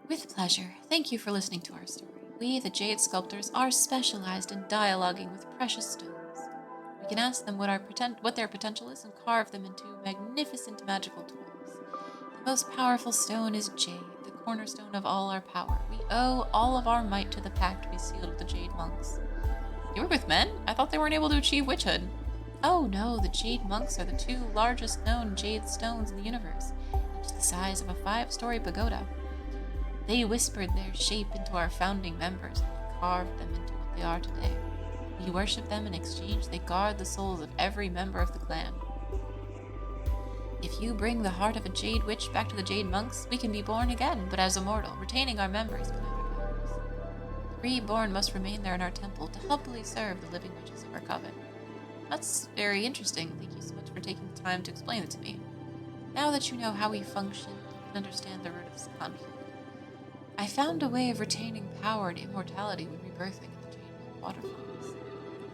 With pleasure. Thank you for listening to our story. We, the Jade Sculptors, are specialized in dialoguing with precious stones. We can ask them what their potential is and carve them into magnificent magical tools. The most powerful stone is Jade, the cornerstone of all our power. We owe all of our might to the pact we sealed with the Jade monks. You work with men? I thought they weren't able to achieve witchhood. Oh no, the Jade monks are the 2 largest known Jade stones in the universe, each the size of a 5-story pagoda. They whispered their shape into our founding members, and we carved them into what they are today. We worship them. In exchange, they guard the souls of every member of the clan. If you bring the heart of a Jade Witch back to the Jade Monks, we can be born again, but as immortal, retaining our memories but not our powers. The reborn must remain there in our temple to helpfully serve the living witches of our coven. That's very interesting. Thank you so much for taking the time to explain it to me. Now that you know how we function, you can understand the root of this conflict. I found a way of retaining power and immortality when rebirthing at the Jade Monk waterfalls.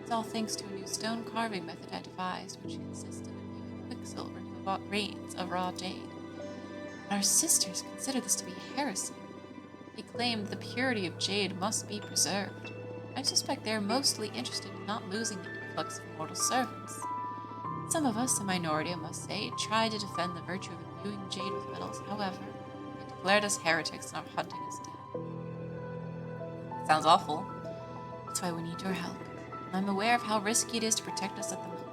It's all thanks to a new stone carving method I devised, which consisted of using quicksilver to rains of raw jade. Our sisters consider this to be heresy. They claim the purity of jade must be preserved. I suspect they are mostly interested in not losing the influx of mortal servants. Some of us, a minority I must say, try to defend the virtue of imbuing jade with metals. However, they declared us heretics and are hunting us down. Sounds awful. That's why we need your help. I'm aware of how risky it is to protect us at the moment.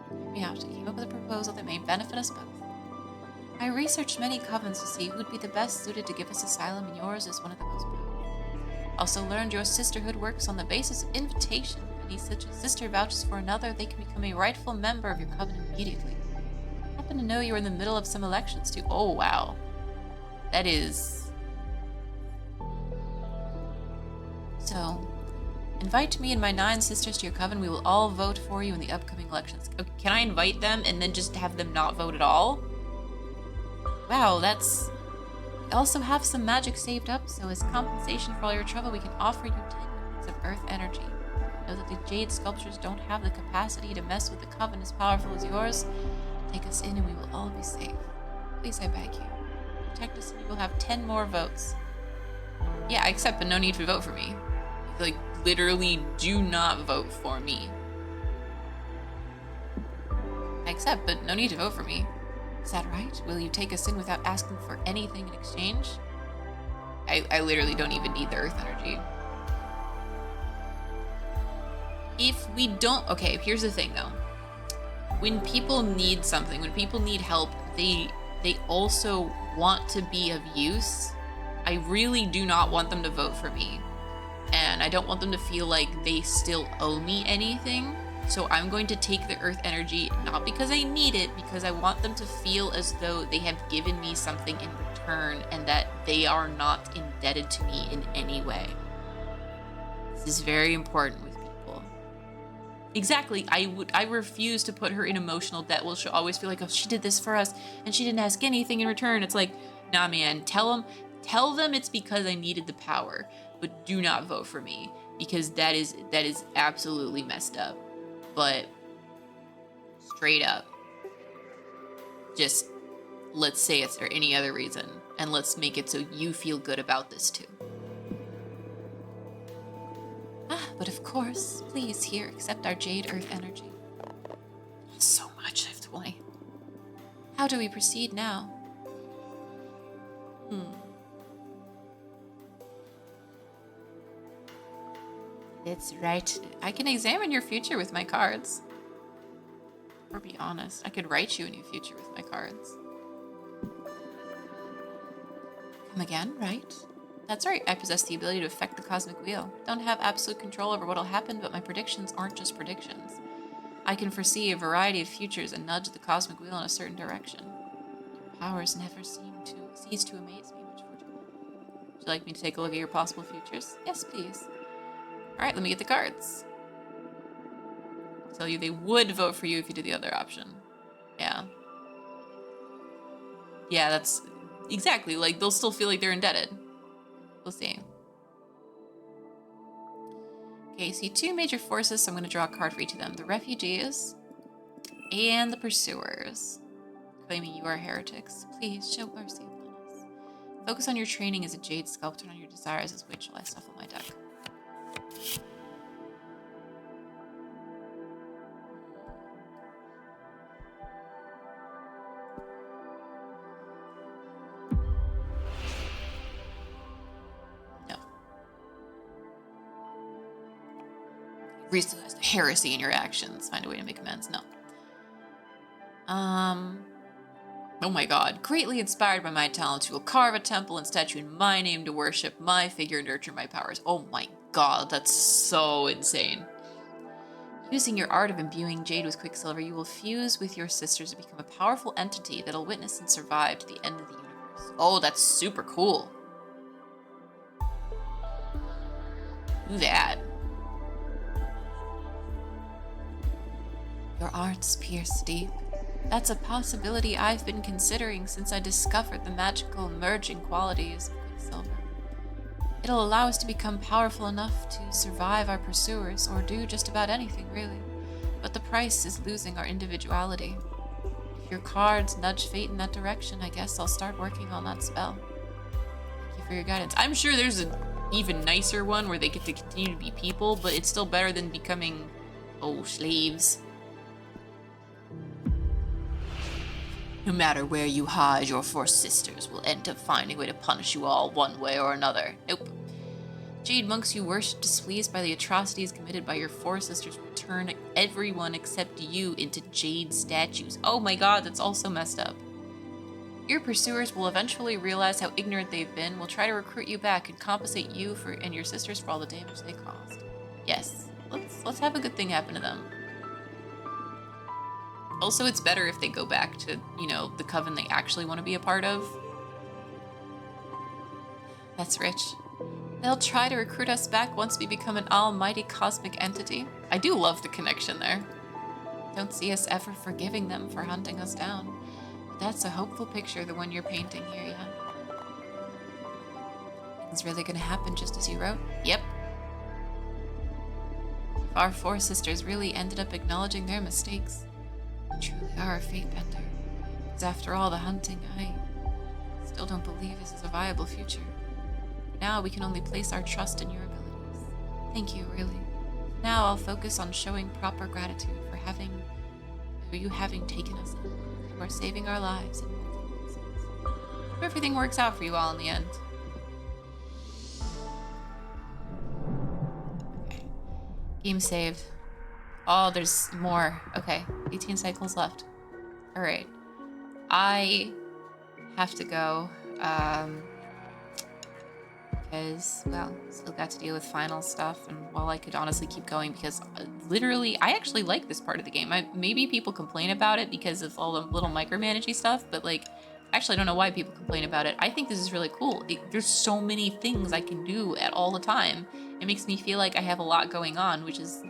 Hear me out. I came up with a proposal that may benefit us both. I researched many covens to see who'd be the best suited to give us asylum, and yours is one of the most powerful. Also learned your sisterhood works on the basis of invitation. Any such a sister vouches for another, they can become a rightful member of your coven immediately. I happen to know you were in the middle of some elections too. Oh, wow. That is... So, invite me and my 9 sisters to your coven. We will all vote for you in the upcoming elections. Okay, can I invite them and then just have them not vote at all? Wow, that's... We also have some magic saved up, so as compensation for all your trouble, we can offer you 10 units of earth energy. Know that the jade sculptures don't have the capacity to mess with the coven as powerful as yours. Take us in and we will all be safe. Please, I beg you. Protect us and you will have 10 more votes. Yeah, I accept, but no need to vote for me. Like, literally do not vote for me. I accept, but no need to vote for me. Is that right? Will you take us in without asking for anything in exchange? I literally don't even need the earth energy. If we don't... Okay, here's the thing, though. When people need something, when people need help, they also want to be of use. I really do not want them to vote for me. And I don't want them to feel like they still owe me anything. So I'm going to take the earth energy, not because I need it, because I want them to feel as though they have given me something in return and that they are not indebted to me in any way. This is very important with people. Exactly, I refuse to put her in emotional debt. Well, she'll always feel like, oh, she did this for us and she didn't ask anything in return. It's like, nah, man, tell them it's because I needed the power, but do not vote for me, because that is absolutely messed up. But straight up, just let's say it's for any other reason, and let's make it so you feel good about this too. But of course, please here accept our jade earth energy. So much, I have to play. How do we proceed now? That's right. I can examine your future with my cards. Or be honest, I could write you a new future with my cards. Come again, right? That's right, I possess the ability to affect the cosmic wheel. Don't have absolute control over what'll happen, but my predictions aren't just predictions. I can foresee a variety of futures and nudge the cosmic wheel in a certain direction. Your powers never cease to amaze me, much fortune. Would you like me to take a look at your possible futures? Yes, please. Alright, let me get the cards. I'll tell you they would vote for you if you did the other option. Yeah. Yeah, that's... Exactly, like, they'll still feel like they're indebted. We'll see. Okay, see 2 major forces, so I'm going to draw a card for each of them. The refugees and the pursuers. Claiming you are heretics. Please, show mercy upon us. Focus on your training as a jade sculptor and on your desires as witch while I shuffle my deck. Realize the heresy in your actions. Find a way to make amends. No. Oh my god. Greatly inspired by my talents, you will carve a temple and statue in my name to worship my figure and nurture my powers. Oh my god, that's so insane. Using your art of imbuing Jade with Quicksilver, you will fuse with your sisters to become a powerful entity that'll witness and survive to the end of the universe. Oh, that's super cool. Do that. Your arts pierce deep. That's a possibility I've been considering since I discovered the magical merging qualities of Quicksilver. It'll allow us to become powerful enough to survive our pursuers or do just about anything, really. But the price is losing our individuality. If your cards nudge fate in that direction, I guess I'll start working on that spell. Thank you for your guidance. I'm sure there's an even nicer one where they get to continue to be people, but it's still better than becoming, slaves. No matter where you hide, your four sisters will end up finding a way to punish you all one way or another. Nope. Jade monks you worship, displeased by the atrocities committed by your four sisters, will turn everyone except you into jade statues. Oh my god, that's also messed up. Your pursuers will eventually realize how ignorant they've been, will try to recruit you back and compensate you and your sisters for all the damage they caused. Yes, let's have a good thing happen to them. Also, it's better if they go back to, the coven they actually want to be a part of. That's rich. They'll try to recruit us back once we become an almighty cosmic entity. I do love the connection there. Don't see us ever forgiving them for hunting us down. But that's a hopeful picture, the one you're painting here, yeah? It's really gonna happen just as you wrote? Yep. If our four sisters really ended up acknowledging their mistakes, we truly are a fate bender. Because after all the hunting, I still don't believe this is a viable future. Now we can only place our trust in your abilities. Thank you, really. Now I'll focus on showing proper gratitude for you having taken us in. You are saving our lives in multiple ways. Hope everything works out for you all in the end. Okay. Game saved. Oh, there's more. Okay, 18 cycles left. All right. I have to go. Because, still got to deal with final stuff, and while I could honestly keep going, because literally, I actually like this part of the game. Maybe people complain about it because of all the little micromanaging stuff, but actually I don't know why people complain about it. I think this is really cool. There's so many things I can do at all the time. It makes me feel like I have a lot going on, which is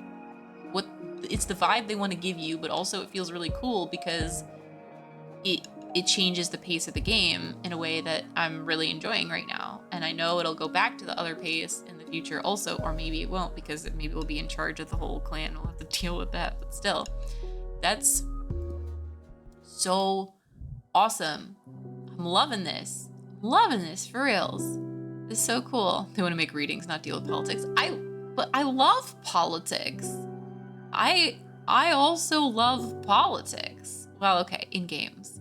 it's the vibe they want to give you, but also it feels really cool because it changes the pace of the game in a way that I'm really enjoying right now. And I know it'll go back to the other pace in the future also, or maybe it won't, because maybe we'll be in charge of the whole clan. We'll have to deal with that. But still, that's so awesome. I'm loving this. I'm loving this, for reals. This is so cool. They want to make readings, not deal with politics. But I love politics. I also love politics. Well, okay, in games.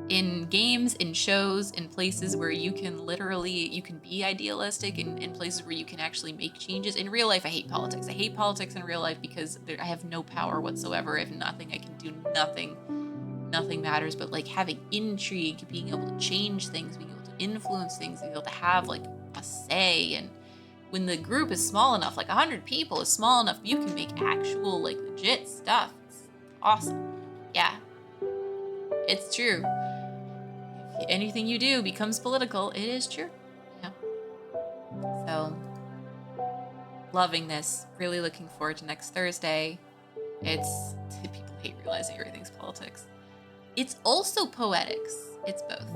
In games, in shows, in places where you can be idealistic, in places where you can actually make changes. In real life, I hate politics. I hate politics in real life because I have no power whatsoever. I have nothing. I can do nothing. Nothing matters. But having intrigue, being able to change things, being able to influence things, being able to have a say. And when the group is small enough, 100 people is small enough, you can make actual legit stuff. It's awesome. Yeah. It's true. If anything you do becomes political, it is true. Yeah. So, loving this. Really looking forward to next Thursday. People hate realizing everything's politics. It's also poetics. It's both.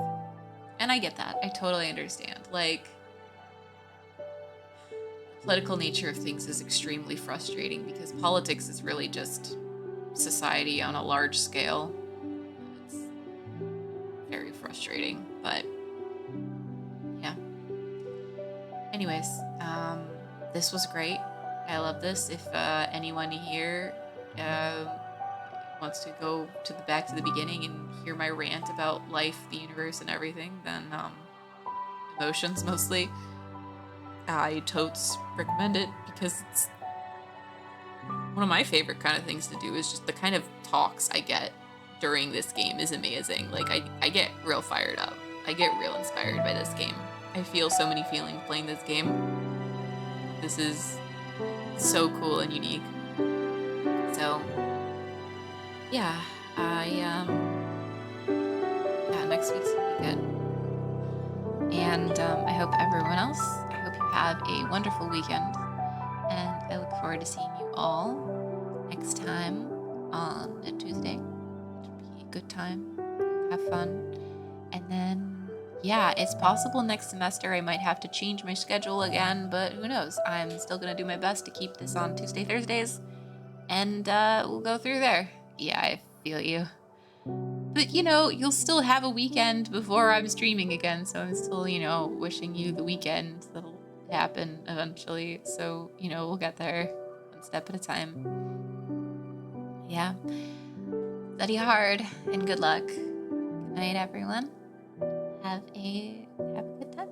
And I get that. I totally understand. The political nature of things is extremely frustrating because politics is really just society on a large scale. Very frustrating, but yeah. Anyways, this was great. I love this. If anyone here wants to go back to the beginning and hear my rant about life, the universe, and everything, then emotions mostly, I totes recommend it because it's one of my favorite kind of things to do. Is just the kind of talks I get during this game is amazing. I get real fired up. I get real inspired by this game. I feel so many feelings playing this game. This is so cool and unique. So, yeah, yeah, next week's gonna be good. And I hope everyone else, I hope you have a wonderful weekend. And I look forward to seeing you all next time on a Tuesday. It'll be a good time. Have fun. And then, yeah, it's possible next semester I might have to change my schedule again, but who knows? I'm still going to do my best to keep this on Tuesday, Thursdays, and we'll go through there. Yeah, I feel you. But, you'll still have a weekend before I'm streaming again, so I'm still, wishing you the weekend that'll happen eventually. So, we'll get there one step at a time. Yeah. Study hard and good luck. Good night, everyone. Have a good time.